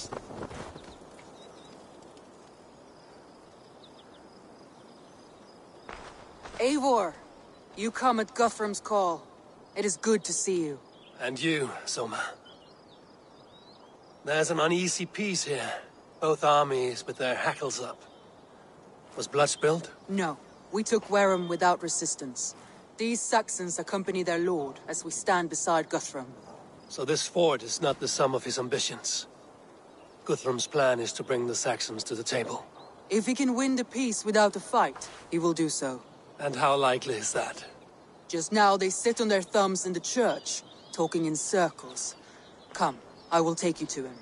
Eivor, you come at Guthrum's call. It is good to see you. And you, Soma. There's an uneasy peace here. Both armies with their hackles up. Was blood spilled? No, we took Wareham without resistance. These Saxons accompany their lord as we stand beside Guthrum. So this fort is not the sum of his ambitions. Guthrum's plan is to bring the Saxons to the table. If he can win the peace without a fight, he will do so. And how likely is that? Just now they sit on their thumbs in the church, talking in circles. Come, I will take you to him.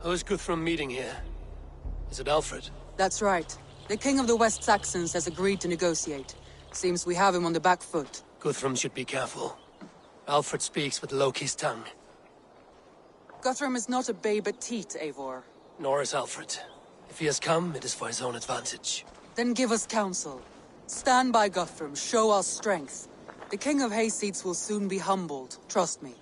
Who is Guthrum meeting here? Is it Alfred? That's right. The king of the West Saxons has agreed to negotiate. Seems we have him on the back foot. Guthrum should be careful. Alfred speaks with Loki's tongue. Guthrum is not a babe at teat, Eivor. Nor is Alfred. If he has come, it is for his own advantage. Then give us counsel. Stand by Guthrum, show our strength. The king of Hayseeds will soon be humbled, trust me.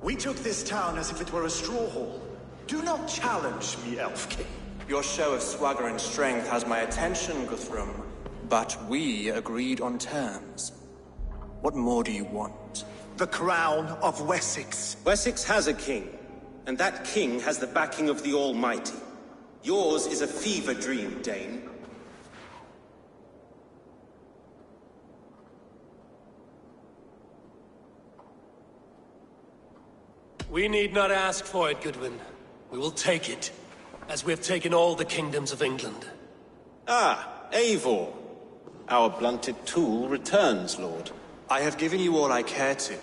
We took this town as if it were a straw hall. Do not challenge me, Elf King. Your show of swagger and strength has my attention, Guthrum. But we agreed on terms. What more do you want? The crown of Wessex. Wessex has a king, and that king has the backing of the Almighty. Yours is a fever dream, Dane. We need not ask for it, Goodwin. We will take it, as we have taken all the kingdoms of England. Ah, Eivor. Our blunted tool returns, Lord. I have given you all I care to.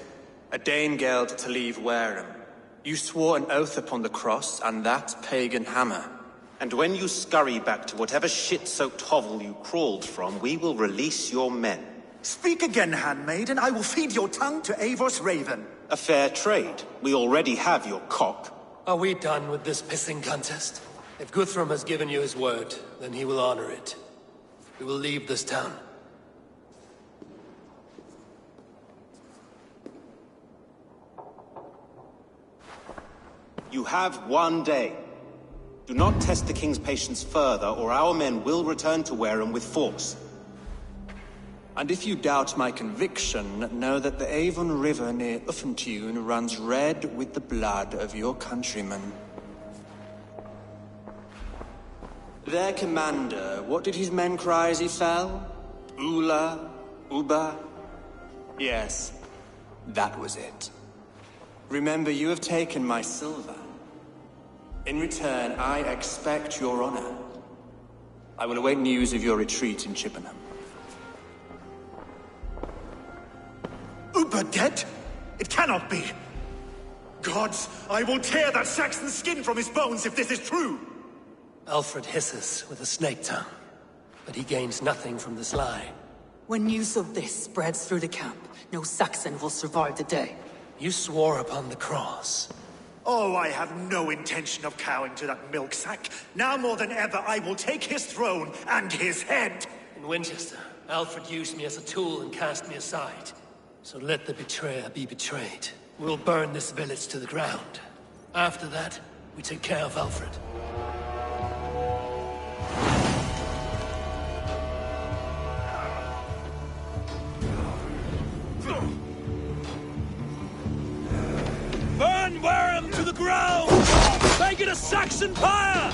A Danegeld to leave Wareham. You swore an oath upon the cross, and that pagan hammer. And when you scurry back to whatever shit-soaked hovel you crawled from, we will release your men. Speak again, handmaid, and I will feed your tongue to Eivor's raven. A fair trade. We already have your cock. Are we done with this pissing contest? If Guthrum has given you his word, then he will honor it. We will leave this town. You have one day. Do not test the king's patience further, or our men will return to Wareham with force. And if you doubt my conviction, know that the Avon River near Uffentune runs red with the blood of your countrymen. Their commander, what did his men cry as he fell? Ula? Uba? Yes, that was it. Remember, you have taken my silver. In return, I expect your honor. I will await news of your retreat in Chippenham. Uber dead? It cannot be. Gods, I will tear that Saxon's skin from his bones if this is true! Alfred hisses with a snake tongue, but he gains nothing from this lie. When news of this spreads through the camp, no Saxon will survive the day. You swore upon the cross. Oh, I have no intention of cowing to that milksack. Now more than ever, I will take his throne and his head! In Winchester, Alfred used me as a tool and cast me aside. So let the betrayer be betrayed. We'll burn this village to the ground. After that, we take care of Alfred. make it a Saxon pyre!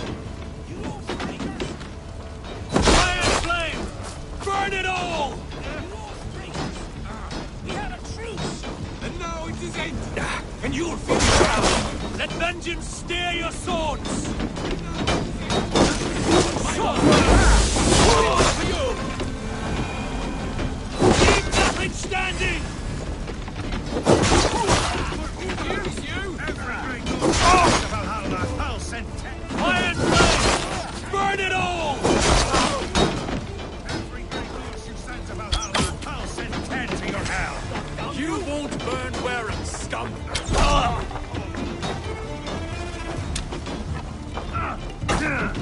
Iron flame! Burn it all! We had a truce! And now it is ended! And you'll finish out! Let vengeance steer your swords! Sword! For you! Leave nothing standing! Iron flame! Burn it all! Every great horse you send to Valhalla, I'll send 10 to your hell. You won't burn Warren, scum!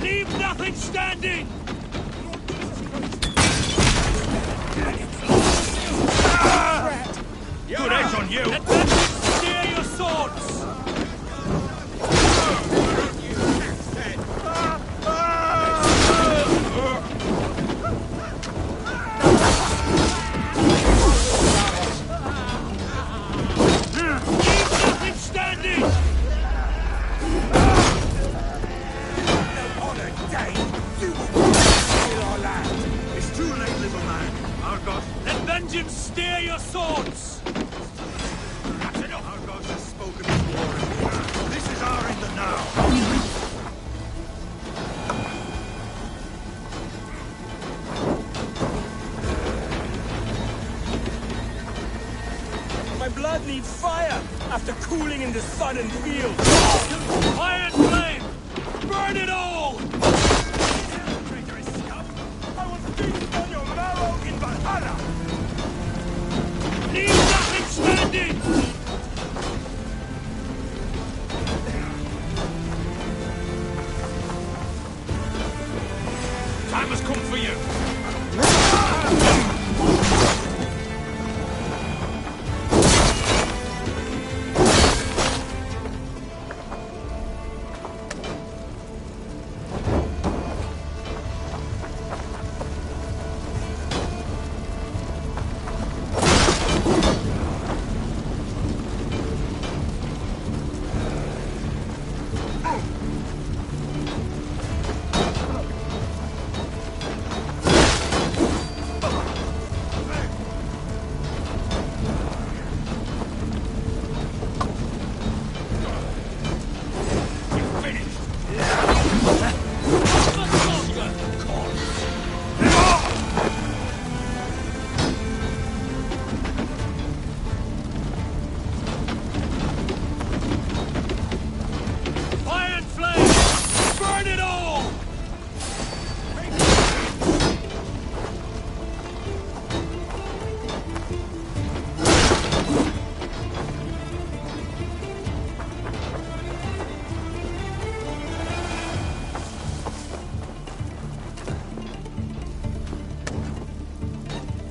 Leave nothing standing! Good edge on you! Let vengeance steer your swords! Steer your swords! That's enough! Our gods have spoken this war. This is our in the now! My blood needs fire after cooling in the sun and fields. Iron flame! Burn it all! I will feast on your marrow in Valhalla! Leave nothing standing! Time has come for you!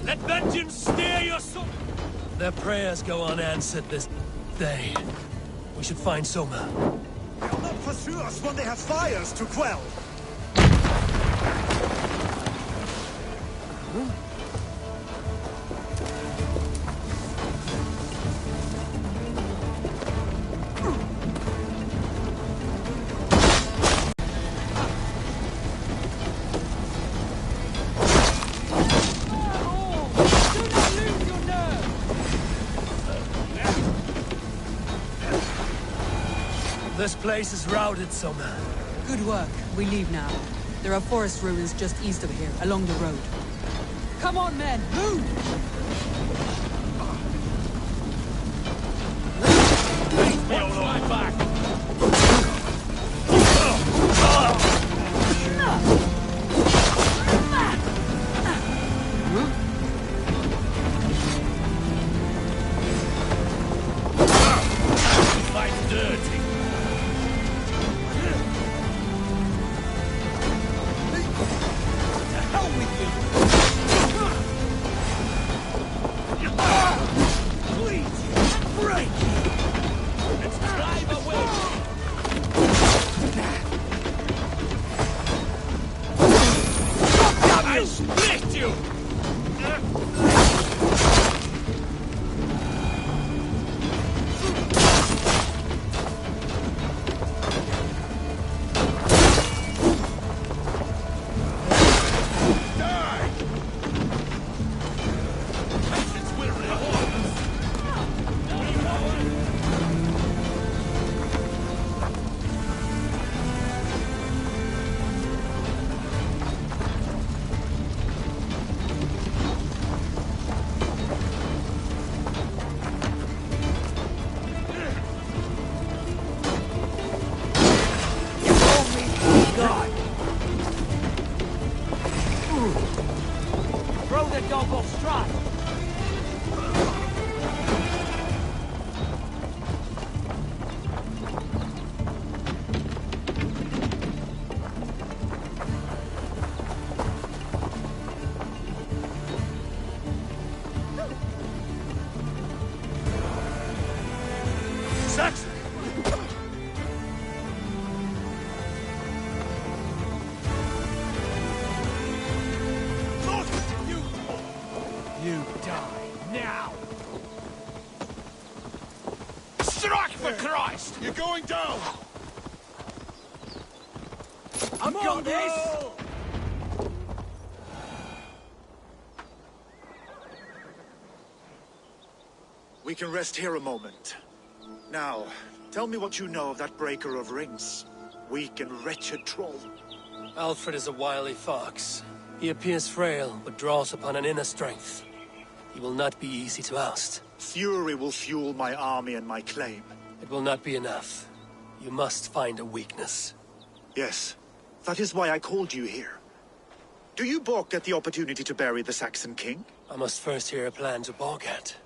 Let vengeance steer your soul! Their prayers go unanswered this day. We should find Soma. They'll not pursue us when they have fires to quell. This place is routed, Soma. Good work. We leave now. There are forest ruins just east of here, along the road. Come on, men! Move! Watch my back! Fight dirty! To hell with you! for Christ! You're going down! I've got this! We can rest here a moment. Now, tell me what you know of that breaker of rings. Weak and wretched troll. Alfred is a wily fox. He appears frail, but draws upon an inner strength. He will not be easy to oust. Fury will fuel my army and my claim. It will not be enough. You must find a weakness. Yes, that is why I called you here. Do you balk at the opportunity to bury the Saxon king? I must first hear a plan to balk at.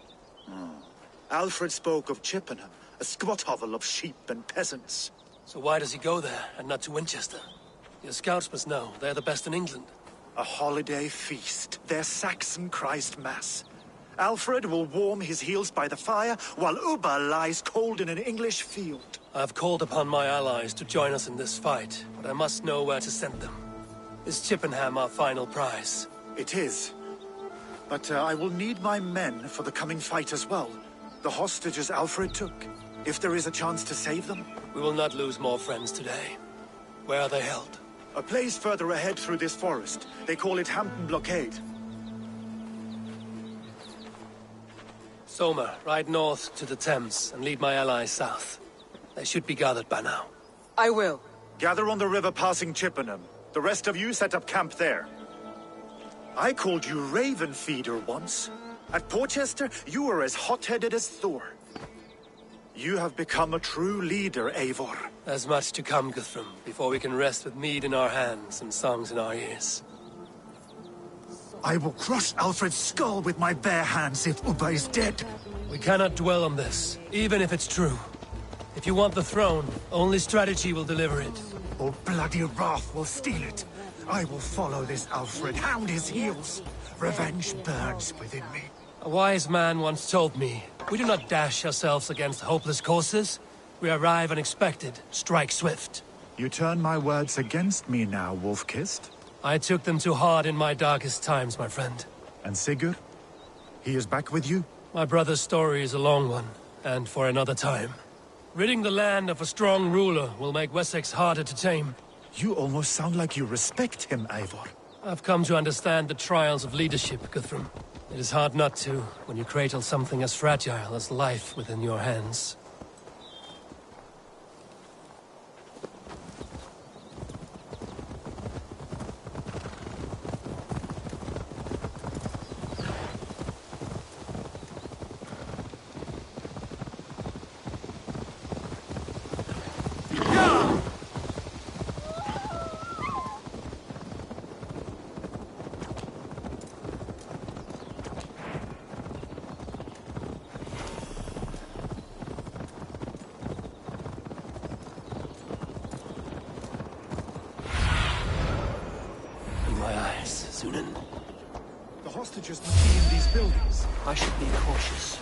Alfred spoke of Chippenham, a squat hovel of sheep and peasants. So why does he go there, and not to Winchester? Your scouts must know, they're the best in England. A holiday feast, their Saxon Christ Mass. Alfred will warm his heels by the fire, while Uba lies cold in an English field. I've called upon my allies to join us in this fight, but I must know where to send them. Is Chippenham our final prize? It is. But I will need my men for the coming fight as well. The hostages Alfred took. If there is a chance to save them. We will not lose more friends today. Where are they held? A place further ahead through this forest. They call it Hampton Blockade. Soma, ride north to the Thames and lead my allies south. They should be gathered by now. I will. Gather on the river passing Chippenham. The rest of you set up camp there. I called you Raven Feeder once. At Porchester, you were as hot-headed as Thor. You have become a true leader, Eivor. There's much to come, Guthrum, before we can rest with mead in our hands and songs in our ears. I will crush Alfred's skull with my bare hands if Uba is dead. We cannot dwell on this, even if it's true. If you want the throne, only strategy will deliver it. Or bloody wrath will steal it. I will follow this Alfred, hound his heels. Revenge burns within me. A wise man once told me, we do not dash ourselves against hopeless courses. We arrive unexpected, strike swift. You turn my words against me now, Wolf-Kissed? I took them too hard in my darkest times, my friend. And Sigurd? He is back with you? My brother's story is a long one, and for another time. Ridding the land of a strong ruler will make Wessex harder to tame. You almost sound like you respect him, Eivor. I've come to understand the trials of leadership, Guthrum. It is hard not to, when you cradle something as fragile as life within your hands. The hostages must be in these buildings. I should be cautious.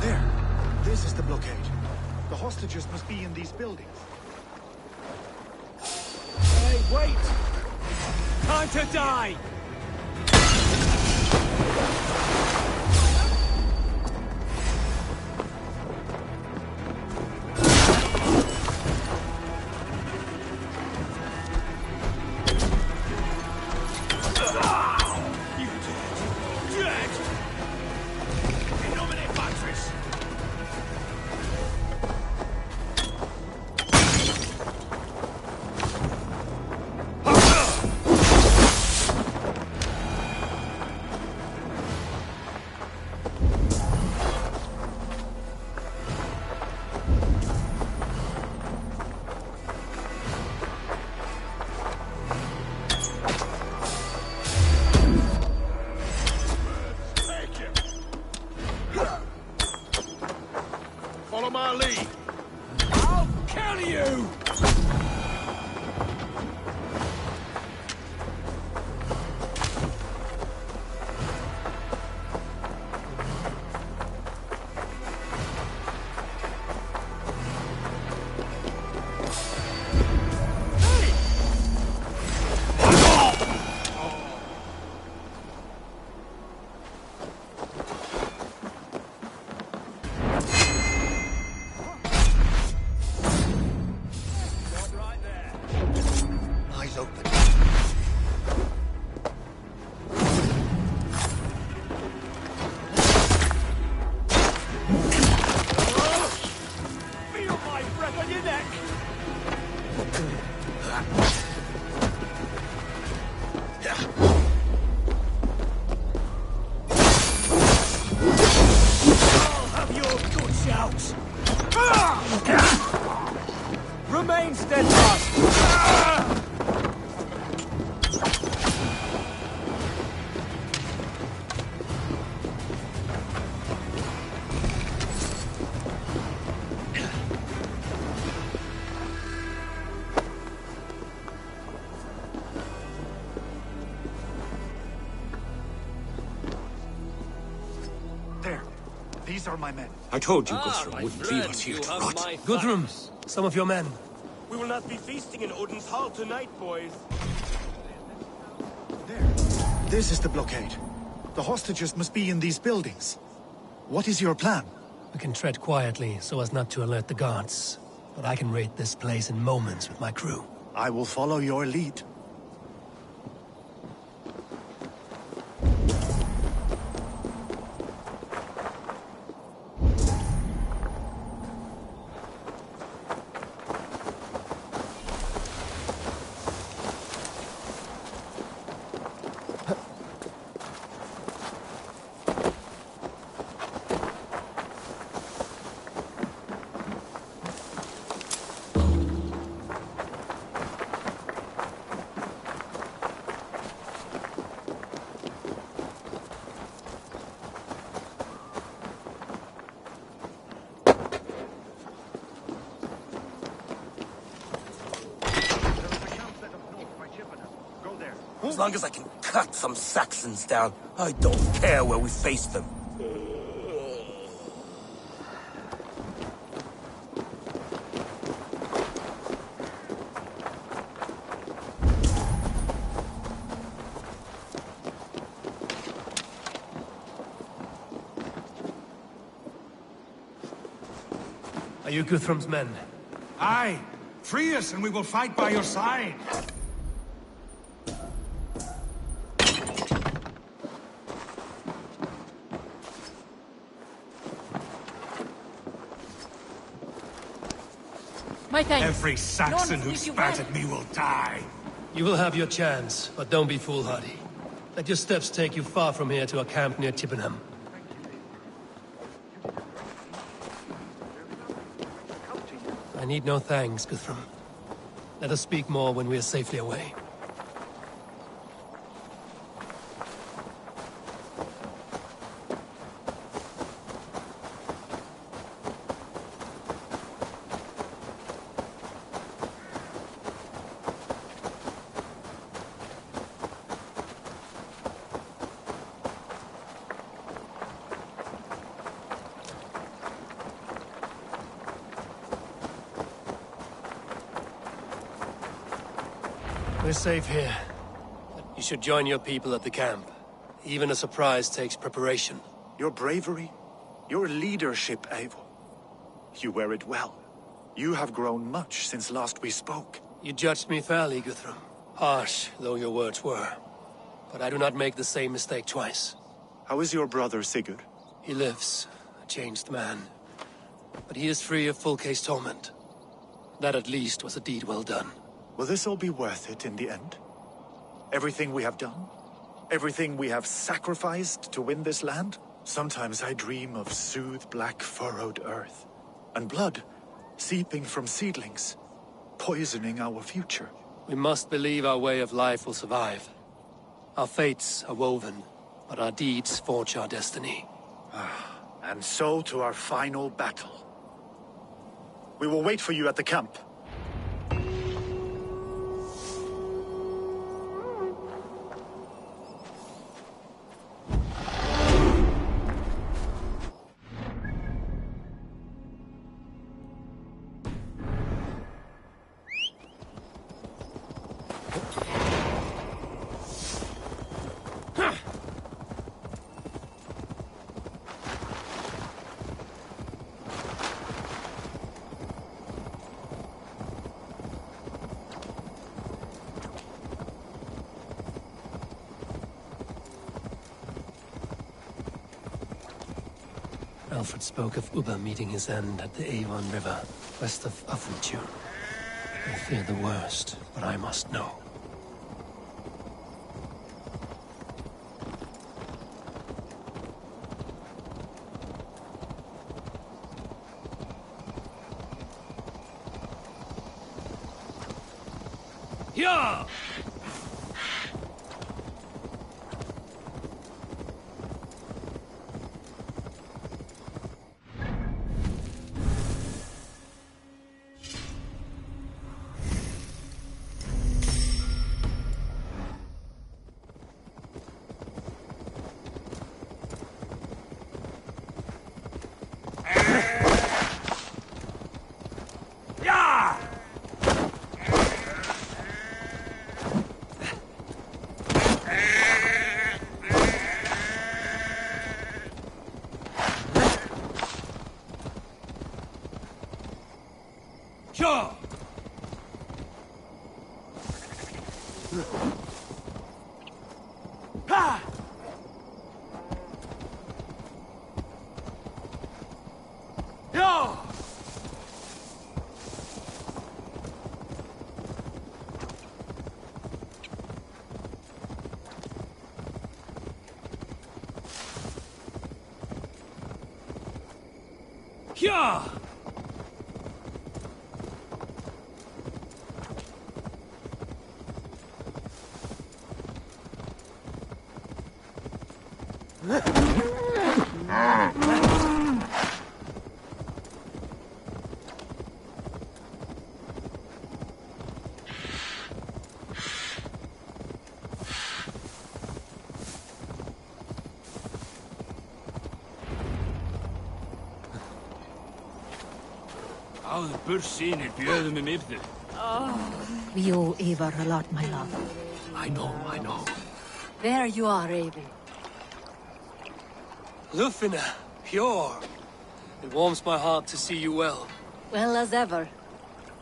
There. This is the blockade. The hostages must be in these buildings. Hey, wait! Time to die! back! I'll have your guts out! Remain steadfast! There. These are my men. I told you Guthrum wouldn't leave us here to rot. Guthrum, some of your men. We will not be feasting in Odin's hall tonight, boys. This is the blockade. The hostages must be in these buildings. What is your plan? We can tread quietly so as not to alert the guards. But I can raid this place in moments with my crew. I will follow your lead. As long as I can cut some Saxons down, I don't care where we face them. Are you Guthrum's men? Aye! Free us and we will fight by your side! My thanks. Every Saxon who spat at me will die. You will have your chance, but don't be foolhardy. Let your steps take you far from here to a camp near Chippenham. I need no thanks, Guthrum. Let us speak more when we are safely away. We're safe here. You should join your people at the camp. Even a surprise takes preparation. Your bravery, your leadership, Eivor. You wear it well. You have grown much since last we spoke. You judged me fairly, Guthrum. Harsh though your words were. But I do not make the same mistake twice. How is your brother, Sigurd? He lives, a changed man. But he is free of full case torment. That at least was a deed well done. Will this all be worth it in the end? Everything we have done? Everything we have sacrificed to win this land? Sometimes I dream of soothed black furrowed earth, and blood seeping from seedlings, poisoning our future. We must believe our way of life will survive. Our fates are woven, but our deeds forge our destiny. And so to our final battle. We will wait for you at the camp. Alfred spoke of Uba meeting his end at the Avon River, west of Afutur. I fear the worst, but I must know. Yeah! Sure! Ha! Yo! Yeah! How the bush seen it bjöðum yfir. We owe Eivor a lot, my love. I know. There you are, Eivor. Lufina, pure. It warms my heart to see you well. Well as ever.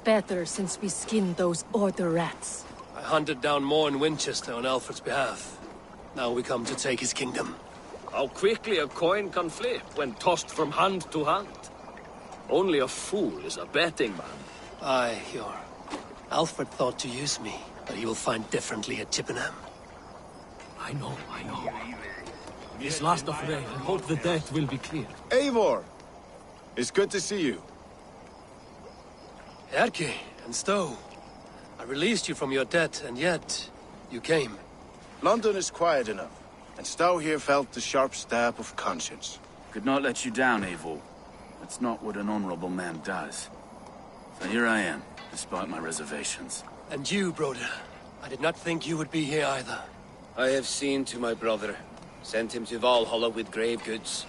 Better since we skinned those Order rats. I hunted down more in Winchester on Alfred's behalf. Now we come to take his kingdom. How quickly a coin can flip when tossed from hand to hand. Only a fool is a betting man. Aye, Hjor. Alfred thought to use me, but he will find differently at Chippenham. I know. This last of rain, I hope the debt will be clear. Eivor! It's good to see you. Erke and Stowe. I released you from your debt, and yet you came. London is quiet enough, and Stowe here felt the sharp stab of conscience. Could not let you down, Eivor. That's not what an honorable man does. So here I am, despite my reservations. And you, Broder. I did not think you would be here either. I have seen to my brother. Sent him to Valhalla with grave goods.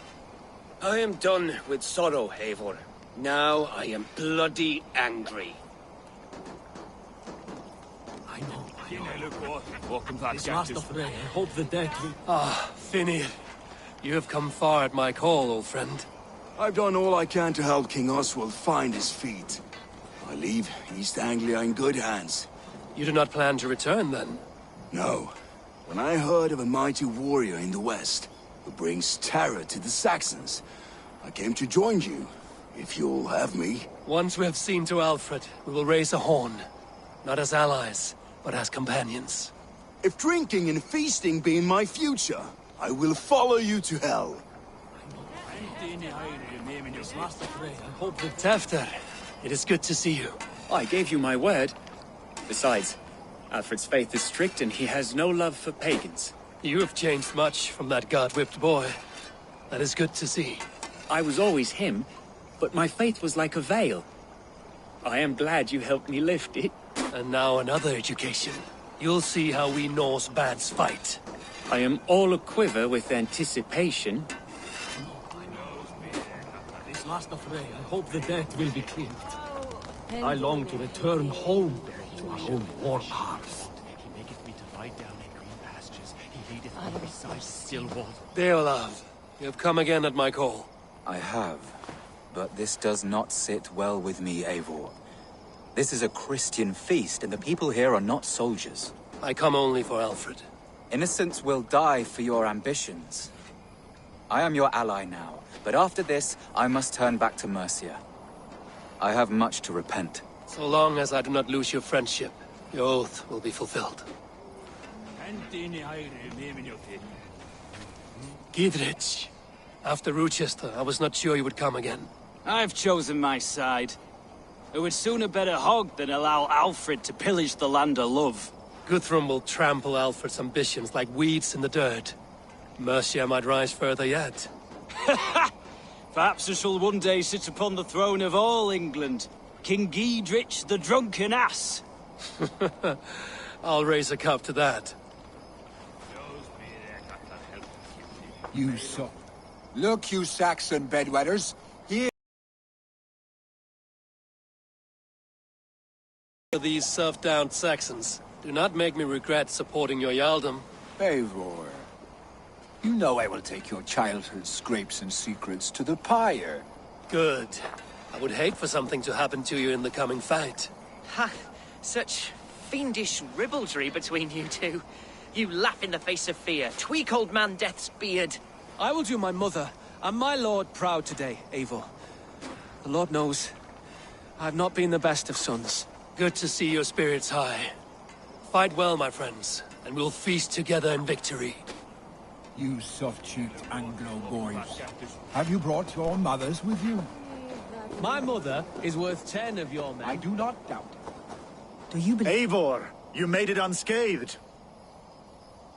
I am done with sorrow, Eivor. Now I am bloody angry. I know. Welcome back, this last of rain, I hope the debt will... Ah, Finneir. You have come far at my call, old friend. I've done all I can to help King Oswald find his feet. I leave East Anglia in good hands. You do not plan to return, then? No. When I heard of a mighty warrior in the west, who brings terror to the Saxons, I came to join you, if you'll have me. Once we have seen to Alfred, we will raise a horn. Not as allies, but as companions. If drinking and feasting be in my future, I will follow you to hell. Tefter, it is good to see you. I gave you my word. Besides, Alfred's faith is strict and he has no love for pagans. You have changed much from that god-whipped boy. That is good to see. I was always him, but my faith was like a veil. I am glad you helped me lift it. And now another education. You'll see how we Norse bads fight. I am all aquiver with anticipation. This last of rain, I hope the debt will be cleared. I long to return home, to our own warm hearth. He maketh me to lie down in green pastures. He leadeth me beside still water. Deolav, you have come again at my call. I have, but this does not sit well with me, Eivor. This is a Christian feast, and the people here are not soldiers. I come only for Alfred. Innocents will die for your ambitions. I am your ally now, but after this, I must turn back to Mercia. I have much to repent. So long as I do not lose your friendship, your oath will be fulfilled. Gidrich, after Rochester, I was not sure you would come again. I've chosen my side. I would sooner bet a hog than allow Alfred to pillage the land of love. Guthrum will trample Alfred's ambitions like weeds in the dirt. Mercia might rise further yet. Perhaps I shall one day sit upon the throne of all England. King Gidrich the drunken ass. I'll raise a cup to that. Look, you Saxon bedwetters. Here. These self-downed Saxons, do not make me regret supporting your Yaldom. Eivor, you know I will take your childhood scrapes and secrets to the pyre. Good. I would hate for something to happen to you in the coming fight. Ha! Such fiendish ribaldry between you two. You laugh in the face of fear, tweak old man Death's beard. I will do my mother and my lord proud today, Eivor. The Lord knows, I have not been the best of sons. Good to see your spirits high. Fight well, my friends, and we'll feast together in victory. You soft-cheeked Anglo boys. Have you brought your mothers with you? My mother is worth 10 of your men. I do not doubt it. Do you believe— Eivor, you made it unscathed.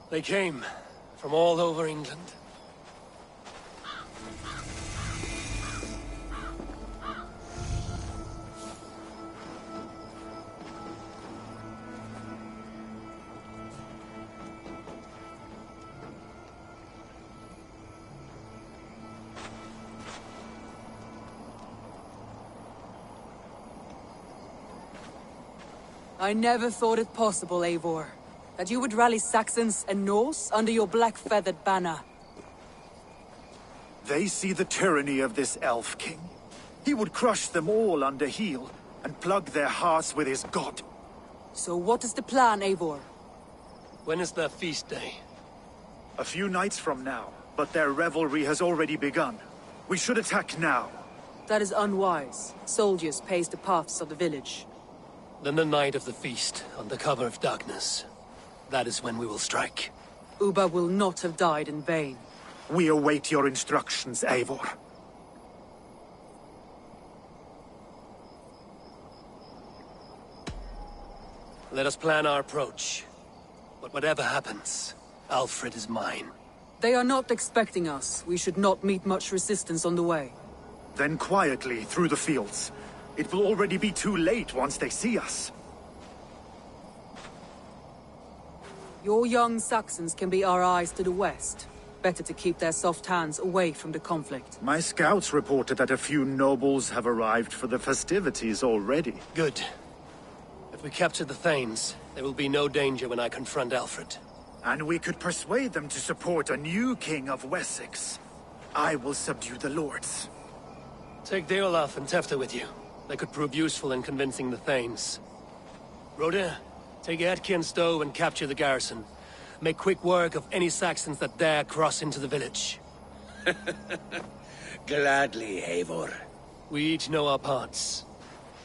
They came from all over England. I never thought it possible, Eivor, that you would rally Saxons and Norse under your black-feathered banner. They see the tyranny of this elf king. He would crush them all under heel and plug their hearts with his god. So what is the plan, Eivor? When is their feast day? A few nights from now, but their revelry has already begun. We should attack now. That is unwise. Soldiers pace the paths of the village. Then the night of the feast, under cover of darkness. That is when we will strike. Ubba will not have died in vain. We await your instructions, Eivor. Let us plan our approach. But whatever happens, Alfred is mine. They are not expecting us. We should not meet much resistance on the way. Then quietly through the fields. It will already be too late once they see us. Your young Saxons can be our eyes to the west. Better to keep their soft hands away from the conflict. My scouts reported that a few nobles have arrived for the festivities already. Good. If we capture the Thanes, there will be no danger when I confront Alfred. And we could persuade them to support a new king of Wessex. I will subdue the lords. Take Deolaf and Tefta with you. They could prove useful in convincing the Thanes. Rhoda, take Edki and Stowe and capture the garrison. Make quick work of any Saxons that dare cross into the village. Gladly, Eivor. We each know our parts.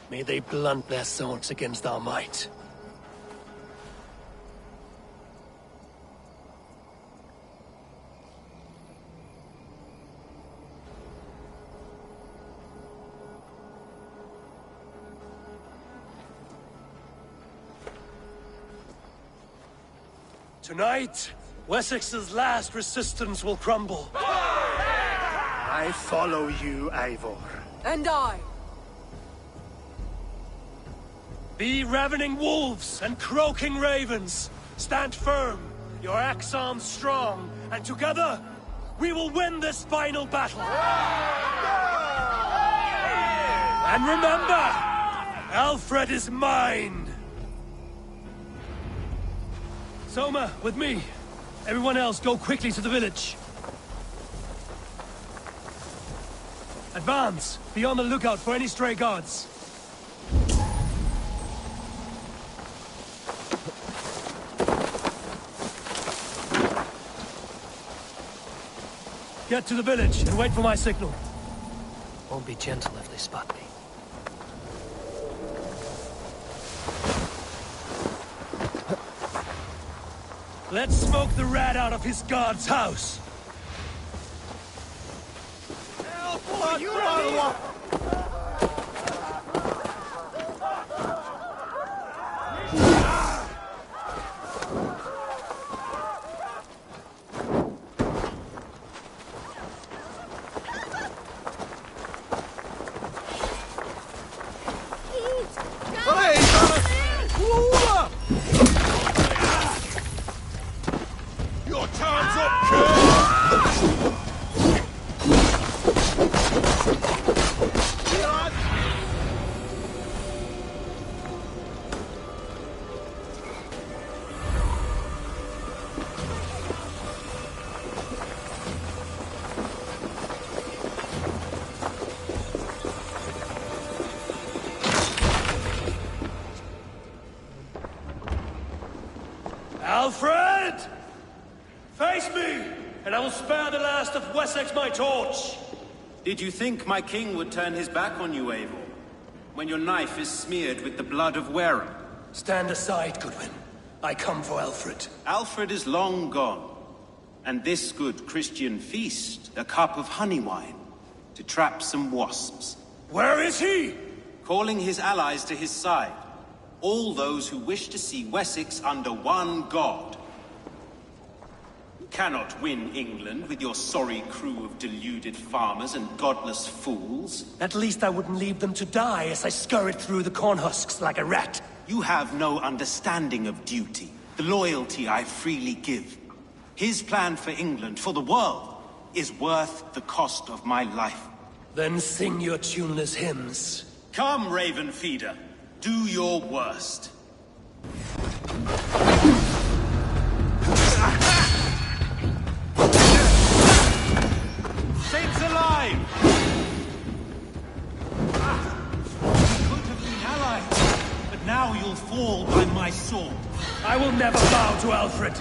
May they blunt their swords against our might. Tonight, Wessex's last resistance will crumble. I follow you, Eivor. And I. Be ravening wolves and croaking ravens. Stand firm, your axe arms strong, and together, we will win this final battle. And remember, Alfred is mine. Soma, with me. Everyone else, go quickly to the village. Advance. Be on the lookout for any stray guards. Get to the village and wait for my signal. Won't be gentle if they spot me. Let's smoke the rat out of his guard's house. Help! You ready? Your time's up, kid! Alfred! Face me, and I will spare the last of Wessex my torch! Did you think my king would turn his back on you, Eivor? When your knife is smeared with the blood of Wareham? Stand aside, Goodwin. I come for Alfred. Alfred is long gone. And this good Christian feast, a cup of honey wine, to trap some wasps. Where is he? Calling his allies to his side. All those who wish to see Wessex under one god. You cannot win England with your sorry crew of deluded farmers and godless fools. At least I wouldn't leave them to die as I scurried through the corn husks like a rat. You have no understanding of duty, the loyalty I freely give. His plan for England, for the world, is worth the cost of my life. Then sing your tuneless hymns. Come, Raven Feeder. Do your worst. Saints alive! Could have been allies, but now you'll fall by my sword. I will never bow to Alfred.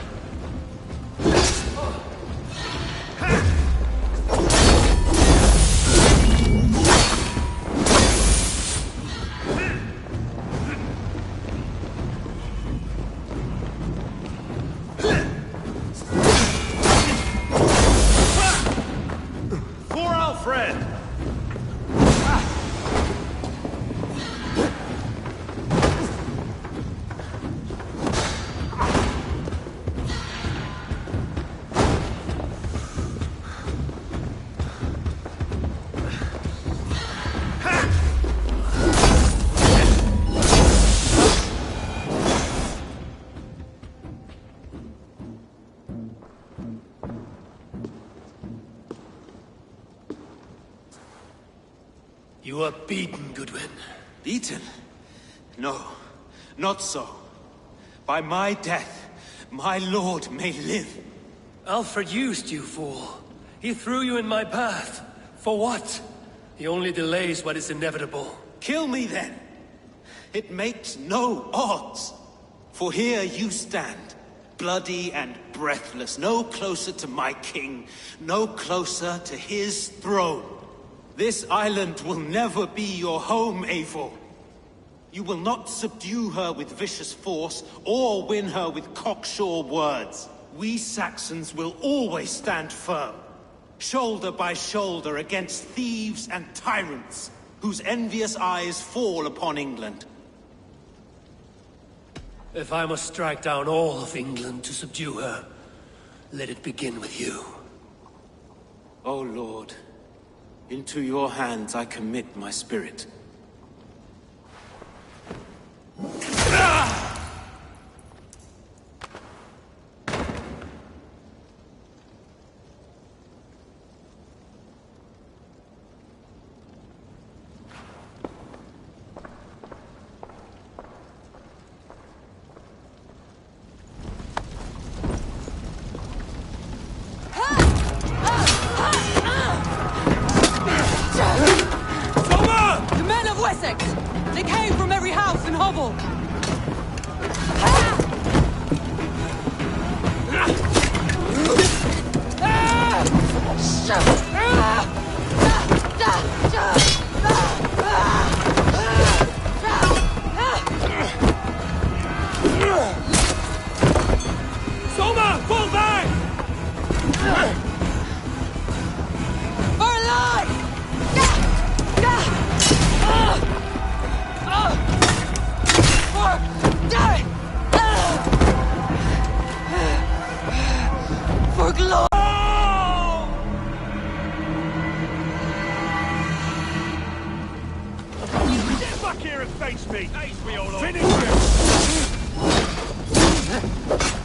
You are beaten, Goodwin. Beaten? No, not so. By my death, my lord may live. Alfred used you, fool. He threw you in my path. For what? He only delays what is inevitable. Kill me then. It makes no odds. For here you stand, bloody and breathless, no closer to my king, no closer to his throne. This island will never be your home, Eivor. You will not subdue her with vicious force, or win her with cocksure words. We Saxons will always stand firm, shoulder by shoulder against thieves and tyrants, whose envious eyes fall upon England. If I must strike down all of England to subdue her, let it begin with you. O Lord, into your hands I commit my spirit. The men of Wessex! They came from every house and hovel! Finish him!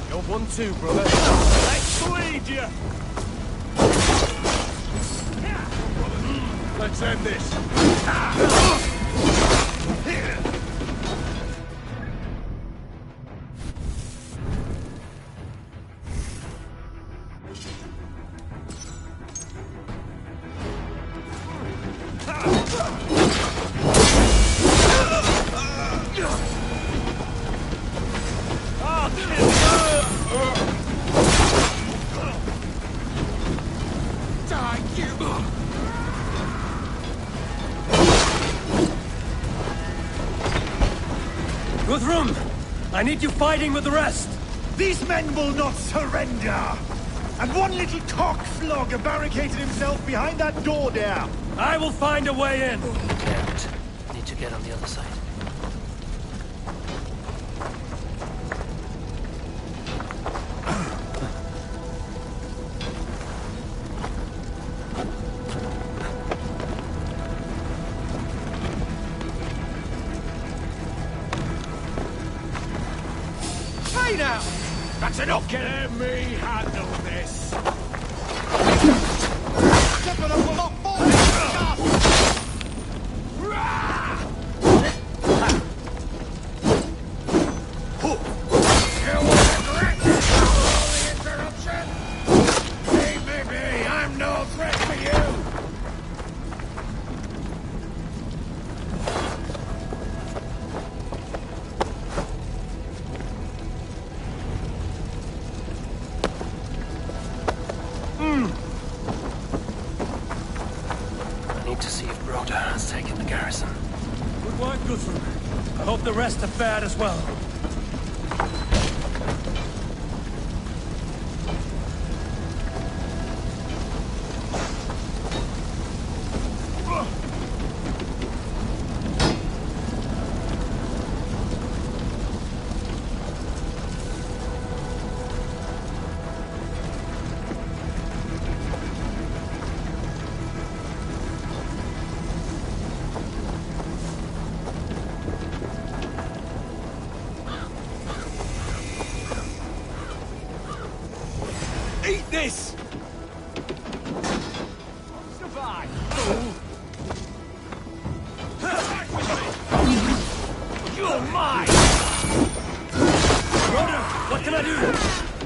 You're one too, brother. Let's bleed you! Let's end this. Guthrum! I need you fighting with the rest! These men will not surrender! And one little cockflogger barricaded himself behind that door there! I will find a way in! Can't. Need to get on the other side. Hey now! That's enough! Let me handle this! I'm no threat to you! I need to see if Broder has taken the garrison. Good work, Guthrum. I hope the rest have fared as well. Eat this! Survive! You're mine! Broder, what can I do?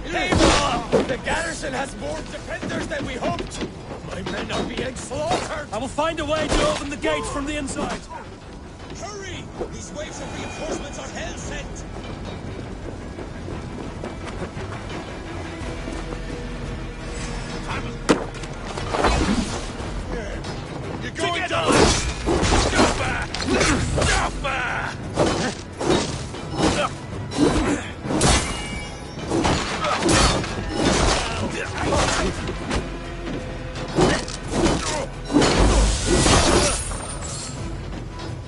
Eivor! The garrison has more defenders than we hoped! My men are being slaughtered! I will find a way to open the gates from the inside. Hurry! These waves of reinforcements are hell-sent! You're going down! Stop! Stop!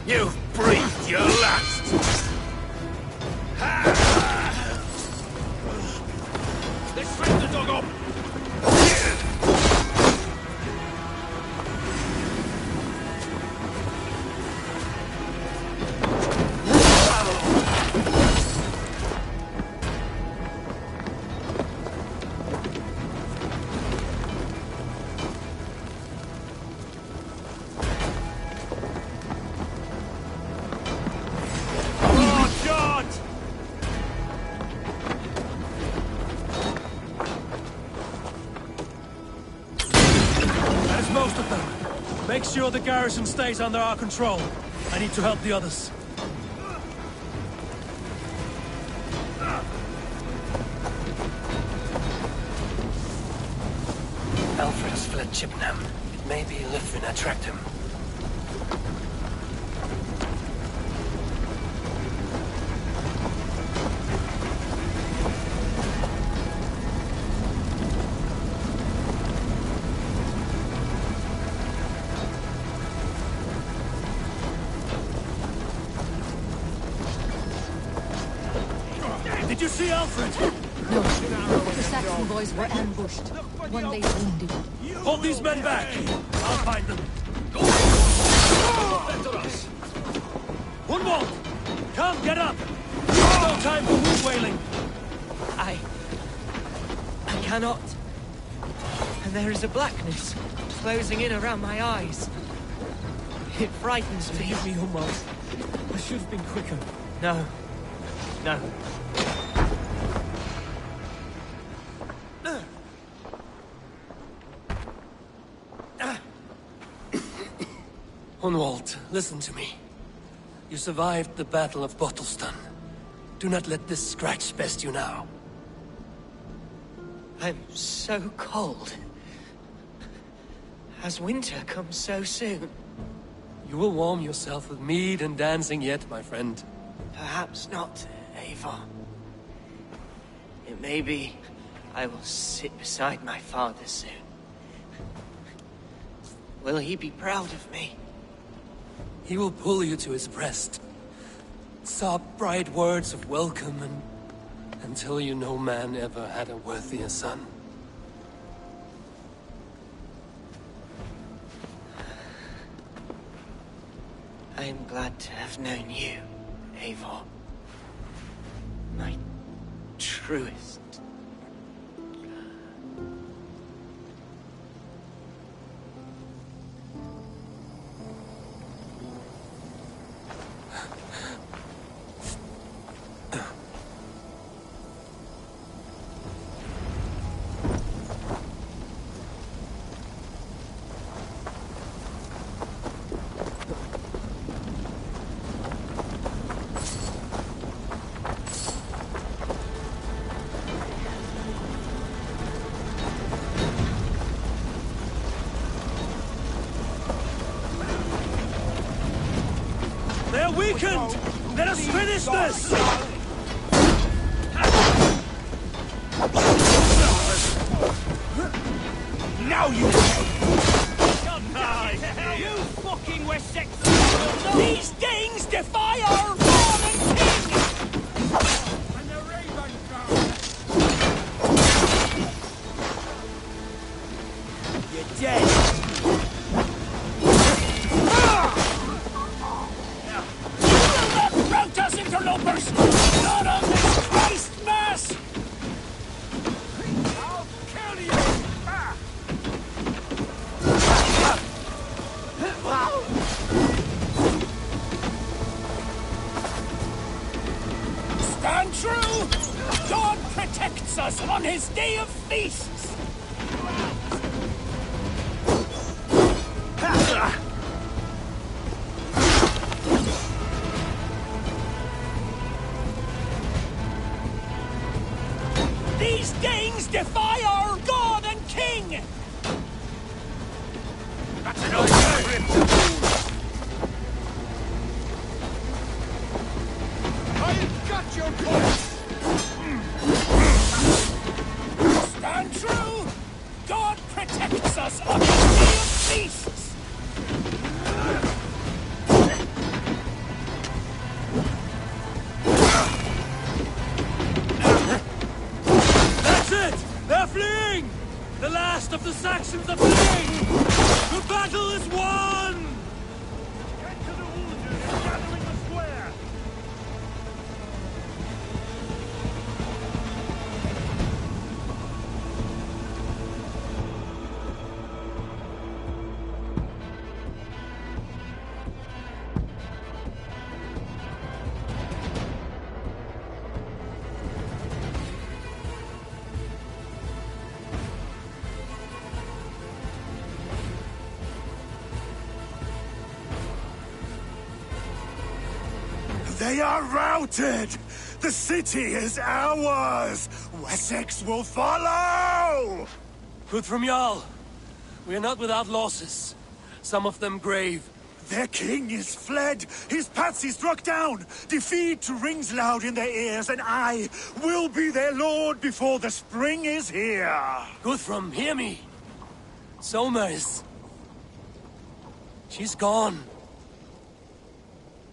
You've breathed your last! Let's strip the dog up! Most of them. Make sure the garrison stays under our control. I need to help the others. Alfred has fled Chippenham. It may be Lythvin had tracked him. Did you see Alfred? No. The Saxon boys were ambushed. One lay wounded. Hold these men back. I'll find them. One more! Come, get up! No time for wound wailing! I cannot. And there is a blackness closing in around my eyes. It frightens me. Forgive me, Umar. I should have been quicker. No. No. Hunwald, listen to me. You survived the Battle of Bottleston. Do not let this scratch best you now. I'm so cold. Has winter come so soon? You will warm yourself with mead and dancing yet, my friend. Perhaps not, Eivor. It may be I will sit beside my father soon. Will he be proud of me? He will pull you to his breast. Sob bright words of welcome and until you no man ever had a worthier son. I am glad to have known you, Eivor. My truest. They're weakened! Let us finish this! Now you You fucking Wessex! These Danes defy our lord and king! And the raven You're dead! Us interlopers! Not on this Christ Mass! I'll kill you! Stand true! God protects us on his day of feasts! These Danes defy our God and King! That's enough! I've got your point! Stand true! God protects us on his day of feasts! That's it! They're fleeing! The last of the Saxons are fleeing! The battle is won! Get to the wounded and gathering the square! They are routed! The city is ours! Wessex will follow! Good from Jarl. We are not without losses. Some of them grave. Their king is fled! His patsy struck down! Defeat rings loud in their ears, and I will be their lord before the spring is here! Guthrum, hear me! Soma is... She's gone.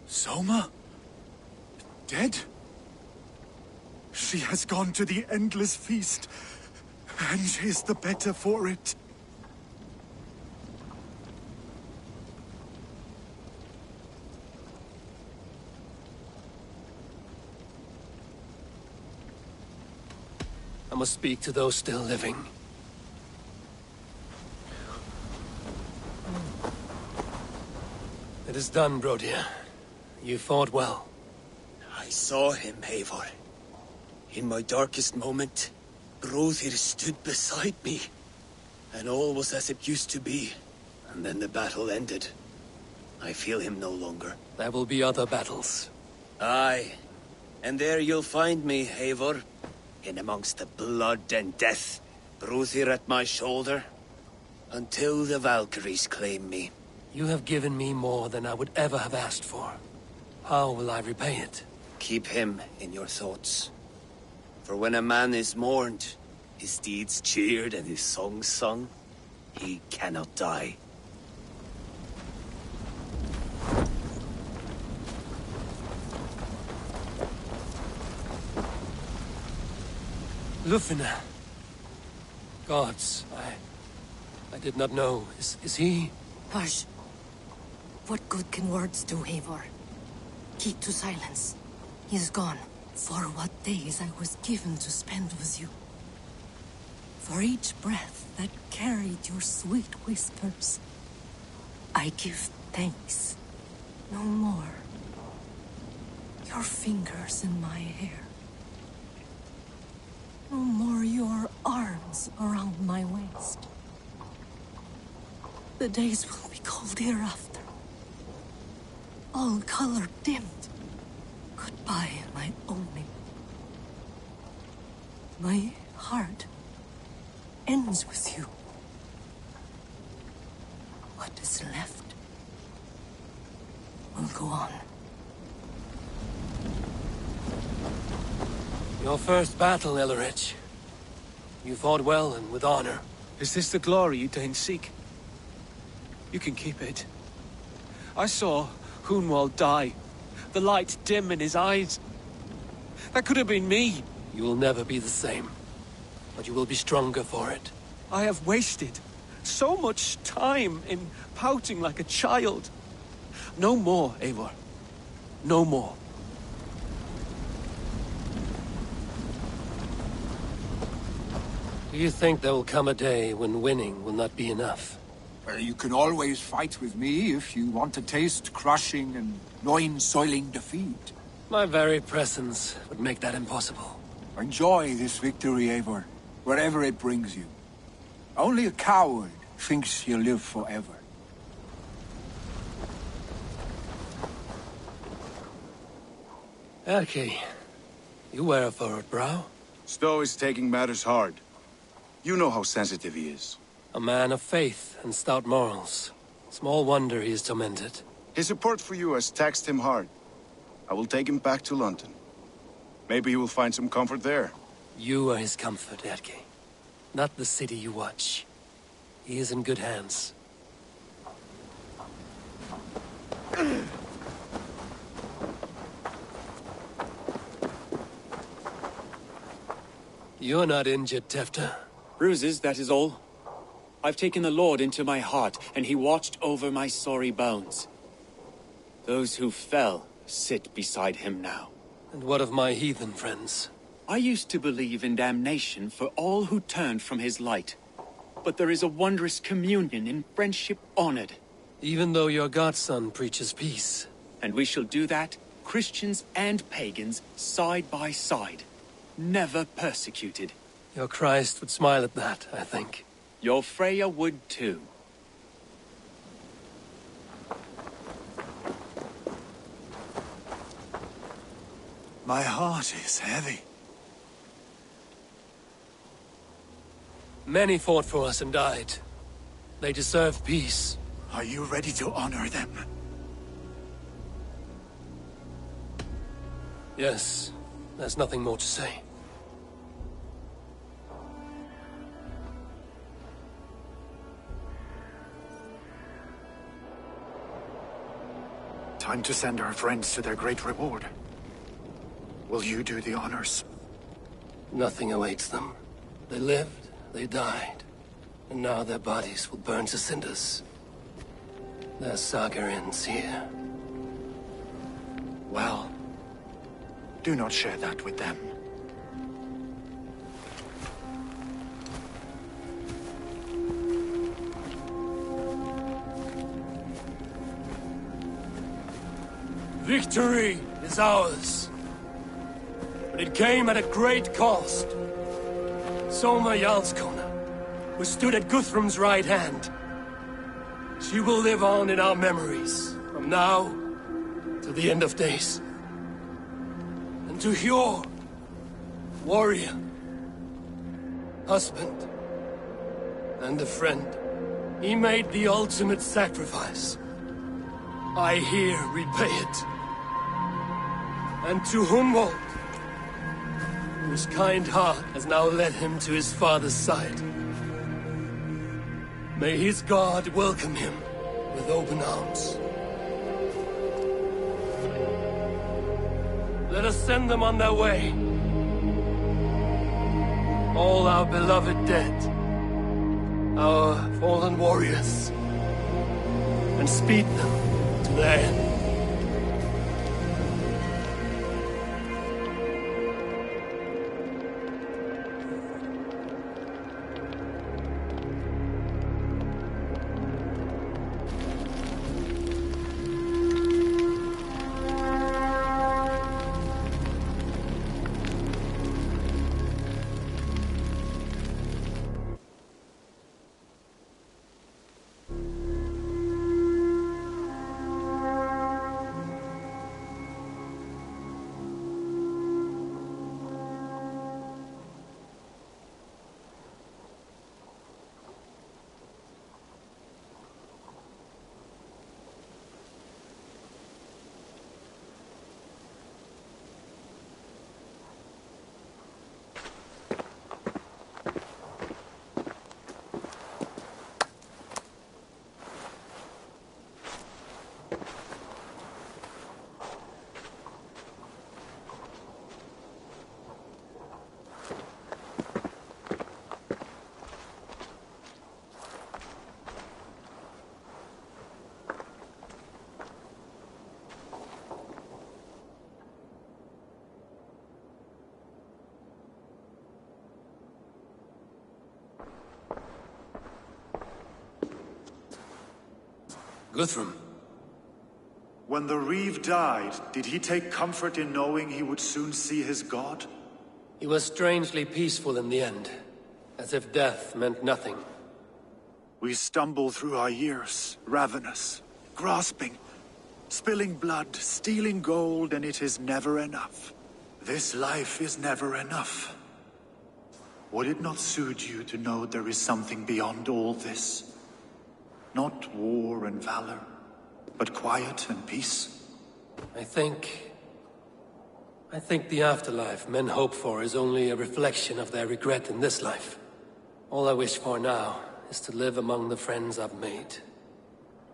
Soma? Dead? She has gone to the endless feast, and is the better for it. I must speak to those still living. It is done, Brodir. You fought well. I saw him, Eivor. In my darkest moment, Brodir stood beside me. And all was as it used to be. And then the battle ended. I feel him no longer. There will be other battles. Aye. And there you'll find me, Eivor. In amongst the blood and death. Brodir at my shoulder. Until the Valkyries claim me. You have given me more than I would ever have asked for. How will I repay it? Keep him in your thoughts. For when a man is mourned, his deeds cheered and his songs sung, he cannot die. Lufina. Gods, I did not know. Is he? Hush. What good can words do, Eivor? Keep to silence. He is gone. For what days I was given to spend with you. For each breath that carried your sweet whispers. I give thanks. No more. Your fingers in my hair. No more your arms around my waist. The days will be cold hereafter. All color dimmed. Goodbye, my only. My heart ends with you. What is left will go on. Your first battle, Ellerich. You fought well and with honor. Is this the glory you deign seek? You can keep it. I saw Hunwald die. The light dim in his eyes. That could have been me. You will never be the same. But you will be stronger for it. I have wasted so much time in pouting like a child. No more, Eivor. No more. Do you think there will come a day when winning will not be enough? Well, you can always fight with me if you want to taste crushing and loin-soiling defeat. My very presence would make that impossible. Enjoy this victory, Eivor, wherever it brings you. Only a coward thinks he'll live forever. Erki, you wear a furrowed brow. Stowe is taking matters hard. You know how sensitive he is. A man of faith and stout morals. Small wonder he is tormented. His support for you has taxed him hard. I will take him back to London. Maybe he will find some comfort there. You are his comfort, Erki. Not the city you watch. He is in good hands. You're not injured, Tefta. Bruises, that is all. I've taken the Lord into my heart, and he watched over my sorry bones. Those who fell sit beside him now. And what of my heathen friends? I used to believe in damnation for all who turned from his light. But there is a wondrous communion in friendship honored. Even though your godson preaches peace. And we shall do that, Christians and pagans, side by side. Never persecuted. Your Christ would smile at that, I think. Your Freya would too. My heart is heavy. Many fought for us and died. They deserve peace. Are you ready to honor them? Yes. There's nothing more to say. Time to send our friends to their great reward. Will you do the honors? Nothing awaits them. They lived, they died, and now their bodies will burn to cinders. Their saga ends here. Well, do not share that with them. Victory is ours. But it came at a great cost. Soma Jarlskona, who stood at Guthrum's right hand. She will live on in our memories, from now to the end of days. And to Hjor, warrior, husband, and a friend, he made the ultimate sacrifice. I here repay it. And to Hunwald, whose kind heart has now led him to his father's side. May his God welcome him with open arms. Let us send them on their way. All our beloved dead, our fallen warriors, and speed them to their end. Guthrum. When the Reeve died, did he take comfort in knowing he would soon see his god? He was strangely peaceful in the end, as if death meant nothing. We stumble through our years, ravenous, grasping, spilling blood, stealing gold, and it is never enough. This life is never enough. Would it not suit you to know there is something beyond all this? Not war and valor, but quiet and peace. I think the afterlife men hope for is only a reflection of their regret in this life. All I wish for now is to live among the friends I've made.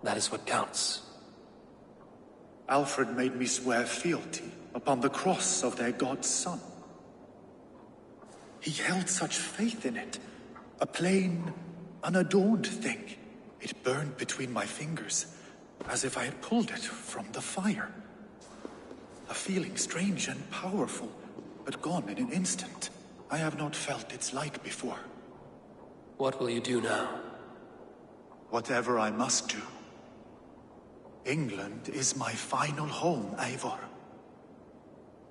That is what counts. Alfred made me swear fealty upon the cross of their god's son. He held such faith in it, a plain, unadorned thing. It burned between my fingers, as if I had pulled it from the fire. A feeling strange and powerful, but gone in an instant. I have not felt its like before. What will you do now? Whatever I must do. England is my final home, Eivor.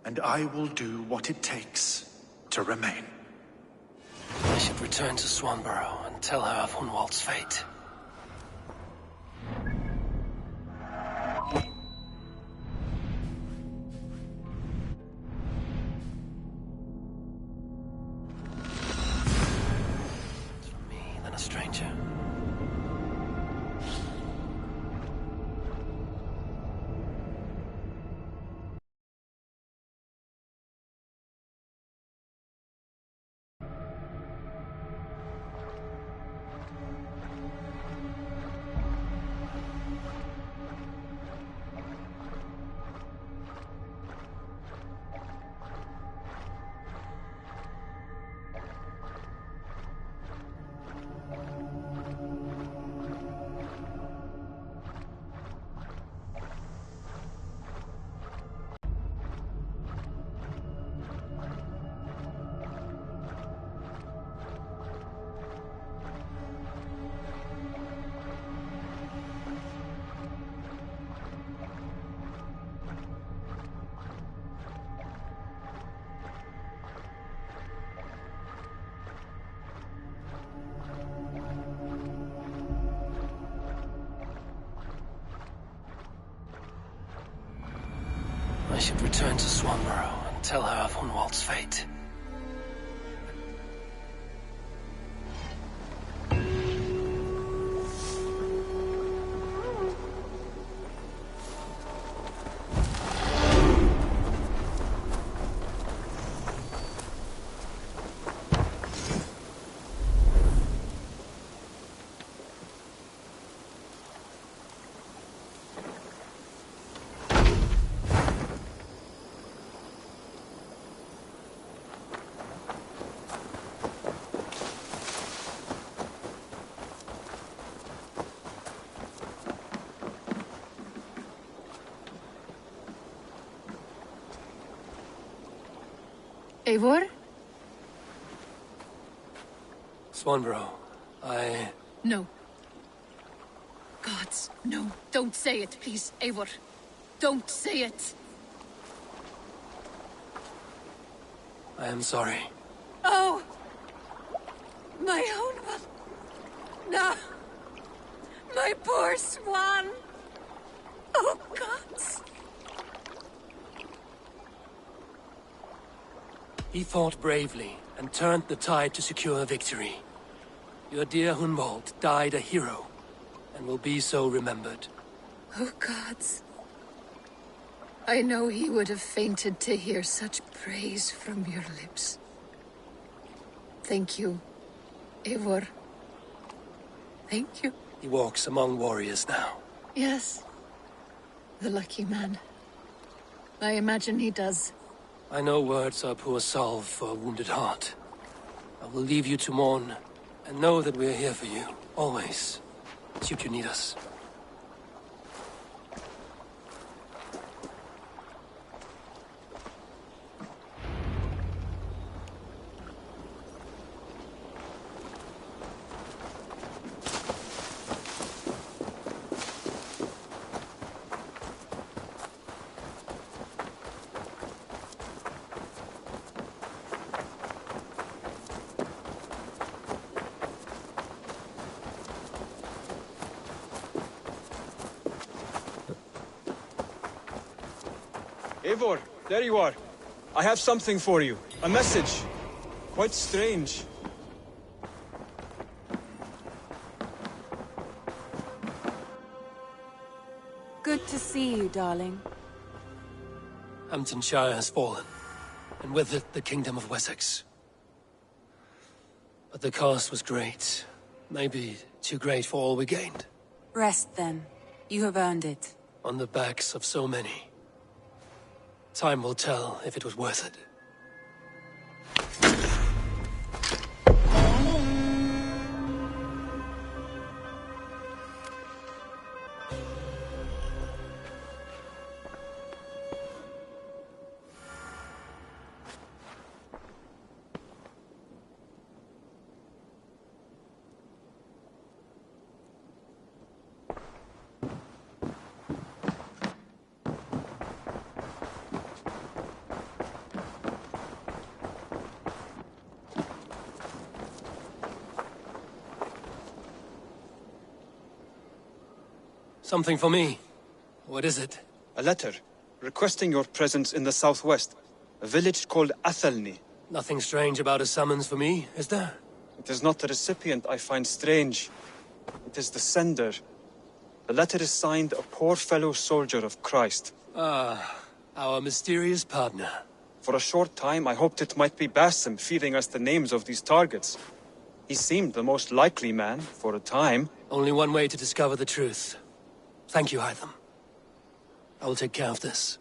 And I will do what it takes to remain. I should return to Swanborough and tell her of Hunwald's fate. Stranger. I should return to Swanborough and tell her of Hunwald's fate. Eivor? Swanborough, I... No. Gods, no. Don't say it, please, Eivor. Don't say it. I am sorry. Oh! My own one. No. My poor swan. Oh, gods. He fought bravely and turned the tide to secure victory. Your dear Hunwald died a hero, and will be so remembered. Oh, gods. I know he would have fainted to hear such praise from your lips. Thank you, Eivor. Thank you. He walks among warriors now. Yes. The lucky man. I imagine he does. I know words are poor salve for a wounded heart. I will leave you to mourn, and know that we are here for you, always, should you need us. Eivor, there you are. I have something for you. A message. Quite strange. Good to see you, darling. Hamptonshire has fallen, and with it the Kingdom of Wessex. But the cost was great. Maybe too great for all we gained. Rest then. You have earned it. On the backs of so many. Time will tell if it was worth it. Something for me. What is it? A letter, requesting your presence in the southwest. A village called Athelney. Nothing strange about a summons for me, is there? It is not the recipient I find strange. It is the sender. The letter is signed a poor fellow soldier of Christ. Ah, our mysterious partner. For a short time, I hoped it might be Basim feeding us the names of these targets. He seemed the most likely man, for a time. Only one way to discover the truth. Thank you, Hytham. I will take care of this.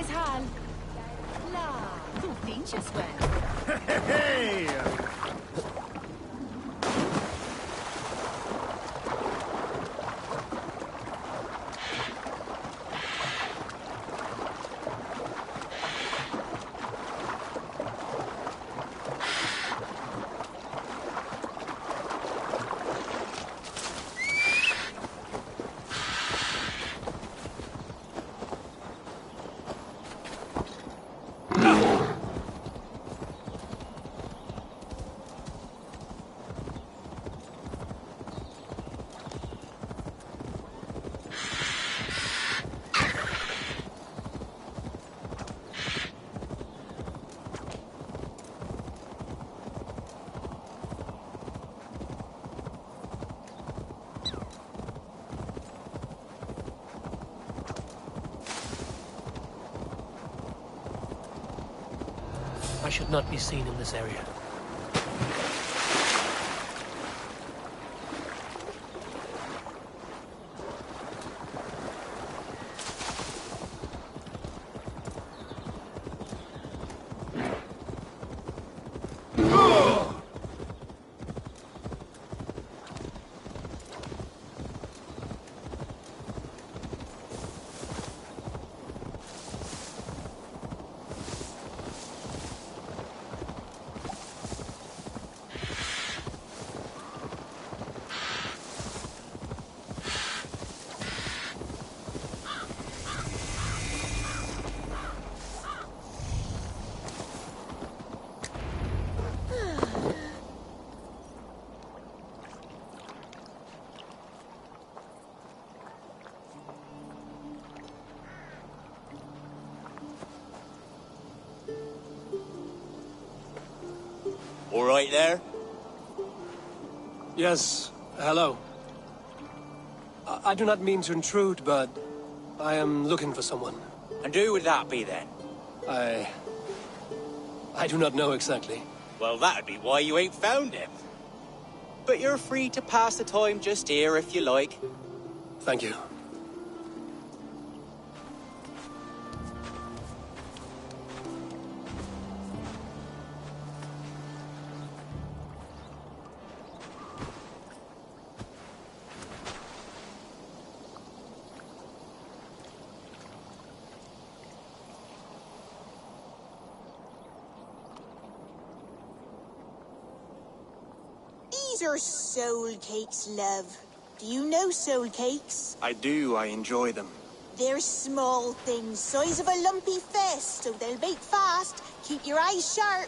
tal. La, tu finches well. Hey! I should not be seen in this area. All right there? Yes, hello. I do not mean to intrude, but I am looking for someone. And who would that be then? I do not know exactly. Well, that'd be why you ain't found him. But you're free to pass the time just here if you like. Thank you. These are soul cakes, love. Do you know soul cakes? I do. I enjoy them. They're small things, size of a lumpy fist, so they'll bake fast. Keep your eyes sharp.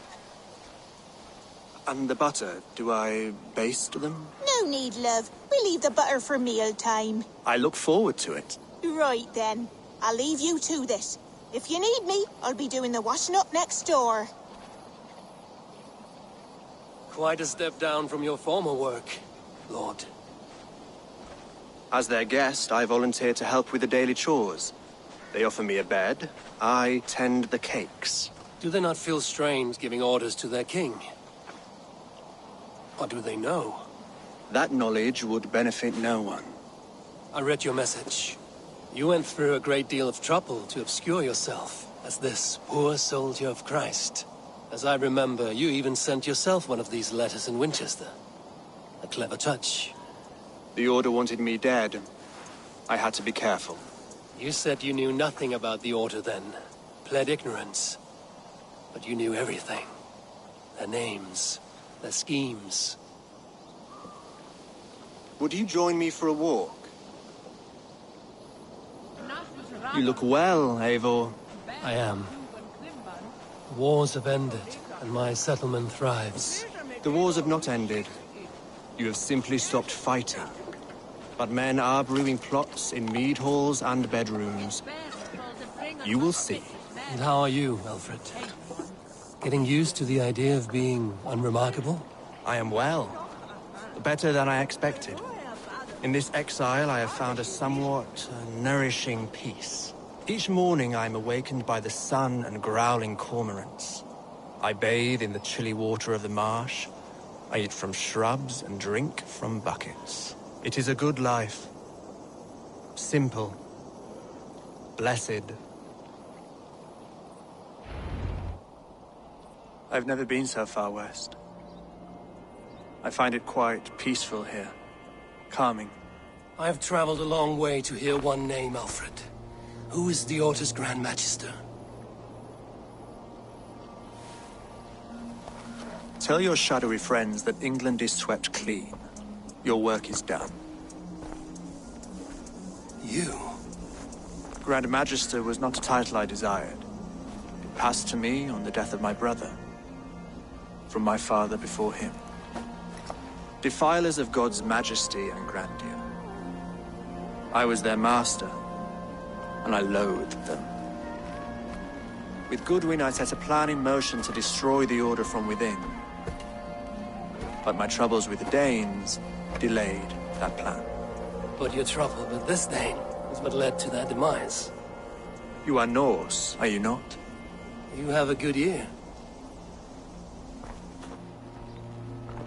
And the butter, do I baste them? No need, love. We leave the butter for meal time. I look forward to it. Right then. I'll leave you to this. If you need me, I'll be doing the washing up next door. Quite a step down from your former work, Lord. As their guest, I volunteer to help with the daily chores. They offer me a bed. I tend the cakes. Do they not feel strange giving orders to their king? Or do they know? That knowledge would benefit no one. I read your message. You went through a great deal of trouble to obscure yourself as this poor soldier of Christ. As I remember, you even sent yourself one of these letters in Winchester. A clever touch. The Order wanted me dead. I had to be careful. You said you knew nothing about the Order then. Pled ignorance. But you knew everything. Their names, their schemes. Would you join me for a walk? You look well, Eivor. I am. The wars have ended, and my settlement thrives. The wars have not ended. You have simply stopped fighting. But men are brewing plots in mead halls and bedrooms. You will see. And how are you, Alfred? Getting used to the idea of being unremarkable? I am well. Better than I expected. In this exile, I have found a somewhat nourishing peace. Each morning, I am awakened by the sun and growling cormorants. I bathe in the chilly water of the marsh. I eat from shrubs and drink from buckets. It is a good life. Simple. Blessed. I've never been so far west. I find it quite peaceful here. Calming. I have traveled a long way to hear one name, Alfred. Who is the Orta's Grand Magister? Tell your shadowy friends that England is swept clean. Your work is done. You? Grand Magister was not a title I desired. It passed to me on the death of my brother. From my father before him. Defilers of God's majesty and grandeur. I was their master, and I loathed them. With Goodwin, I set a plan in motion to destroy the Order from within. But my troubles with the Danes delayed that plan. But your trouble with this Dane is what led to their demise. You are Norse, are you not? You have a good ear.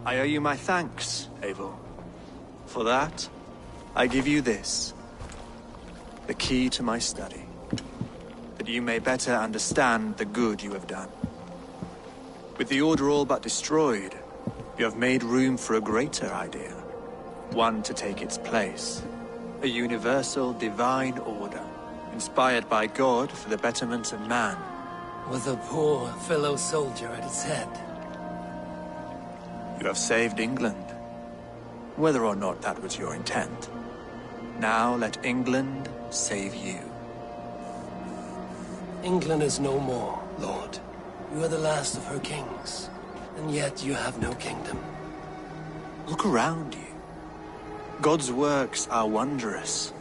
I owe you my thanks, Eivor. For that, I give you this. The key to my study. That you may better understand the good you have done. With the Order all but destroyed, you have made room for a greater idea. One to take its place. A universal divine order, inspired by God for the betterment of man. With a poor fellow soldier at its head. You have saved England, whether or not that was your intent. Now let England save you. England is no more, Lord. You are the last of her kings, and yet you have no kingdom. Look around you. God's works are wondrous.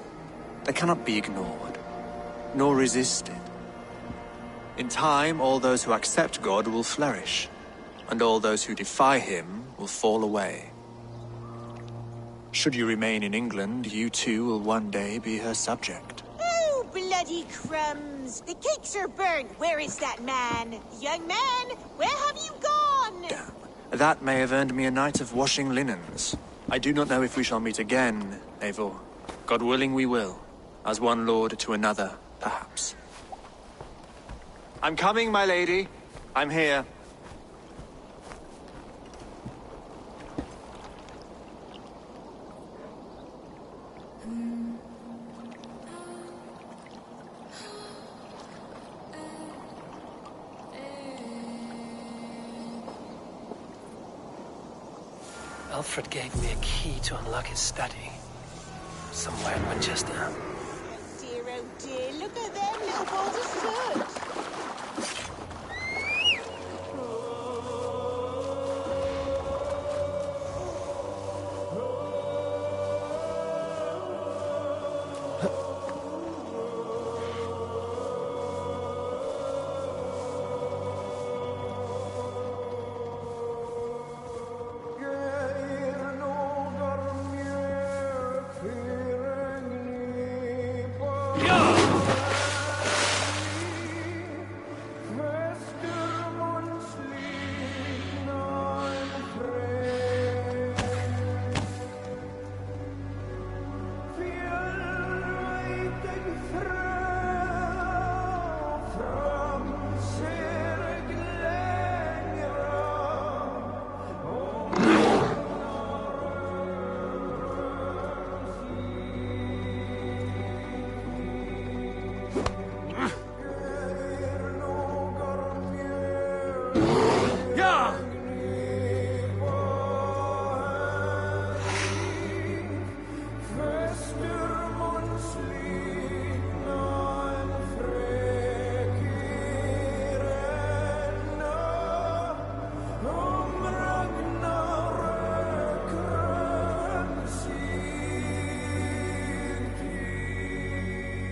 They cannot be ignored, nor resisted. In time, all those who accept God will flourish, and all those who defy him will fall away. Should you remain in England, you too will one day be her subject. Oh, bloody crumbs! The cakes are burnt. Where is that man? Young man, where have you gone? Damn. That may have earned me a night of washing linens. I do not know if we shall meet again, Eivor. God willing we will. As one lord to another, perhaps. I'm coming, my lady. I'm here. Alfred gave me a key to unlock his study. Somewhere in Winchester. Dear, oh dear, look at them little balls of soot.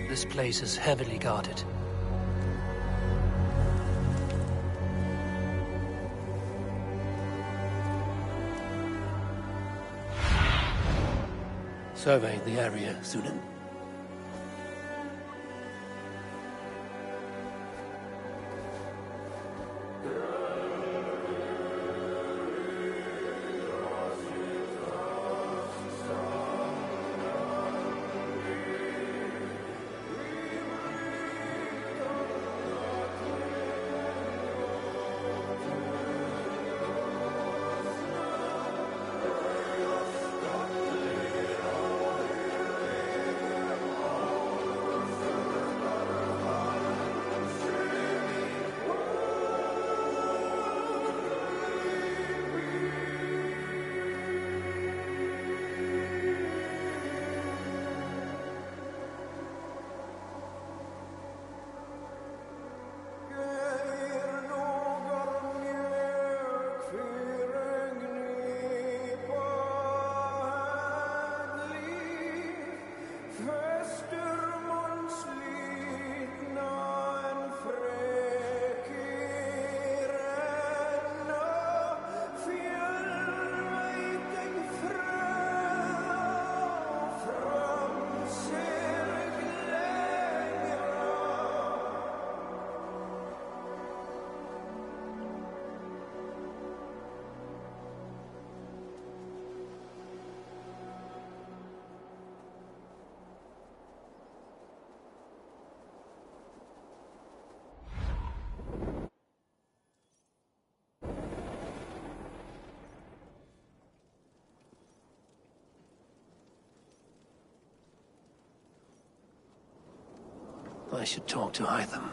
This place is heavily guarded. Survey the area, Sunan. I should talk to Hytham.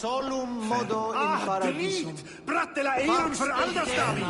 solum modo in paradisum. Drit! Brattela eon för aldastavi!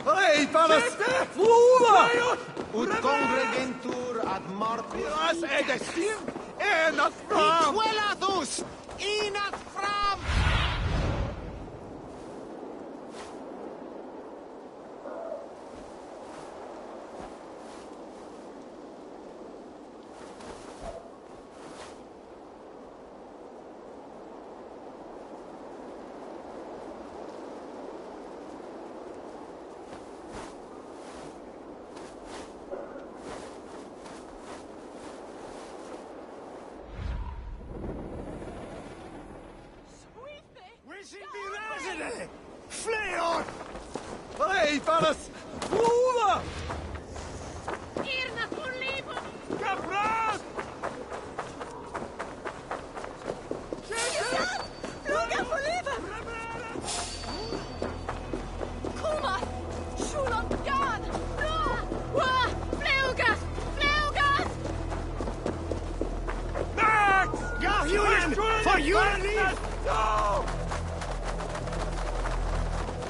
Hei, palas! Fluva! Ut congregentur ad mortis... As edestim, enat fram! Ituelatus! Inat fram! Fleor! Hei, palas! Fluva! Irna Pulivo! Capras! Luga Puliva! Kuma! Shulam Gan! Wa! Fleugas! Fleugas! Max! Gahuin! For you and me! No!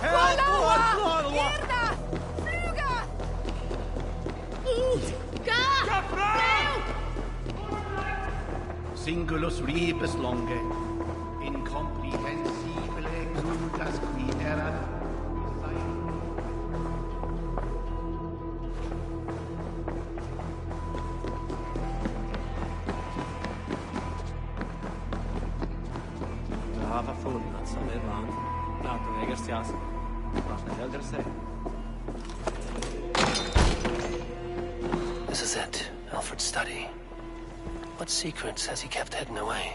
Irna! Fluga! Ut! Ga! Singulus rebus longe, incomprehensibile crudas qui erat. Brava fulla, Samerland. Nato Egerstias. This is it, Alfred's study. What secrets has he kept hidden away?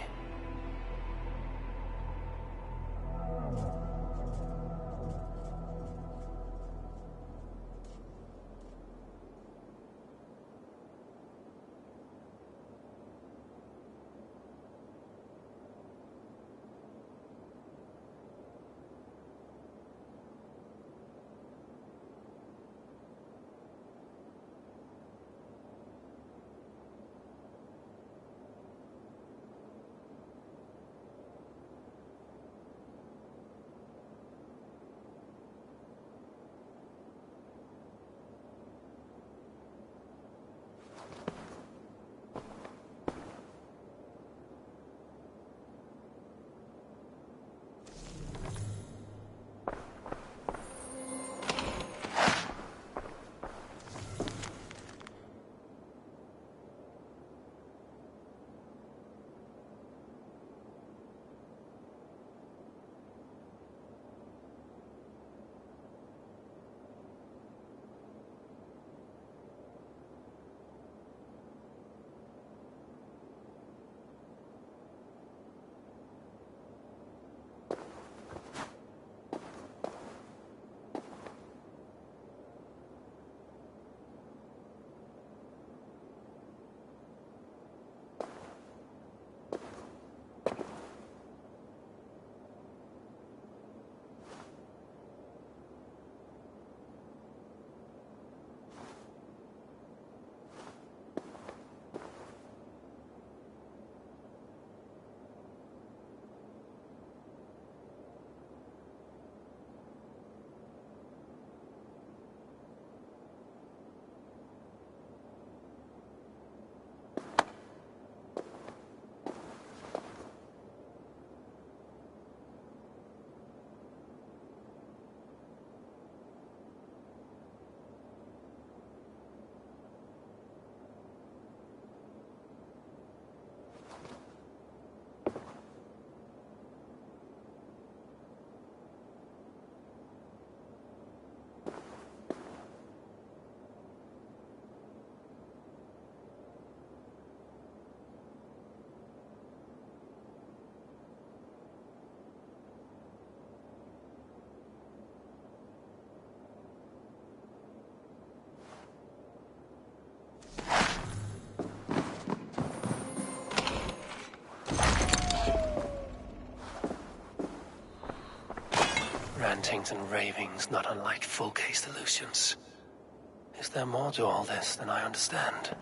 rantings and ravings not unlike full-case illusions. Is there more to all this than I understand?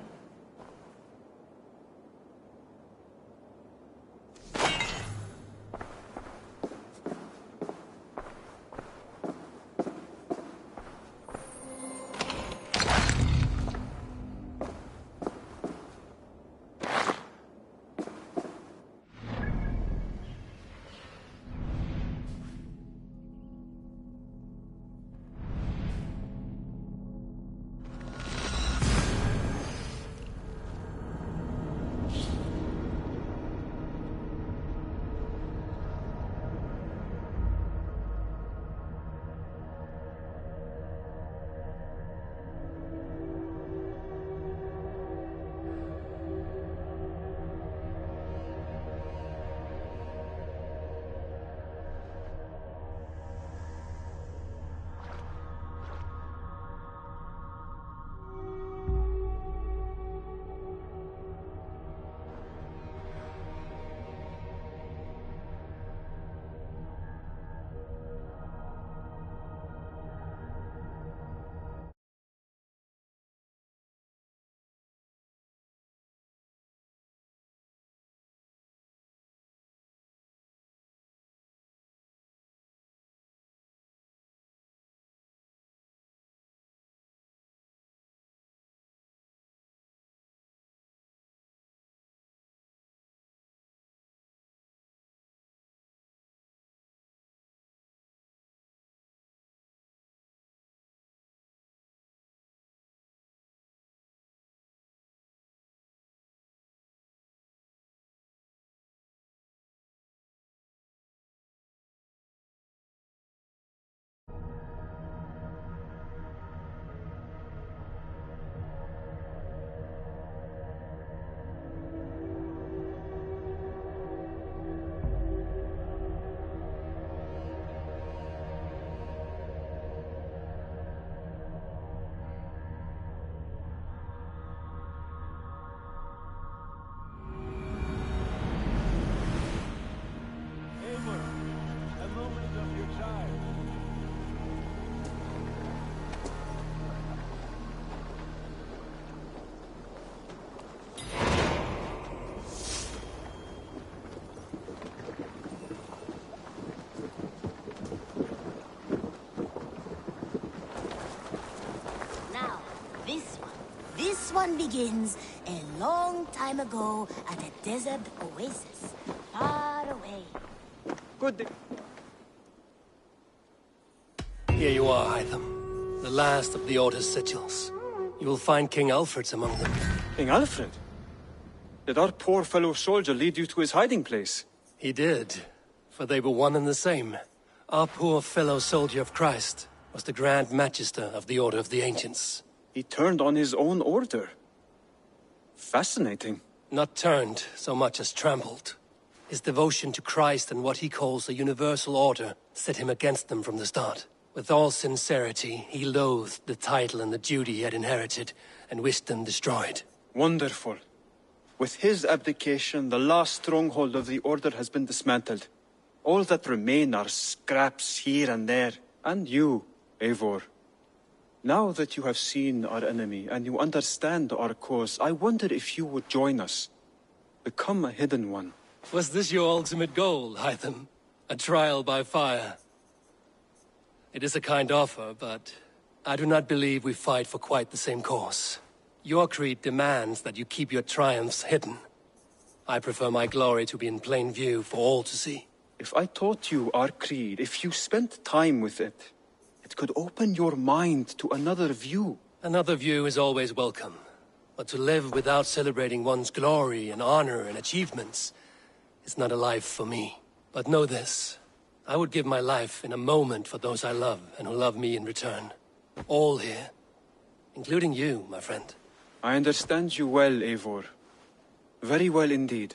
This one begins a long time ago at a desert oasis, far away. Good day. Here you are, Hytham. The last of the Order's sigils. You will find King Alfred's among them. King Alfred? Did our poor fellow soldier lead you to his hiding place? He did, for they were one and the same. Our poor fellow soldier of Christ was the Grand Magister of the Order of the Ancients. He turned on his own order. Fascinating. Not turned so much as trampled. His devotion to Christ and what he calls a universal order set him against them from the start. With all sincerity, he loathed the title and the duty he had inherited, and wished them destroyed. Wonderful. With his abdication, the last stronghold of the Order has been dismantled. All that remain are scraps here and there. And you, Eivor. Now that you have seen our enemy, and you understand our cause, I wonder if you would join us. Become a hidden one. Was this your ultimate goal, Hytham? A trial by fire? It is a kind offer, but I do not believe we fight for quite the same cause. Your creed demands that you keep your triumphs hidden. I prefer my glory to be in plain view for all to see. If I taught you our creed, if you spent time with it, it could open your mind to another view. Another view is always welcome. But to live without celebrating one's glory and honor and achievements is not a life for me. But know this. I would give my life in a moment for those I love and who love me in return. All here. Including you, my friend. I understand you well, Eivor. Very well indeed.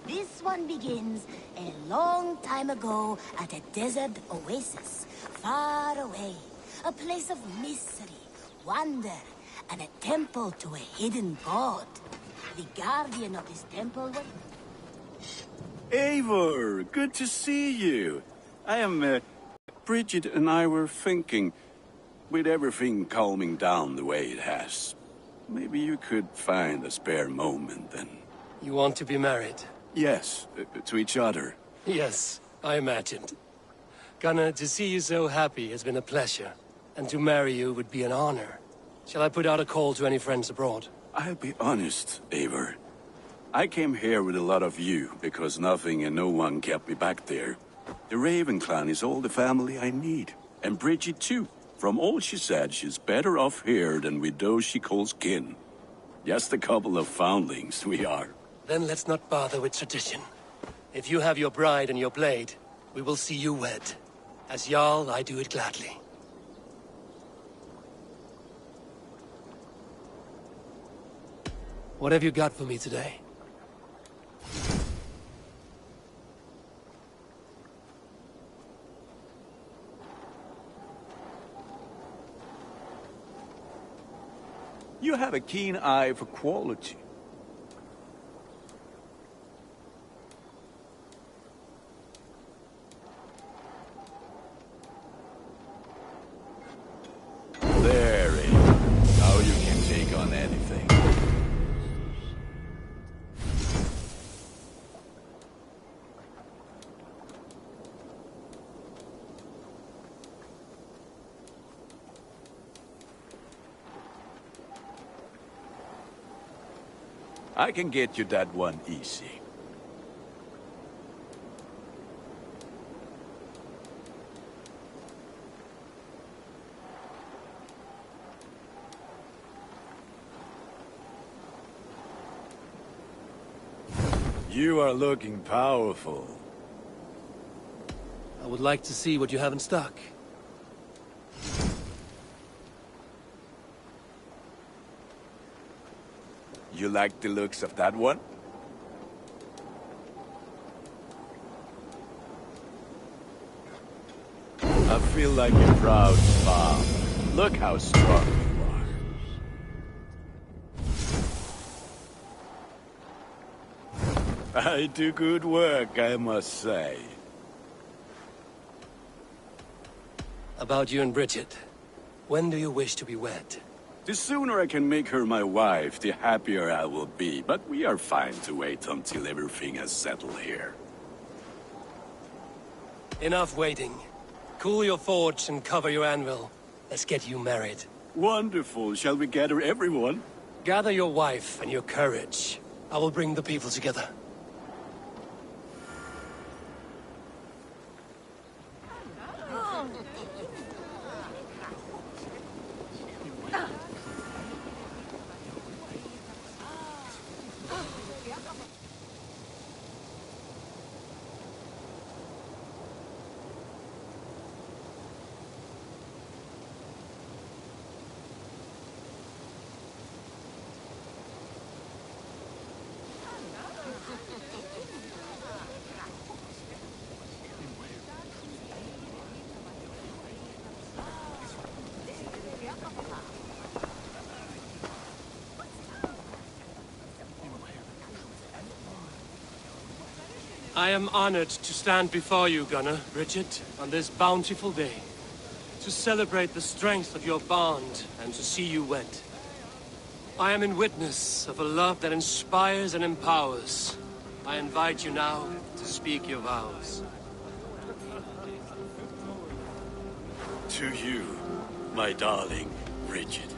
This one begins a long time ago at a desert oasis, far away. A place of mystery, wonder, and a temple to a hidden god. the guardian of this temple. Eivor, good to see you. Bridget and I were thinking, with everything calming down the way it has, maybe you could find a spare moment and... You want to be married? Yes, to each other. Yes, I imagined. Gunnar, to see you so happy has been a pleasure. And to marry you would be an honor. Shall I put out a call to any friends abroad? I'll be honest, Eivor. I came here with a lot of you, because nothing and no one kept me back there. The Raven clan is all the family I need. And Bridget too. From all she said, she's better off here than with those she calls kin. Just a couple of foundlings, we are. Then let's not bother with tradition. If you have your bride and your blade, we will see you wed. As Jarl, I do it gladly. What have you got for me today? You have a keen eye for quality. There, Eivor. Now you can take on anything. I can get you that one easy. You are looking powerful. I would like to see what you have in stock. You like the looks of that one? I feel like a proud father. Look how strong you are. I do good work, I must say. About you and Bridget. When do you wish to be wed? The sooner I can make her my wife, the happier I will be. But we are fine to wait until everything has settled here. Enough waiting. Cool your forge and cover your anvil. Let's get you married. Wonderful. Shall we gather everyone? Gather your wife and your courage. I will bring the people together. I am honored to stand before you, Gunnar, Bridget, on this bountiful day. To celebrate the strength of your bond and to see you wed. I am in witness of a love that inspires and empowers. I invite you now to speak your vows. To you, my darling Bridget,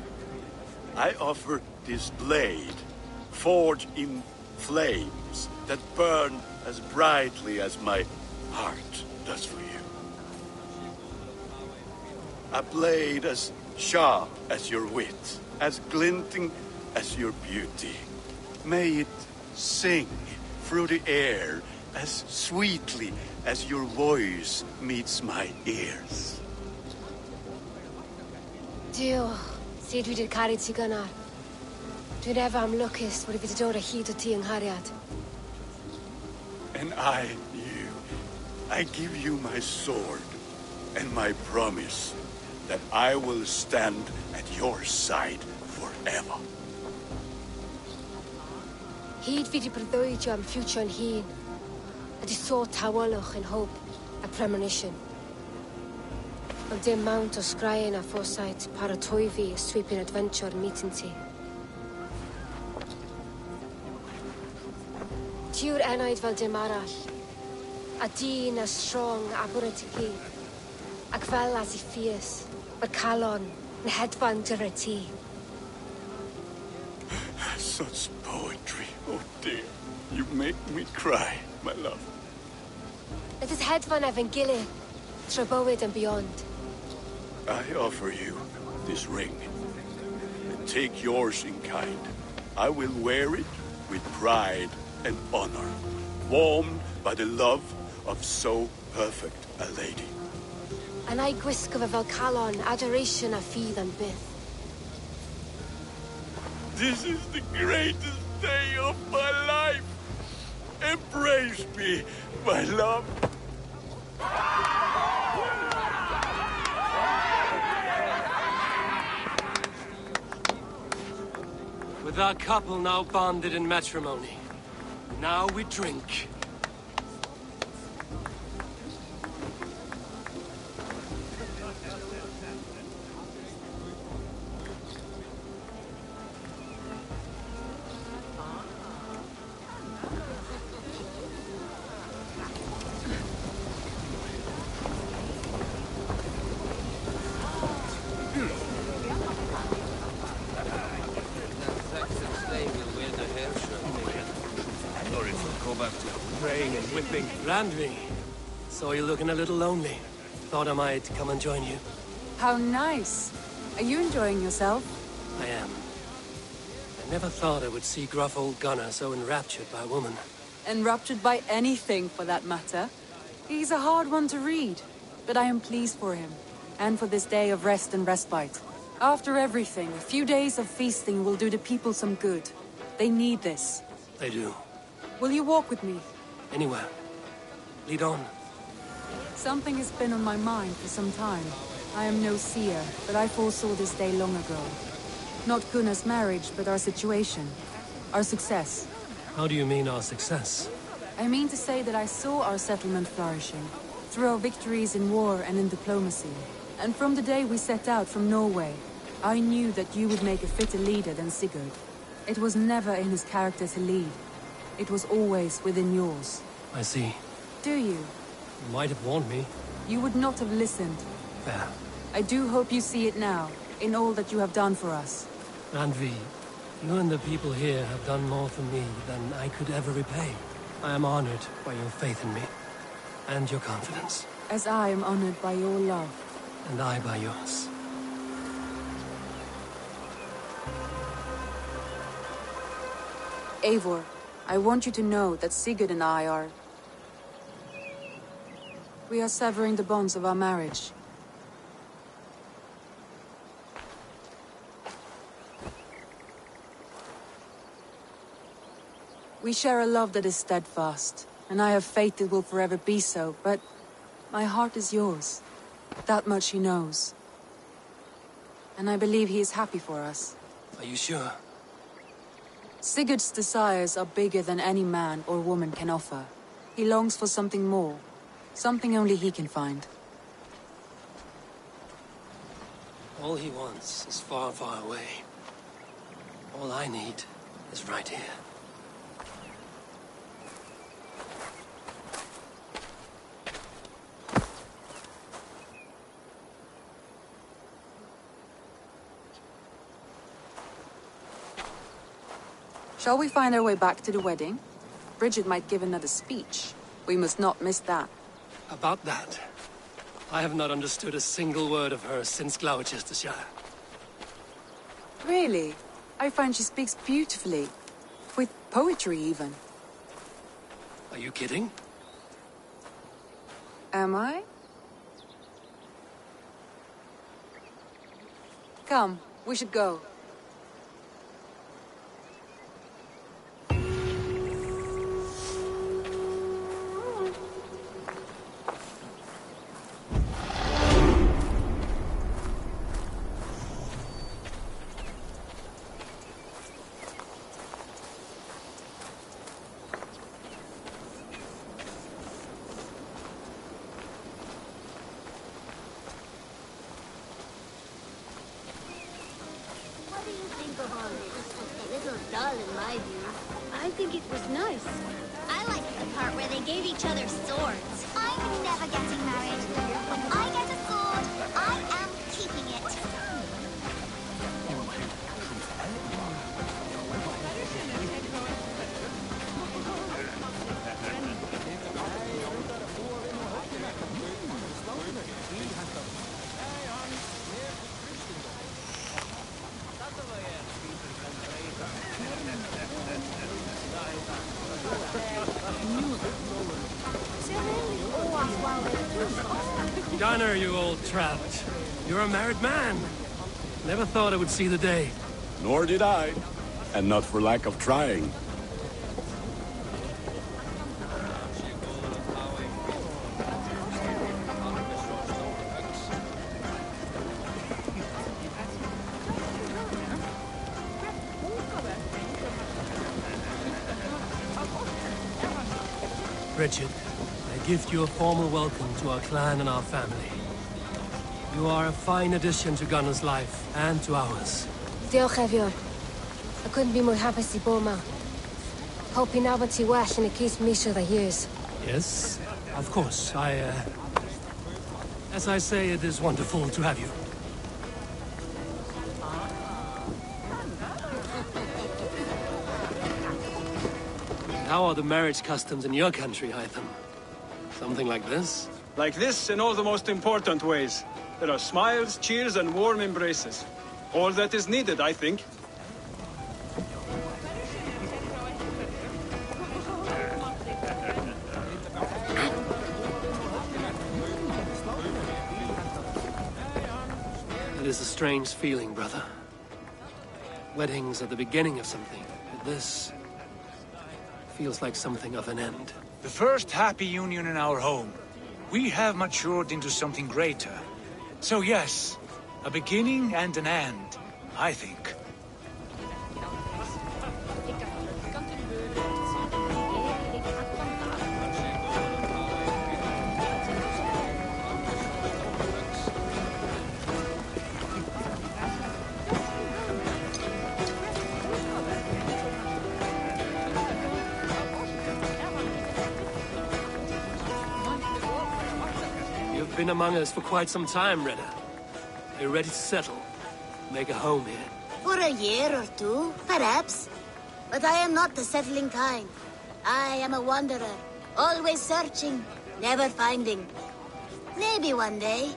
I offer this blade, forged in flames that burn as brightly as my heart does for you. A blade as sharp as your wit, as glinting as your beauty. May it sing through the air as sweetly as your voice meets my ears. Dio, sed vi det karit til Gunnar. Du ever am luckiest, but if it's door a heat of tea and Harriet. And I, you, I give you my sword and my promise that I will stand at your side forever. Hyd fi di breuddwydio am future yn hun. A di so tawalwch yn hope a premonition. Ond dim mount o sgraen a foresight paratoi fi a sweeping adventure meeting ti. Tiw'r enaid fel dim arall. A dyn as strong a bwrdd i gyd. Ac fel as I fierce, mae'r calon yn hedfan dyr y ti. Such poetry. Oh dear. You make me cry, my love. Let us hedfan efo'n gilydd, trwy bywyd and beyond. I offer you this ring. Take yours in kind. I will wear it with pride and honor, warmed by the love of so perfect a lady. And I gwisgo fe fel calon, adoration a ffydd and byth. This is the greatest day of my life. Embrace me, my love. With our couple now bonded in matrimony, now we drink. Randvi, saw you looking a little lonely. Thought I might come and join you. How nice. Are you enjoying yourself? I am. I never thought I would see gruff old Gunnar so enraptured by a woman. Enraptured by anything, for that matter. He's a hard one to read, but I am pleased for him, and for this day of rest and respite. After everything, a few days of feasting will do the people some good. They need this. They do. Will you walk with me? Anywhere. Lead on. Something has been on my mind for some time. I am no seer, but I foresaw this day long ago. Not Gunnar's marriage, but our situation. Our success. How do you mean our success? I mean to say that I saw our settlement flourishing, through our victories in war and in diplomacy. And from the day we set out from Norway, I knew that you would make a fitter leader than Sigurd. It was never in his character to lead. It was always within yours. I see. Do you? You might have warned me. You would not have listened. Fair. I do hope you see it now, in all that you have done for us. Randvi, you and the people here have done more for me than I could ever repay. I am honored by your faith in me, and your confidence. As I am honored by your love. And I by yours. Eivor, I want you to know that Sigurd and I are... We are severing the bonds of our marriage. We share a love that is steadfast, and I have faith it will forever be so, but my heart is yours. That much he knows. And I believe he is happy for us. Are you sure? Sigurd's desires are bigger than any man or woman can offer. He longs for something more. Something only he can find. All he wants is far, far away. All I need is right here. Shall we find our way back to the wedding? Bridget might give another speech. We must not miss that. About that, I have not understood a single word of her since Gloucestershire. Really? I find she speaks beautifully. With poetry, even. Are you kidding? Am I? Come, we should go. think it was nice. I liked the part where they gave each other swords. I'm never getting married. When I get a sword, I am keeping it. Gunnar, you old trout. You're a married man. Never thought I would see the day. Nor did I. And not for lack of trying. Richard, I gift you a formal welcome to our clan and our family. You are a fine addition to Gunnar's life and to ours. Diolch Evior. I couldn't be more happy to bo ma. Hope you know ti well and it keeps me sure the years. Yes, of course. As I say, it is wonderful to have you. How are the marriage customs in your country, Hytham? Something like this? Like this in all the most important ways. There are smiles, cheers, and warm embraces. All that is needed, I think. It is a strange feeling, brother. Weddings are the beginning of something, but this feels like something of an end. The first happy union in our home. We have matured into something greater. So yes, a beginning and an end, I think. You've been among us for quite some time, Redda. Are you ready to settle? Make a home here? For a year or two, perhaps. But I am not the settling kind. I am a wanderer, always searching, never finding. Maybe one day.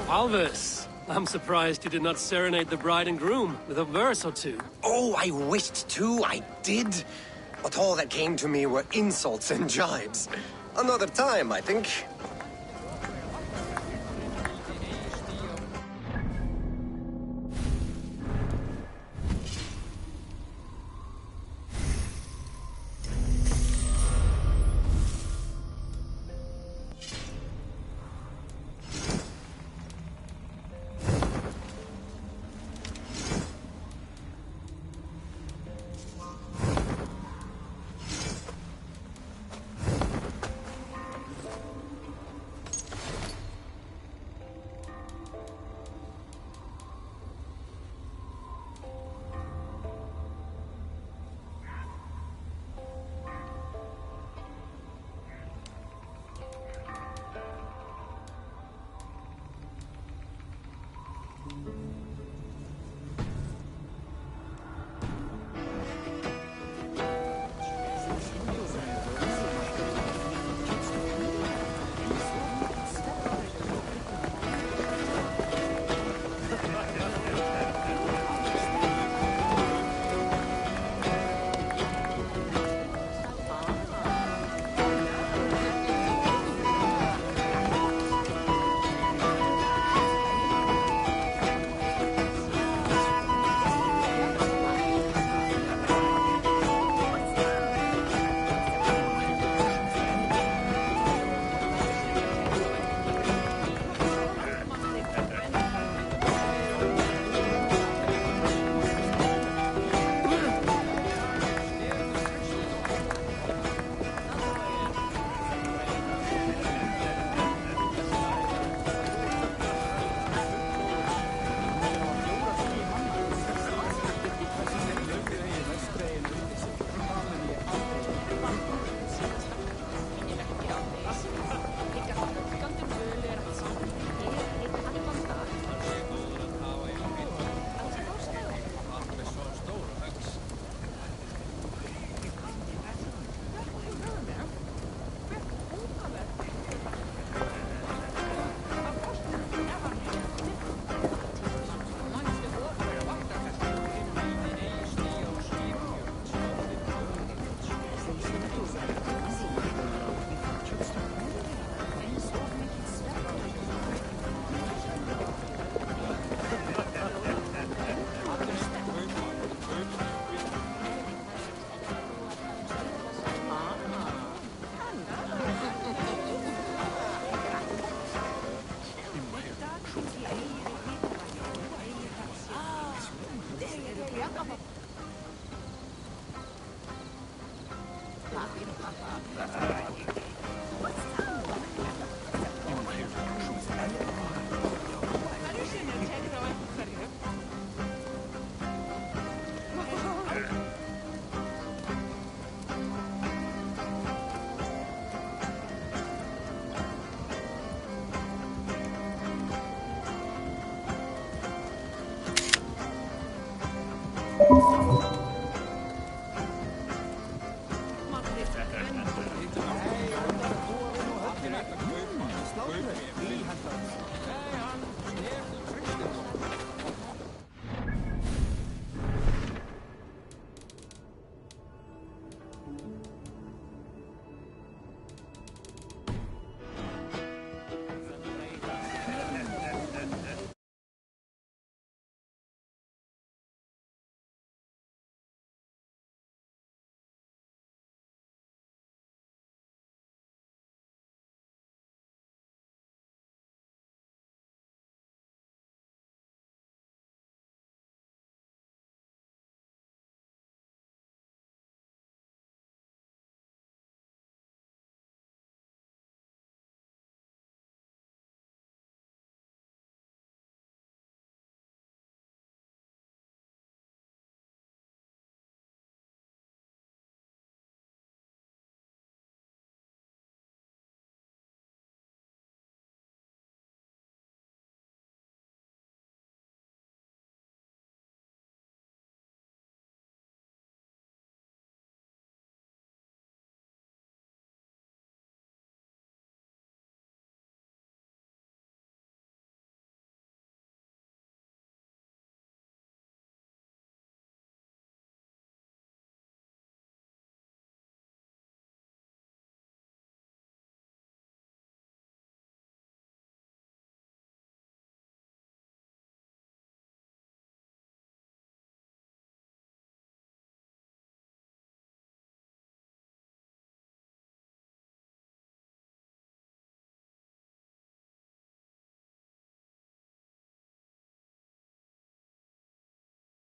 Alvis, I'm surprised you did not serenade the bride and groom with a verse or two. Oh, I wished to, I did. But all that came to me were insults and jibes. Another time, I think.